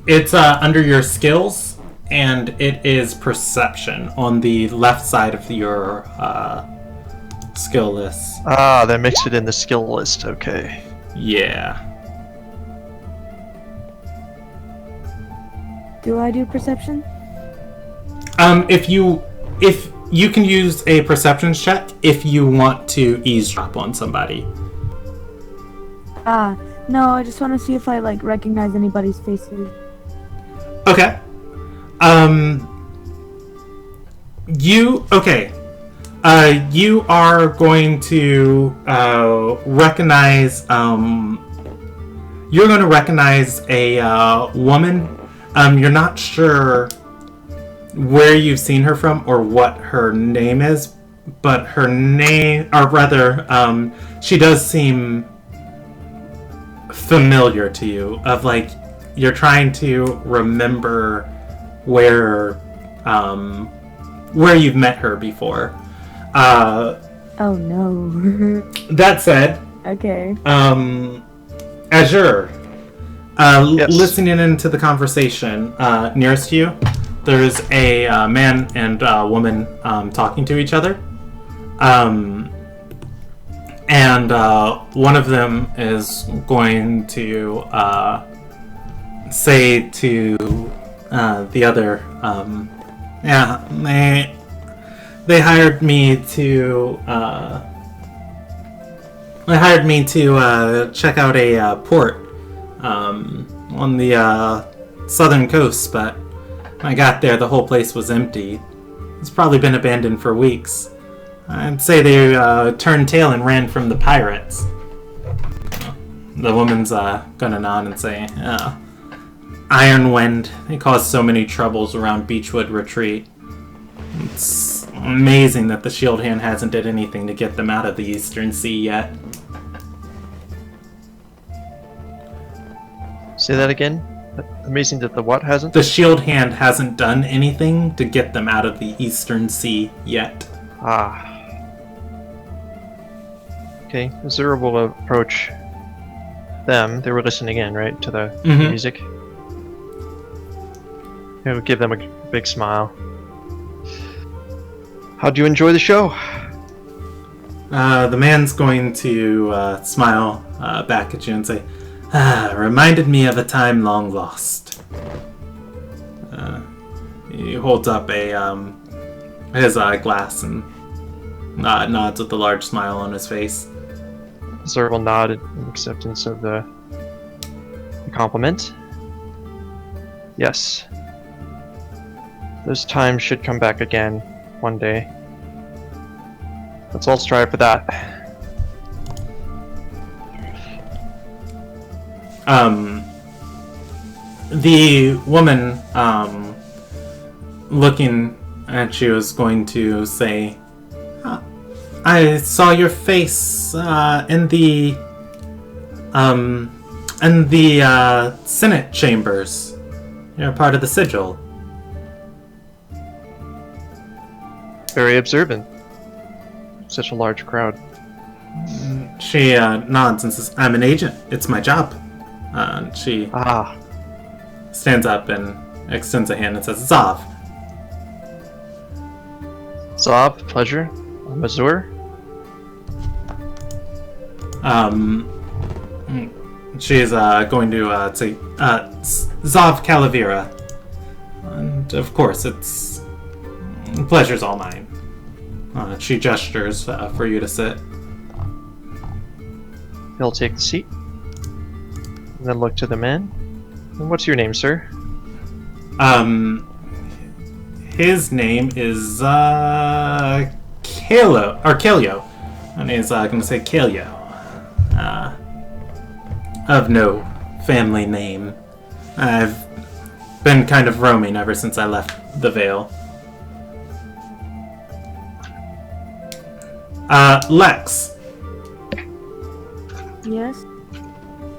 It's under your skills, and it is perception on the left side of your skill list. Ah, that makes it in the skill list. Okay. Yeah. Do I do perception? If you can use a perception check if you want to eavesdrop on somebody. No, I just want to see if I recognize anybody's faces. Okay. You are going to recognize. You're going to recognize a woman. You're not sure where you've seen her from or what her name is, but her name, or rather, she does seem familiar to you. Of you're trying to remember where you've met her before. Oh no. That said, Okay. Azure, Yes. listening into the conversation nearest to you, there's a man and a woman talking to each other. And one of them is going to say to the other, they hired me to check out a port on the southern coast, but when I got there, the whole place was empty. It's probably been abandoned for weeks. I'd say they turned tail and ran from the pirates. The woman's gonna nod and say, Iron Wind, they caused so many troubles around Beechwood Retreat. It's amazing that the Shield Hand hasn't did anything to get them out of the Eastern Sea yet. Say that again? Amazing that the what hasn't? The Shield Hand hasn't done anything to get them out of the Eastern Sea yet. Ah. Okay, Azura will approach them. They were listening in, right, to the music. It would give them a big smile. How'd you enjoy the show? The man's going to smile back at you and say, reminded me of a time long lost. He holds up his glass and nods with a large smile on his face. Azura will nod in acceptance of the compliment. Yes. Those times should come back again one day. Let's all strive for that. The woman looking at you is going to say, I saw your face in the Senate chambers. You're part of the sigil. Very observant. Such a large crowd. She nods and says, I'm an agent. It's my job. She stands up and extends a hand and says, Zav. Zav, pleasure. I'm Azur. She's going to say, Zav Calavera. And of course, pleasure's all mine. She gestures for you to sit. He'll take the seat. And then look to the man. And what's your name, sir? His name is Kaleo. And he's gonna say Kaleo. Of no family name. I've been kind of roaming ever since I left the Vale. Lex. Yes?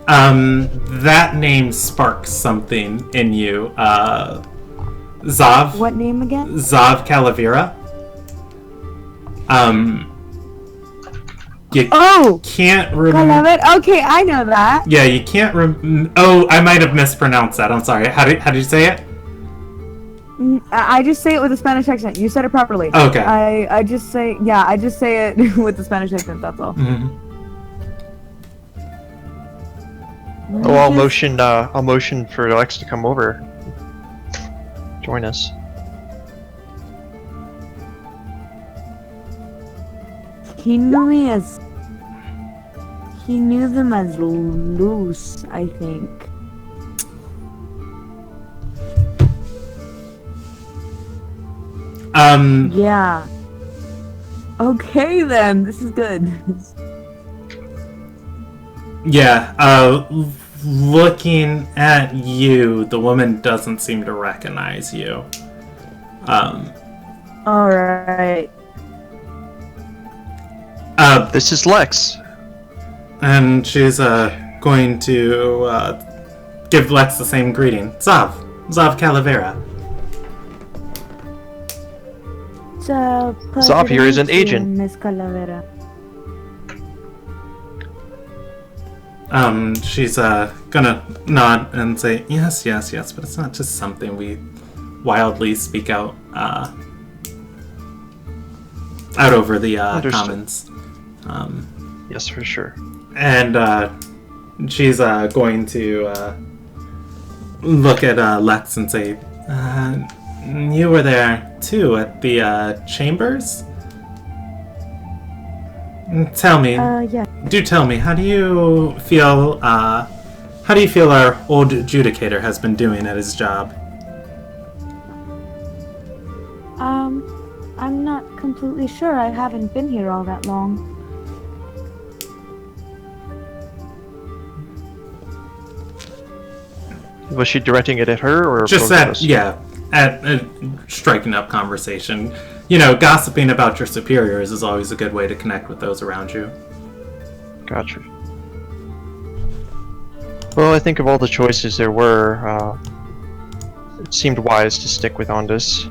That name sparks something in you. Zav. What name again? Zav Calavera. You Oh! can't Calavera. Okay, I know that. Yeah, you can't Oh, I might have mispronounced that. I'm sorry. How did you say it? I just say it with a Spanish accent. You said it properly. Okay. I just say it with the Spanish accent. That's all. Mm-hmm. Oh, I'll motion for Lex to come over. Join us. He knew them as loose, I think. Yeah. Okay then, this is good. Yeah, looking at you, the woman doesn't seem to recognize you. Alright. This is Lex. And she's going to give Lex the same greeting. Zav Calavera. Zav here is an agent. Miss Calavera. She's gonna nod and say, yes, but it's not just something we wildly speak out over the commons. Yes, for sure. And she's going to look at Lex and say, you were there too at the chambers? Tell me. Yeah. Do tell me, how do you feel our old adjudicator has been doing at his job? I'm not completely sure. I haven't been here all that long. Was she directing it at her or just both of at us? at a striking up conversation. You know, gossiping about your superiors is always a good way to connect with those around you. Gotcha. Well, I think of all the choices there were, it seemed wise to stick with Ondas.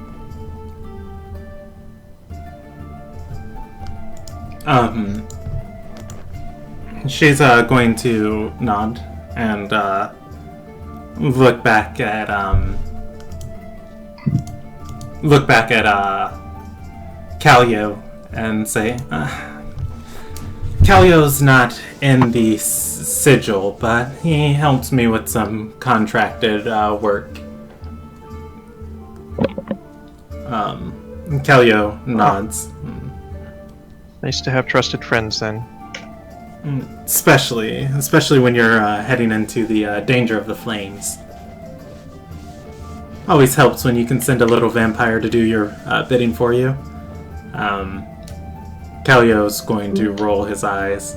She's going to nod and look back at Callio and say, Callio's not in the sigil, but he helps me with some contracted work. Callio nods. Nice to have trusted friends, then. Especially when you're heading into the danger of the flames. Always helps when you can send a little vampire to do your bidding for you. Callio's going to roll his eyes.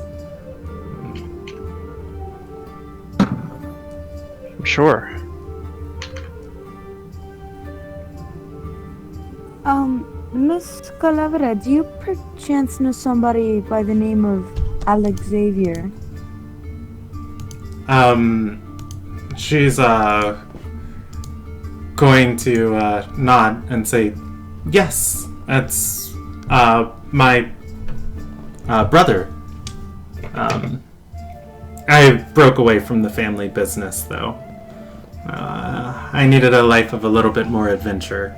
Sure. Miss Calavera, do you perchance know somebody by the name of Alex Xavier? She's going to nod and say, yes, that's my brother. I broke away from the family business, though. I needed a life of a little bit more adventure.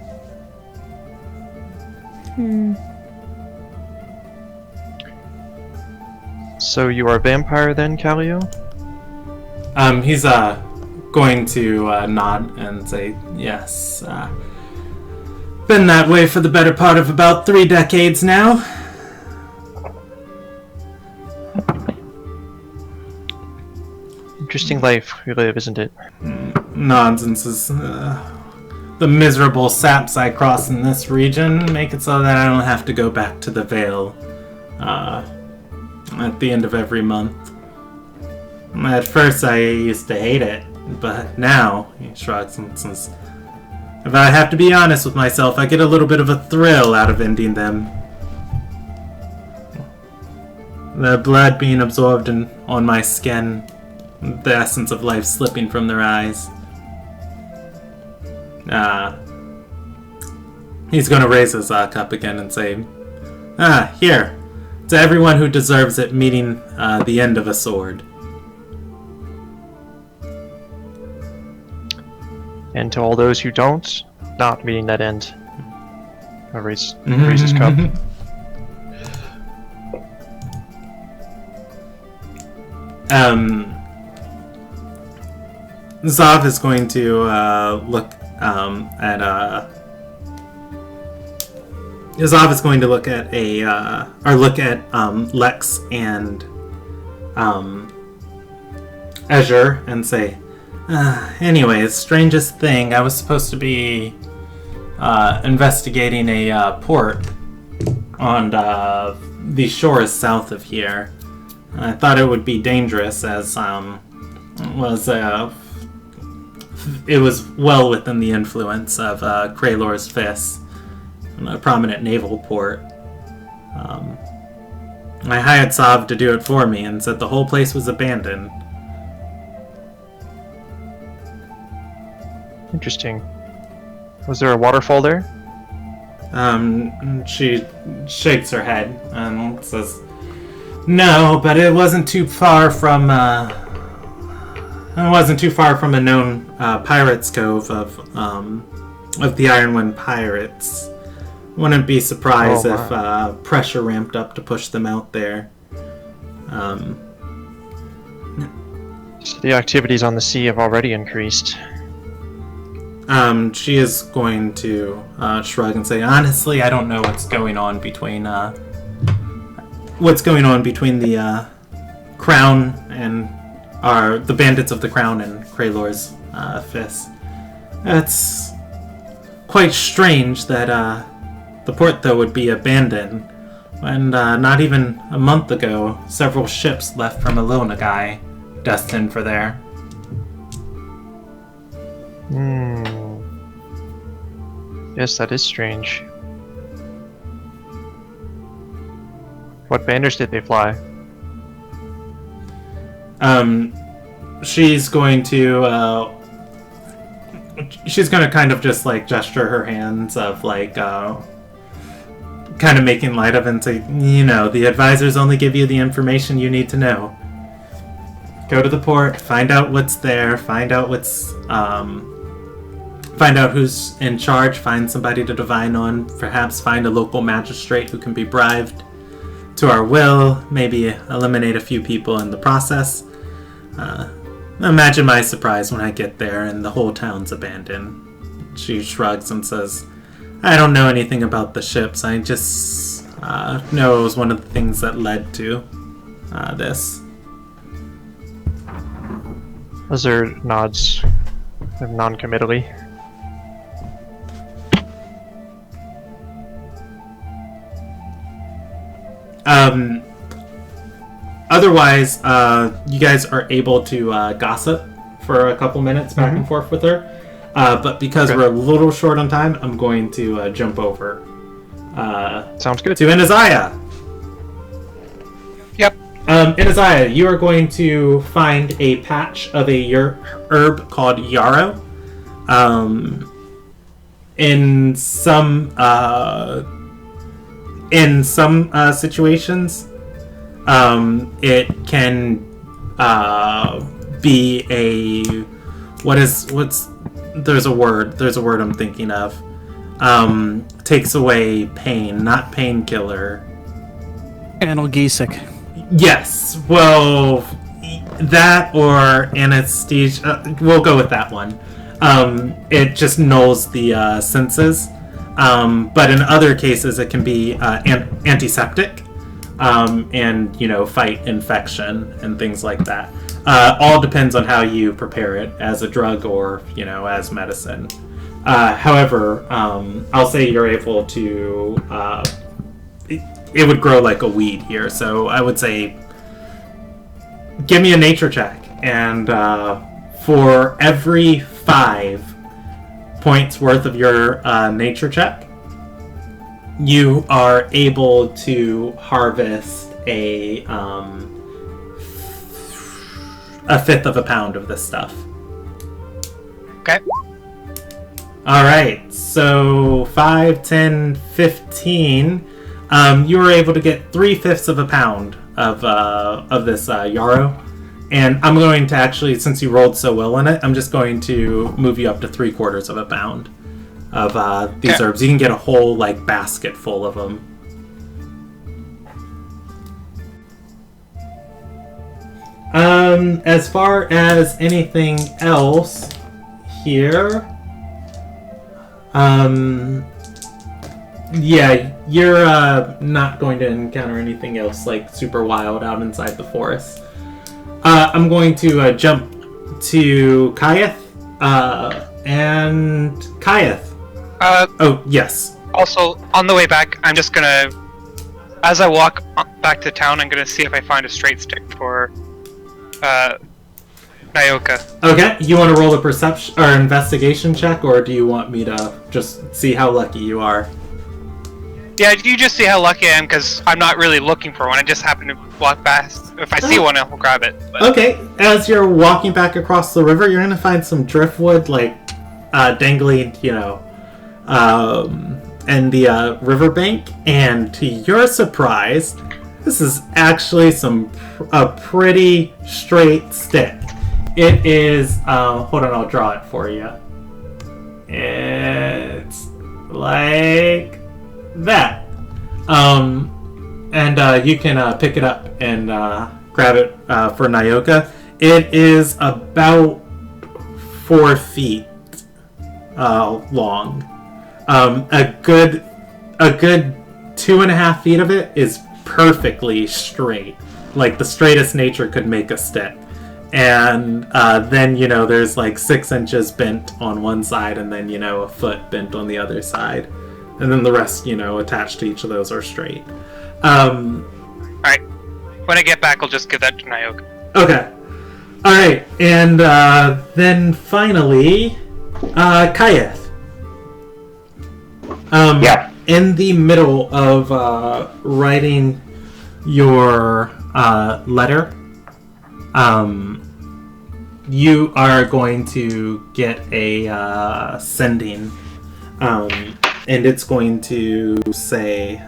So you are a vampire then, Callio? He's going to nod and say, yes. Been that way for the better part of about 3 decades now. Interesting life we live, isn't it? Nonsense is the miserable saps I cross in this region make it so that I don't have to go back to the Vale at the end of every month. At first I used to hate it, but now, he shrugs and says, if I have to be honest with myself, I get a little bit of a thrill out of ending them. The blood being absorbed on my skin, the essence of life slipping from their eyes. He's gonna raise his cup again and say, here, To everyone who deserves it, meeting the end of a sword. And to all those who don't, not meeting that end. I raise his cup. Zav is going to look at Zav is going to look at Lex and Azure and say, anyways, strangest thing, I was supposed to be investigating a port on the shores south of here. I thought it would be dangerous as it was well within the influence of Kraylor's Fist, a prominent naval port. I hired Zav to do it for me and said the whole place was abandoned. Interesting. Was there a waterfall there? She shakes her head and says, no, but it wasn't too far from a known pirates' cove of the Ironwind Pirates. Wouldn't be surprised if pressure ramped up to push them out there. So the activities on the sea have already increased. She is going to shrug and say, honestly, I don't know what's going on between the Crown and the bandits of the Crown and Kraylor's Fist. It's quite strange that the port, though, would be abandoned when not even a month ago, several ships left from Ililnagai destined for there. Yes, that is strange. What banners did they fly? She's going to kind of just like gesture her hands of like kind of making light of it and say, the advisors only give you the information you need to know. Go to the port, find out what's there, find out who's in charge, find somebody to divine on, perhaps find a local magistrate who can be bribed to our will, maybe eliminate a few people in the process. Imagine my surprise when I get there and the whole town's abandoned. She shrugs and says, I don't know anything about the ships, I just know it was one of the things that led to this. Azure nods non-committally. Otherwise, you guys are able to gossip for a couple minutes back and forth with her. But because we're a little short on time, I'm going to jump over. Sounds good. To Inaziah. Yep. Inaziah, you are going to find a patch of a herb called yarrow. In some situations, it can be a there's a word I'm thinking of. Takes away pain, not painkiller. Analgesic. Yes. Well, that or anesthesia. We'll go with that one. It just nulls the senses. But in other cases, it can be antiseptic, and fight infection and things like that. All depends on how you prepare it, as a drug or as medicine. However, I'll say you're able to. It would grow like a weed here, so I would say give me a nature check, and for every 5 points worth of your nature check, you are able to harvest a 1/5 of a pound of this stuff. Okay. Alright, so 5, 10, 15. you were able to get 3/5 of a pound of this yarrow. And I'm going to actually, since you rolled so well on it, I'm just going to move you up to 3/4 of a pound of these herbs. You can get a whole like basket full of them. As far as anything else here, yeah, you're not going to encounter anything else like super wild out inside the forest. I'm going to jump to Kayeth, and Kayeth. Oh, yes. Also, on the way back, I'm just gonna, as I walk back to town, I'm gonna see if I find a straight stick for Nyoka. Okay, you want to roll a perception or investigation check, or do you want me to just see how lucky you are? Yeah, you just see how lucky I am, because I'm not really looking for one. I just happen to walk past. If I see one, I'll grab it. But... Okay, as you're walking back across the river, you're going to find some driftwood, like, dangling, you know, in the riverbank. And to your surprise, this is actually a pretty straight stick. It is, hold on, I'll draw it for you. It's like that. And you can pick it up and grab it for Nyoka. It is about 4 feet long. A good 2.5 feet of it is perfectly straight, like the straightest nature could make a stick. And then, you know, there's like 6 inches bent on one side, and then, you know, a foot bent on the other side. And then the rest, you know, attached to each of those are straight. Alright. When I get back, I'll just give that to Nyoka. Okay. Alright, and then finally, Kayeth. Yeah. In the middle of writing your letter, you are going to get a sending, and it's going to say,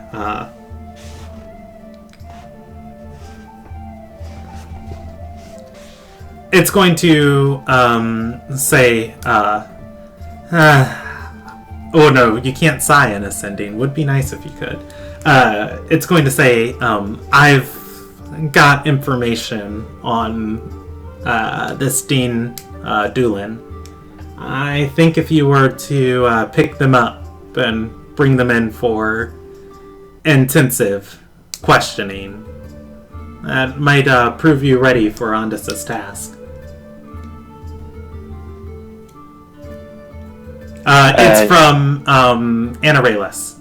oh no, you can't sigh in a sending. Would be nice if you could. It's going to say, I've got information on this Dean Doolin. I think if you were to pick them up and bring them in for intensive questioning, that might prove you ready for Ondus's task. It's from Anarelus.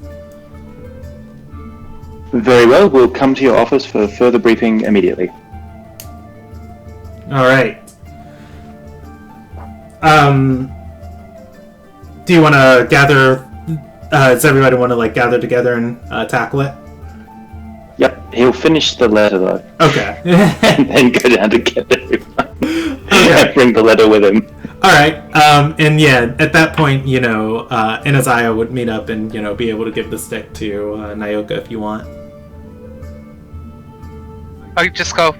Very well, we'll come to your office for further briefing immediately. Alright. Do you want to gather... does everybody want to, like, gather together and tackle it? Yep, he'll finish the letter, though. Okay. And then go down to get everyone. Okay. Bring the letter with him. Alright, and yeah, at that point, you know, Inaziah would meet up and, you know, be able to give the stick to Nyoka if you want. I just go,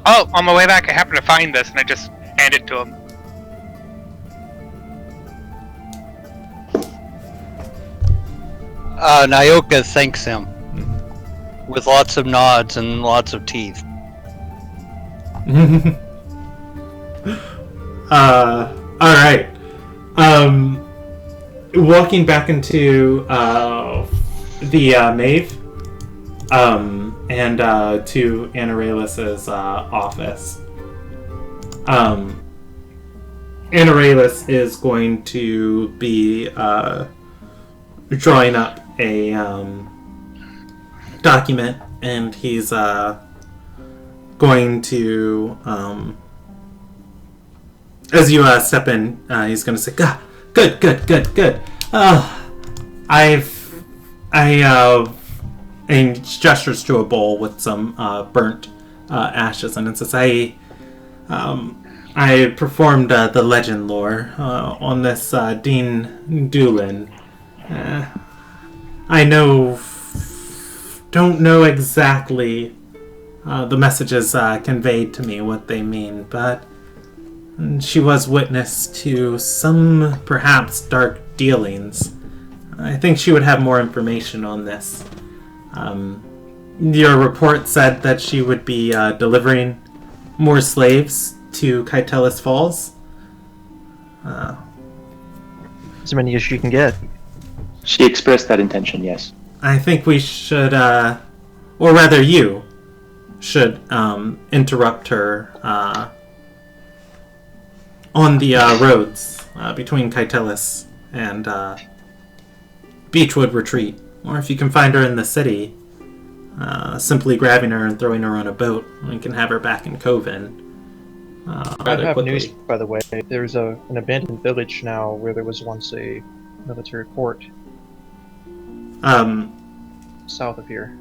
oh, on my way back I happen to find this, and I just hand it to him. Nyoka thanks him with lots of nods and lots of teeth. Alright. Walking back into the Mave, and to Anarelus' office. Anarelus is going to be drawing up a document, and he's going to, as you step in, he's going to say, good. And he gestures to a bowl with some burnt ashes, and it says, I performed the legend lore on this Dean Doolin. I know don't know exactly the messages conveyed to me what they mean, but she was witness to some perhaps dark dealings. I think she would have more information on this. Your report said that she would be delivering more slaves to Kaitelis Falls. As many as you can get. She expressed that intention, yes. I think we should, or rather you, should interrupt her on the roads between Kaitelis and Beechwood Retreat. Or if you can find her in the city, simply grabbing her and throwing her on a boat, we can have her back in Coven. I have news, by the way. There's an abandoned village now where there was once a military port. South of here.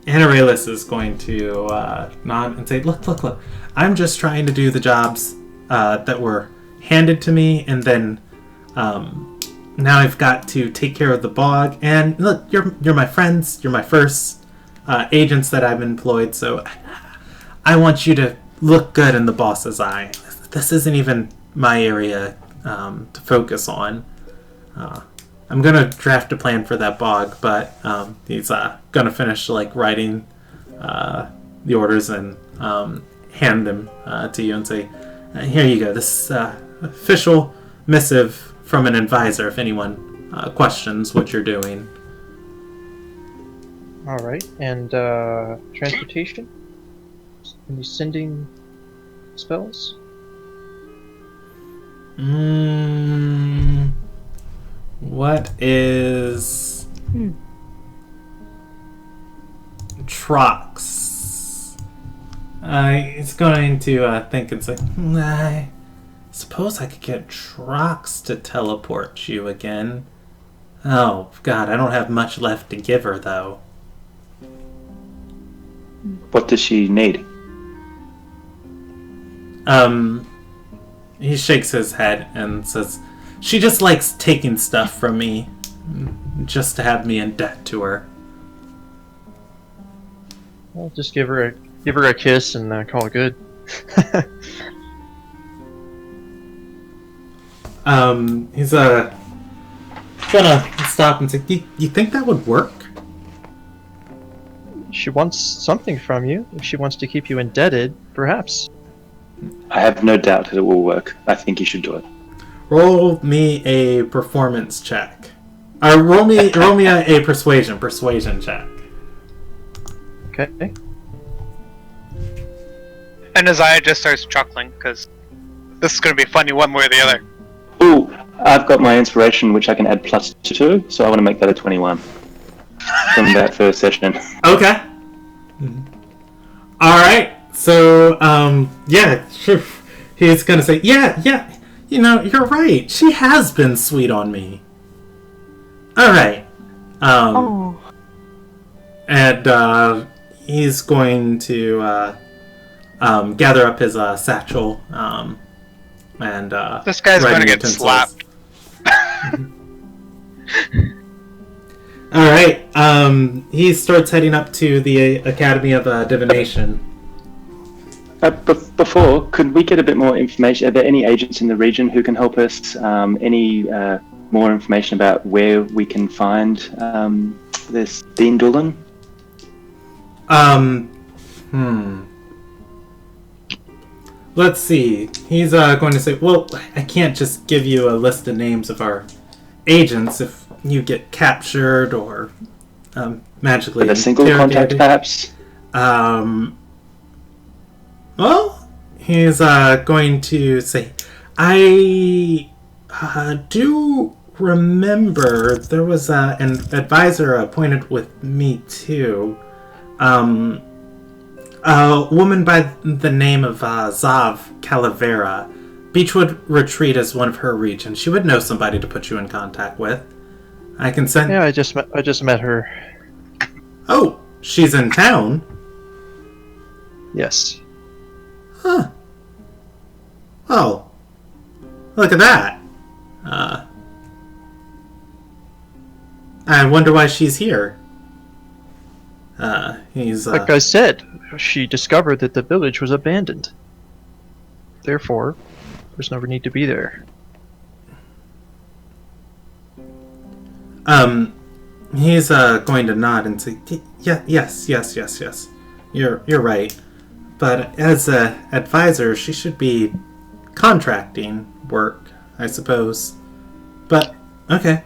Anarellis is going to nod and say, look, I'm just trying to do the jobs that were handed to me, and then now I've got to take care of the bog. And look, you're my friends, you're my first agents that I've employed, so I want you to look good in the boss's eye. This isn't even my area to focus on. I'm gonna draft a plan for that bog, but he's gonna finish writing the orders and hand them to you and say, "Here you go. This official missive from an advisor. If anyone questions what you're doing." All right, and transportation. Any sending spells? What is Trox? He's going to think and say, I suppose I could get Trox to teleport you again. Oh, God, I don't have much left to give her, though. What does she need? He shakes his head and says, she just likes taking stuff from me, just to have me in debt to her. Well, just give her a kiss and call it good. He's gonna stop and say, you think that would work? She wants something from you. If she wants to keep you indebted, perhaps. I have no doubt that it will work. I think you should do it. Roll me a performance check. Roll me a persuasion check. Okay. And Isaiah just starts chuckling, because this is going to be funny one way or the other. Ooh, I've got my inspiration, which I can add +2, so I want to make that a 21 from that first session. Okay. Alright, so, yeah, sure. He's gonna say, yeah, you know, you're right. She has been sweet on me. Alright. And, he's going to, gather up his, satchel, and, This guy's gonna get slapped. Alright, he starts heading up to the Academy of Divination. Before, could we get a bit more information? Are there any agents in the region who can help us? Any more information about where we can find this Dean Doolan? Let's see. He's going to say, well, I can't just give you a list of names of our agents if you get captured or magically With a single contact, perhaps? Well, he's going to say, I do remember there was an advisor appointed with me too. A woman by the name of Zav Calavera. Beechwood Retreat is one of her regions. She would know somebody to put you in contact with. I can send... Yeah, I just met her. Oh, she's in town? Yes. Huh. Oh. Look at that. I wonder why she's here. He's Like I said, she discovered that the village was abandoned. Therefore, there's no need to be there. He's going to nod and say, yes. You're right. But as a advisor, she should be contracting work, I suppose. But okay.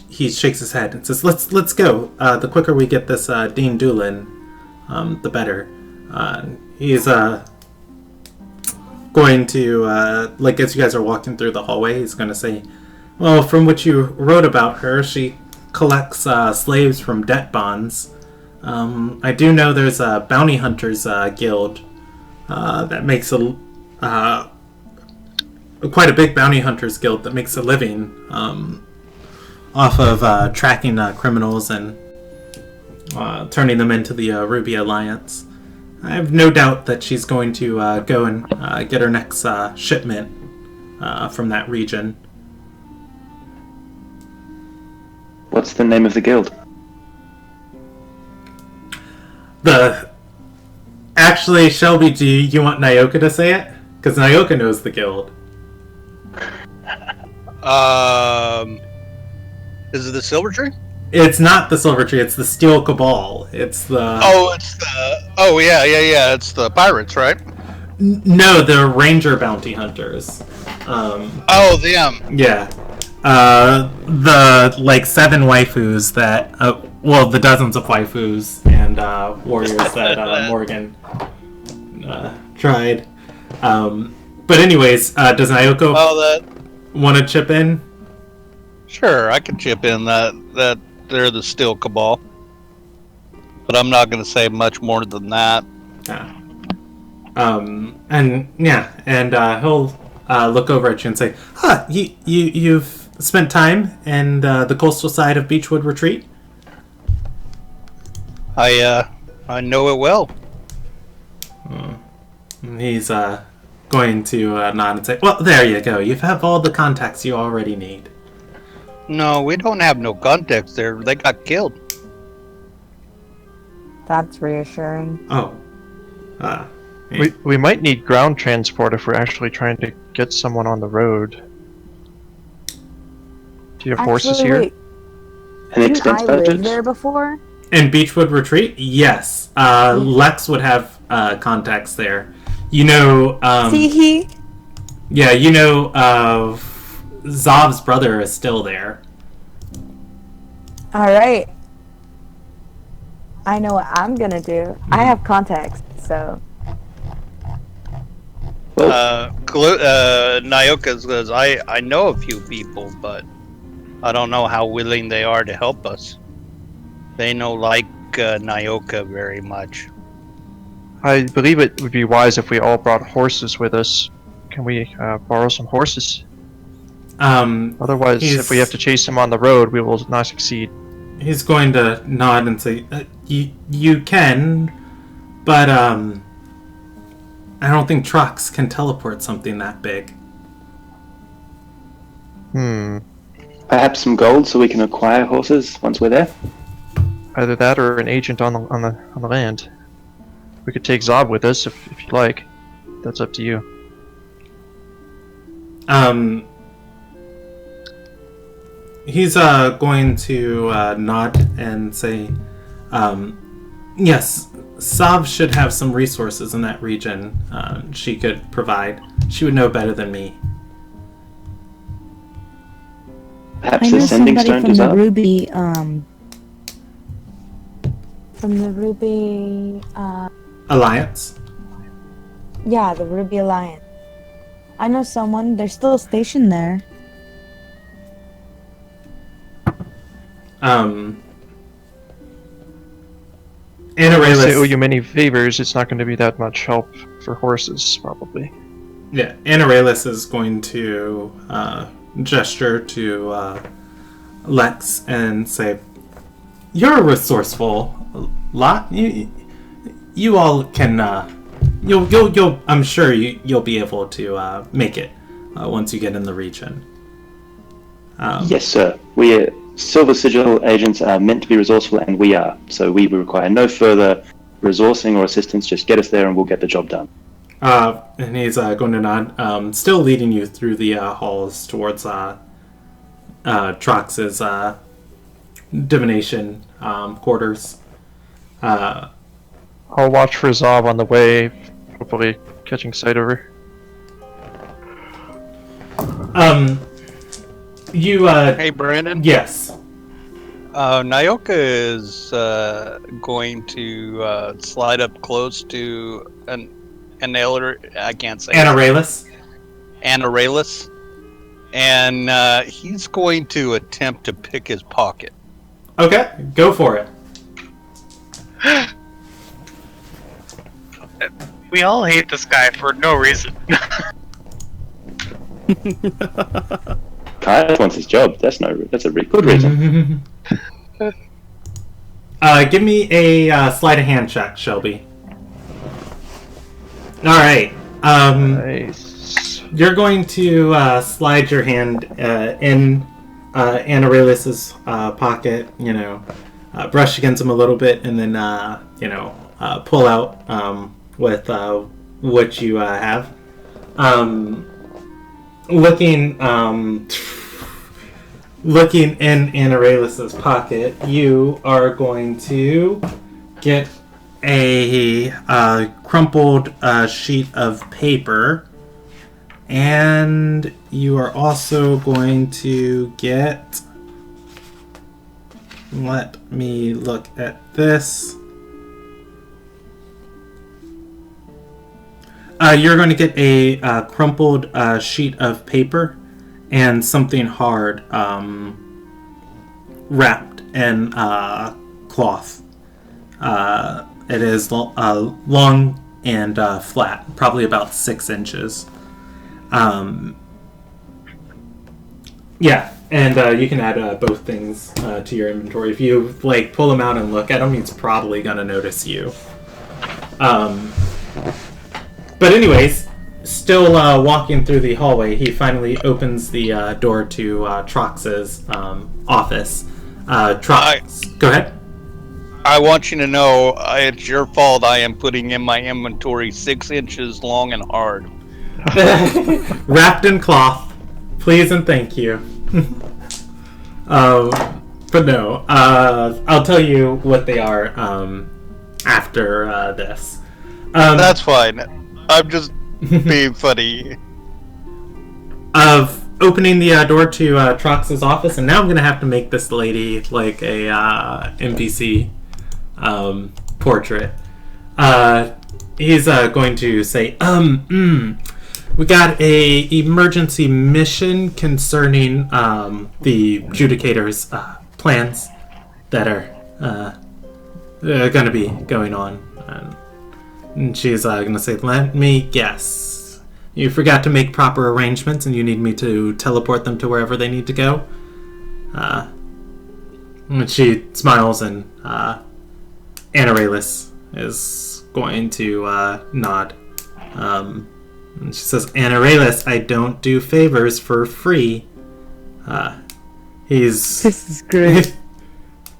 He shakes his head and says, "Let's go. The quicker we get this Dean Doolin, the better." He's going to like as you guys are walking through the hallway, he's going to say, "Well, from what you wrote about her, she collects slaves from debt bonds. I do know there's a bounty hunters guild that makes quite a big bounty hunters guild that makes a living off of tracking criminals and turning them into the Ruby Alliance. I have no doubt that she's going to go and get her next shipment from that region." What's the name of the guild? Actually, Shelby, do you want Nyoka to say it? Because Nyoka knows the guild. Is it the Silver Tree? It's not the Silver Tree, it's the Steel Cabal. It's the... Oh, yeah. It's the pirates, right? No, the Ranger Bounty Hunters. Them. Yeah. The, 7 waifus that... the dozens of waifus and warriors that Morgan tried. But anyways, does Nyoka want to chip in? Sure, I can chip in that they're the Steel Cabal. But I'm not going to say much more than that. He'll look over at you and say, you've spent time in the coastal side of Beechwood Retreat? I know it well. He's going to nod and say, "Well, there you go. You have all the contacts you already need." No, we don't have no contacts there. They got killed. That's reassuring. Oh. We might need ground transport if we're actually trying to get someone on the road. Do you have horses here? Wait, An expense didn't I live budget? there before? In Beechwood Retreat? Yes. Lex would have contacts there. You know... Yeah, you know Zov's brother is still there. Alright. I know what I'm gonna do. I have contacts, so... Nyoka says, I know a few people, but I don't know how willing they are to help us. They don't like Nyoka very much. I believe it would be wise if we all brought horses with us. Can we borrow some horses? Otherwise, if we have to chase him on the road, we will not succeed. He's going to nod and say, you can, but I don't think trucks can teleport something that big. Perhaps some gold so we can acquire horses once we're there? Either that or an agent on the land. We could take Zob with us if you'd like. That's up to you. He's going to nod and say, yes, Sav should have some resources in that region she could provide. She would know better than me. Perhaps I the know sending somebody stone from to the Zab? Ruby, Alliance? yeah, the Ruby Alliance. I know someone, they're still stationed there. Unless they owe you many favors, it's not going to be that much help for horses, probably. Yeah, Anarelus is going to gesture to Lex and say, "You're a resourceful lot. You all can. You'll. I'm sure you'll be able to make it once you get in the region." Yes, sir. We Silver Sigil agents are meant to be resourceful, and we are. So we require no further resourcing or assistance. Just get us there, and we'll get the job done. And he's going to nod, still leading you through the halls towards Trox's divination quarters. I'll watch for Zob on the way, hopefully catching sight of her. Hey, Brandon. Yes. Nyoka is going to slide up close to I can't say Anaralus. Anaralus. And he's going to attempt to pick his pocket. Okay, go for it. We all hate this guy for no reason. Kyle wants his job. That's a really good reason. Give me a sleight of hand check, Shelby. All right. Nice. You're going to slide your hand in Anaralus's pocket. Brush against him a little bit, and then pull out with what you have. Looking in Anaralus's pocket, you are going to get a crumpled sheet of paper, and you are also going to get, let me look at this, you're going to get a crumpled sheet of paper and something hard wrapped in cloth. It is long and flat, probably about 6 inches. Yeah, and you can add both things to your inventory. If you pull them out and look at them, he's probably gonna notice you. But anyways, still walking through the hallway, he finally opens the door to Trox's office. Trox, go ahead. I want you to know it's your fault I am putting in my inventory 6 inches long and hard. Wrapped in cloth. Please and thank you. But no, I'll tell you what they are after this. That's fine. I'm just being funny. Of opening the door to Trox's office, and now I'm gonna have to make this lady like a NPC portrait. He's going to say, we got a emergency mission concerning the Judicator's plans that are gonna be going on. And she's gonna say, let me guess. You forgot to make proper arrangements and you need me to teleport them to wherever they need to go? And she smiles, and Anaralus is going to nod. And she says, Anaralus, I don't do favors for free. He's This is great.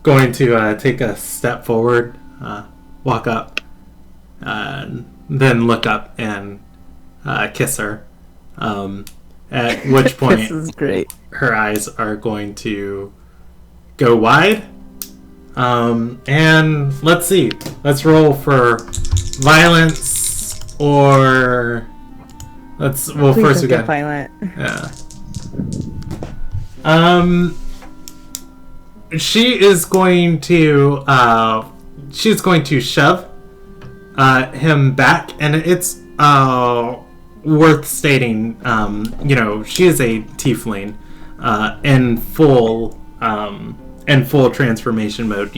going to take a step forward, walk up, and then look up and kiss her. At which point, This is great. her eyes are going to go wide. And let's see. Let's roll for violence, or Please first we don't get got violent. yeah. She's going to shove him back, and it's worth stating, she is a tiefling in full transformation mode,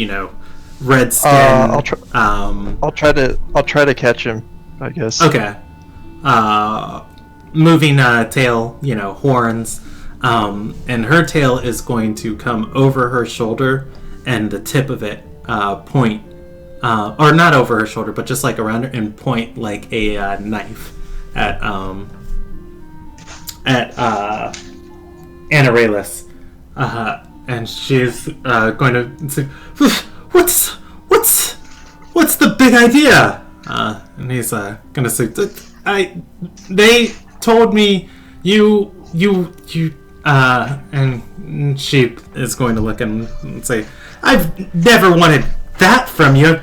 red skin. I'll try to catch him, I guess. Okay. Moving tail, horns. And her tail is going to come over her shoulder, and the tip of it point, or not over her shoulder, but just like around her, and point like a knife at Anaralus. and she's going to say, what's the big idea? And he's gonna say, they told me you and she is going to look and say, I've never wanted that from you.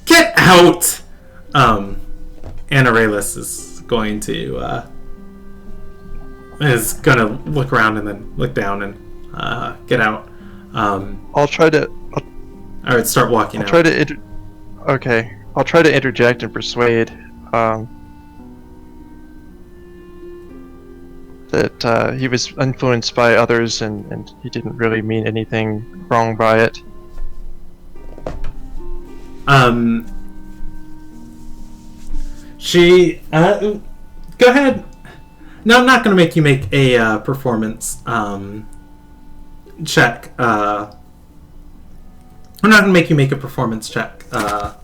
Get out. Amaryllis is going to look around and then look down and get out. I'll try to. All right, start walking out. Okay, I'll try to interject and persuade that he was influenced by others and he didn't really mean anything wrong by it. She go ahead. No, I'm not going to make you make a performance check. I'm not going to make you make a performance check for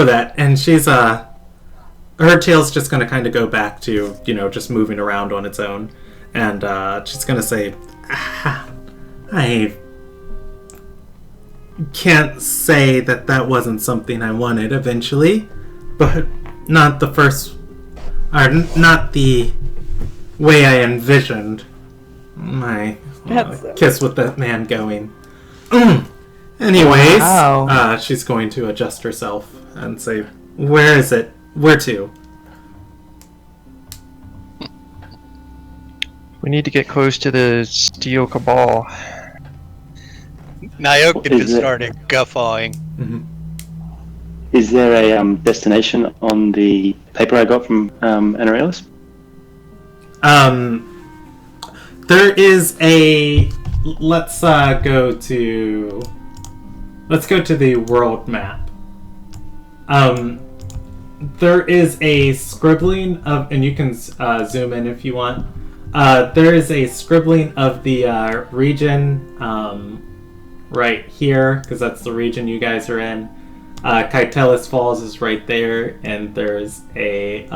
that. And she's her tail's just going to kind of go back to, just moving around on its own. And she's going to say, I can't say that wasn't something I wanted eventually, but not the way I envisioned my kiss with that man going. Anyways, wow. She's going to adjust herself and say, where is it? Where to? We need to get close to the Steel Cabal. Nyoka just started guffawing. Mm-hmm. Is there a destination on the paper I got from Amaryllis? There is a. Let's go to the world map. There is a scribbling of, and you can zoom in if you want. There is a scribbling of the region right here, because that's the region you guys are in. Kytelis Falls is right there, and there's a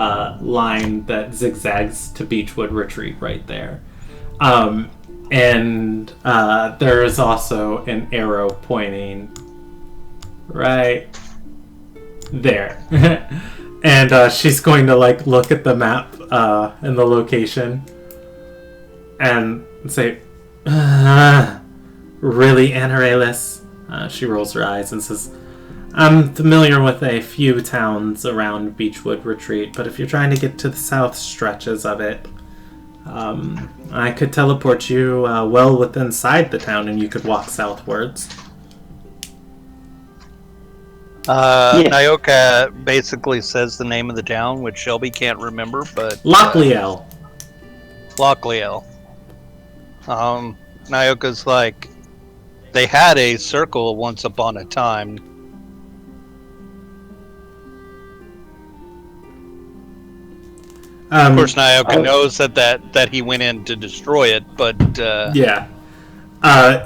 line that zigzags to Beechwood Retreat right there. And there is also an arrow pointing right there. And she's going to look at the map and the location and say, really, Amaryllis? She rolls her eyes and says, I'm familiar with a few towns around Beechwood Retreat, but if you're trying to get to the south stretches of it, I could teleport you well within inside the town and you could walk southwards. Nyoka basically says the name of the town, which Shelby can't remember, but... Lochliel. Lochliel. Nyoka's like, they had a circle once upon a time. Of course, Nyoka knows that he went in to destroy it, but... Yeah.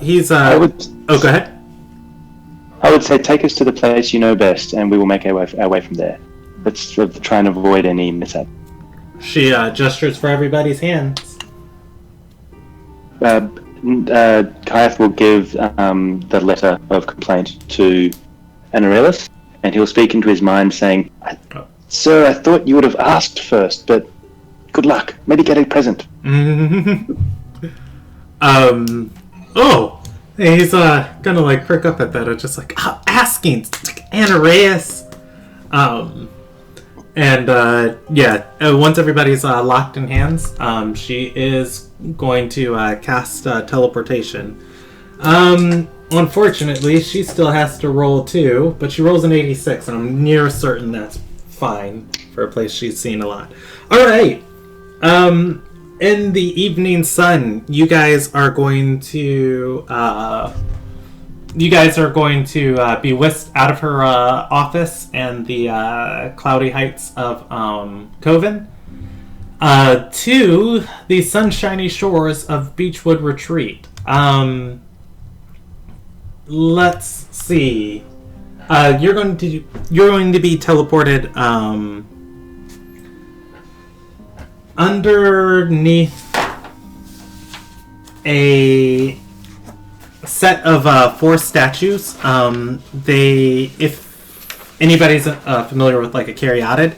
He's... go ahead. I would say take us to the place you know best, and we will make our way from there. Let's try and avoid any mishap. She gestures for everybody's hands. Kyath will give the letter of complaint to Amaryllis, and he'll speak into his mind saying, Sir, I thought you would have asked first, but good luck. Maybe get a present. He's gonna prick up at that. It's just asking, it's Amaryllis. Once everybody's locked in hands, she is going to cast teleportation. Unfortunately, she still has to roll 2, but she rolls an 86, and I'm near certain that's fine for a place she's seen a lot. Alright. In the evening sun, you guys are going to be whisked out of her office and the cloudy heights of Coven to the sunshiny shores of Beechwood Retreat. Let's see. You're going to be teleported underneath a set of 4 statues. If anybody's familiar with like a caryatid,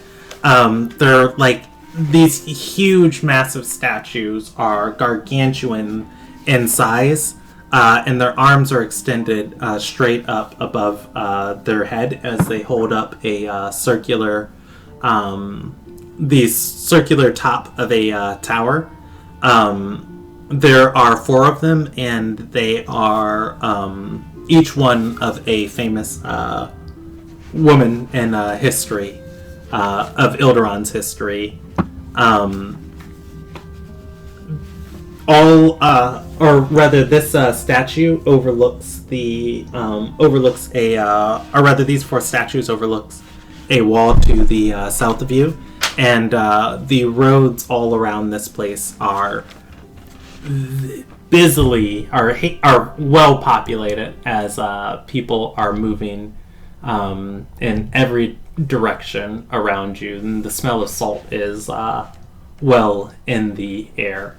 they're like these huge, massive statues are gargantuan in size, and their arms are extended straight up above their head as they hold up a circular top of a tower. There are 4 of them, and they are each one of a famous woman in history, of Ilderon's history. This statue overlooks these 4 statues overlooks a wall to the south of you, and the roads all around this place are well populated as people are moving in every direction around you, and the smell of salt is well in the air.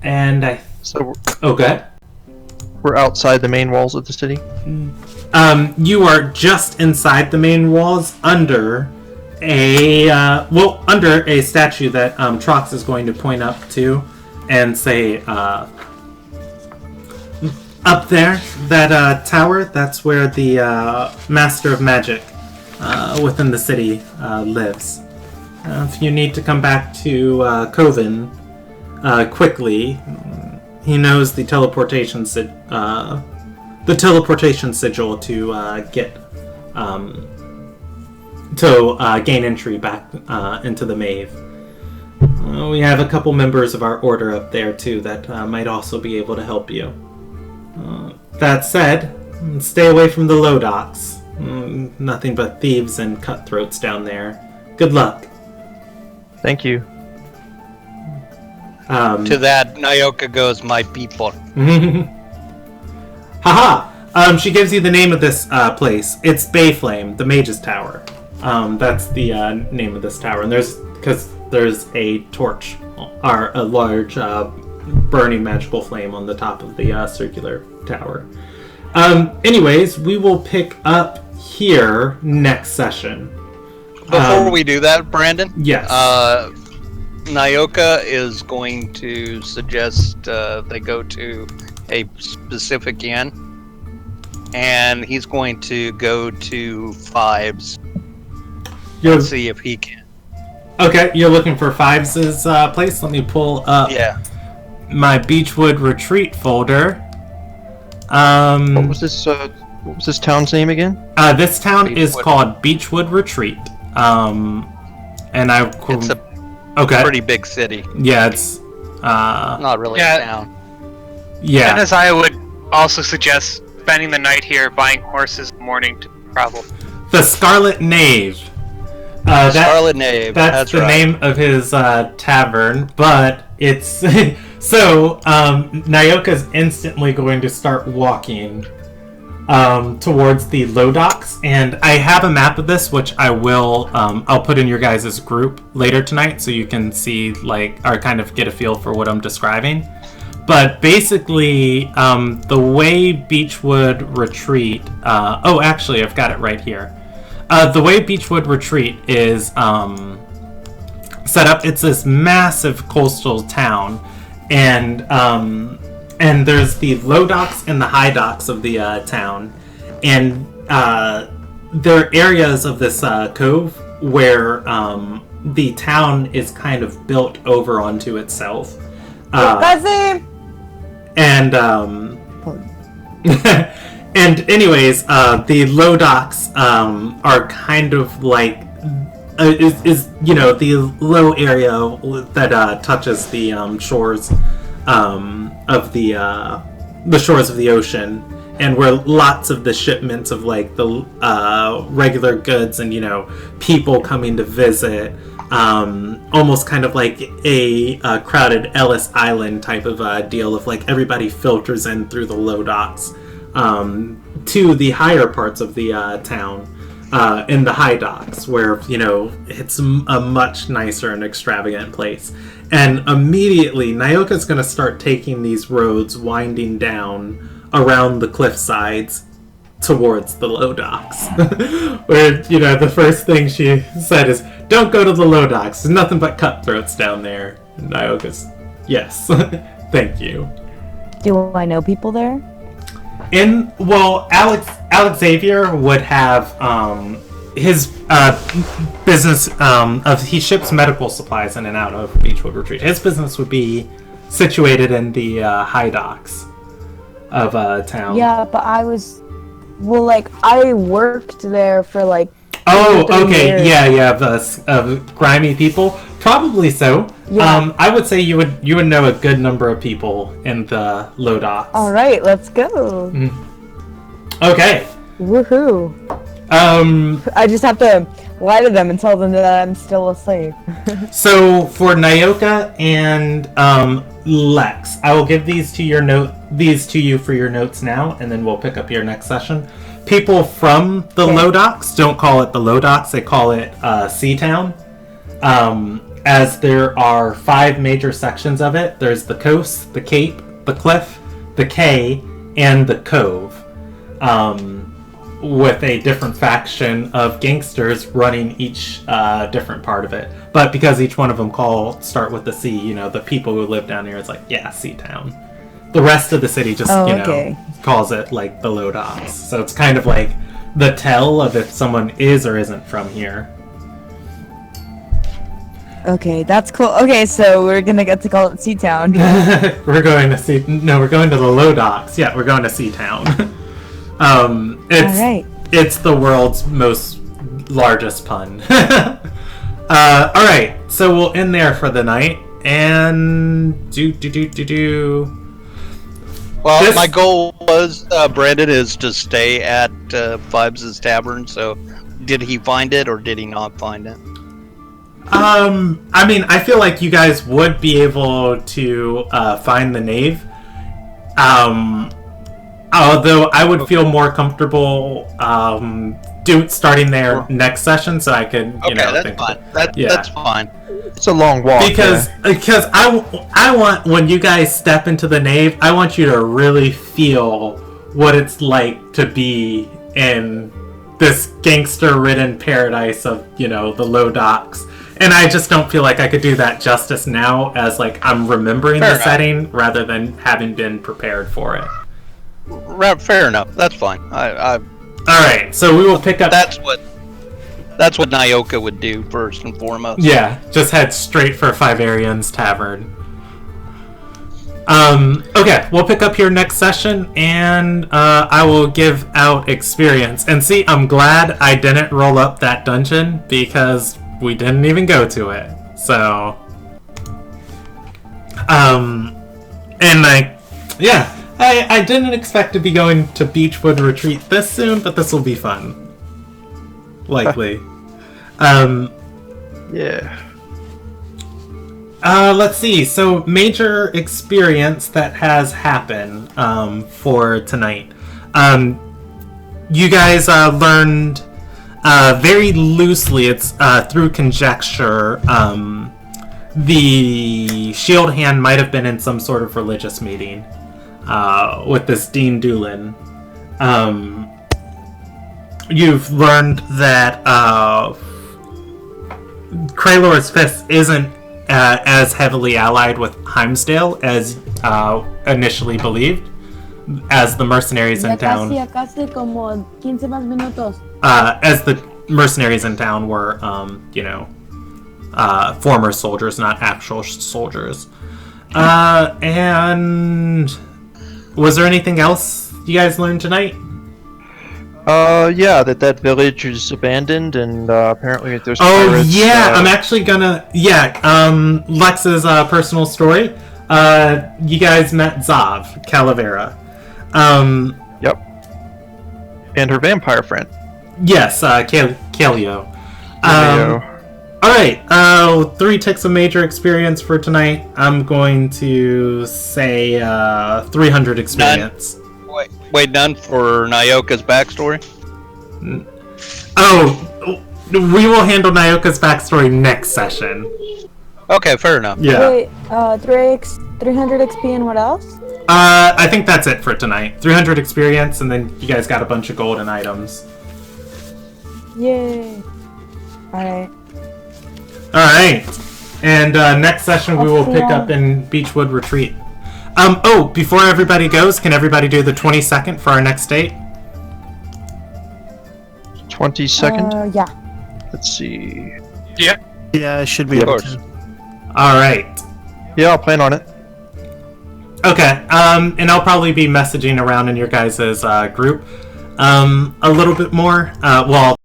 And okay. We're outside the main walls of the city? You are just inside the main walls, under a statue that Trox is going to point up to and say, up there, that tower, that's where the Master of Magic within the city lives. If you need to come back to Coven quickly, he knows the teleportation sigil to get to gain entry back into the Mave. We have a couple members of our order up there too that might also be able to help you. That said, stay away from the low docks. Nothing but thieves and cutthroats down there. Good luck. Thank you. To that, Nyoka goes, "My people." Haha! She gives you the name of this place. It's Bayflame, the Mage's Tower. That's the name of this tower. And there's a torch, or a large burning magical flame on the top of the circular tower. Anyways, we will pick up here next session. Before we do that, Brandon? Yes. Nyoka is going to suggest they go to a specific inn, and he's going to go to Fives and see if he can. Okay, you're looking for Fives' place? Let me pull up my Beechwood Retreat folder. What was this town's name again? This town is called Beechwood Retreat. It's a pretty big city. Yeah, it's not really a town. Yeah. And as I would also suggest spending the night here, buying horses in the morning to travel. The Scarlet Knave. Scarlet Knave. That's the name of his tavern, but it's so Nyoka's instantly going to start walking towards the low docks, and I have a map of this, which I will I'll put in your guys' group later tonight, so you can see or kind of get a feel for what I'm describing. But basically, the way Beechwood Retreat actually I've got it right here. The way Beechwood Retreat is set up, it's this massive coastal town, and there's the low docks and the high docks of the town, and there are areas of this cove where the town is kind of built over onto itself. And and anyways, the low docks are kind of like the low area that touches the shores of the shores of the ocean, and where lots of the shipments of the regular goods and people coming to visit, almost kind of like a crowded Ellis Island type of deal of everybody filters in through the low docks to the higher parts of the town, in the high docks, where, you know, it's a much nicer and extravagant place. And immediately, Nyoka's going to start taking these roads winding down around the cliff sides towards the low docks. Where, you know, the first thing she said is, don't go to the low docks, there's nothing but cutthroats down there. And Nyoka's, yes, thank you. Do I know people there? Alex Xavier would have his business he ships medical supplies in and out of Beechwood Retreat. His business would be situated in the high docks of town. Yeah, but I worked there for like. Oh, 3 okay, years. yeah, of grimy people. Probably so. Yeah. I would say you would know a good number of people in the low docks. All right, let's go. Okay. Woohoo! I just have to lie to them and tell them that I'm still asleep. So for Nyoka and Lex, I will give these to you for your notes now, and then we'll pick up your next session. People from the low docks don't call it the low docks; they call it Sea Town. As there are 5 major sections of it. There's the coast, the cape, the cliff, the quay, and the cove. With a different faction of gangsters running each different part of it. But because each one of them start with the C, you know, the people who live down here, it's like, yeah, Sea Town. The rest of the city just, calls it, like, the low docks. So it's kind of like the tell of if someone is or isn't from here. Okay, that's cool. Okay, so we're gonna get to call it Sea Town. we're going to the low docks. Yeah, we're going to Sea Town. It's the world's most largest pun. Alright, so we'll end there for the night. And Well, my goal was, Brandon, is to stay at Fibes' Tavern, so did he find it or did he not find it? I mean, I feel like you guys would be able to find the Mave. Although I would feel more comfortable starting there next session, so I could, that's fine. That's fine. It's a long walk. Because I want, when you guys step into the Mave, I want you to really feel what it's like to be in this gangster-ridden paradise of, you know, the low docks. And I just don't feel like I could do that justice now, as like I'm remembering the setting rather than having been prepared for it. Fair enough. That's fine. All right, so we will pick up. That's what Nyoka would do first and foremost. Yeah, just head straight for Fivarian's Tavern. Okay, we'll pick up here next session, and I will give out experience. And see, I'm glad I didn't roll up that dungeon because we didn't even go to it. So, I didn't expect to be going to Beechwood Retreat this soon, but this will be fun. Likely. Yeah. Let's see. So, major experience that has happened for tonight. You guys learned very loosely, it's through conjecture, the Shield Hand might have been in some sort of religious meeting with this Dean Doolin. You've learned that Kraylor's Fist isn't as heavily allied with Heimsdale as initially believed, as the mercenaries in town. As the mercenaries in town were, former soldiers, not actual soldiers. And was there anything else you guys learned tonight? Yeah, that village is abandoned, and apparently there's pirates. I'm actually gonna... Lex's personal story. You guys met Zav, Calavera. Yep. And her vampire friend. Yes, Kaleo. Alright, 3 ticks of major experience for tonight. I'm going to say 300 experience. Wait, none for Nyoka's backstory? Oh, we will handle Nyoka's backstory next session. Okay, fair enough. Yeah. Wait, 300 XP and what else? I think that's it for tonight. 300 experience, and then you guys got a bunch of golden items. Yay. Alright. Alright. And next session we will pick up in Beechwood Retreat. Oh, before everybody goes, can everybody do the 22nd for our next date? 22nd? Yeah. Let's see. Yeah. Yeah, I should be Of able course. to. Alright. Yeah, I'll plan on it. Okay, and I'll probably be messaging around in your guys' group a little bit more. Well,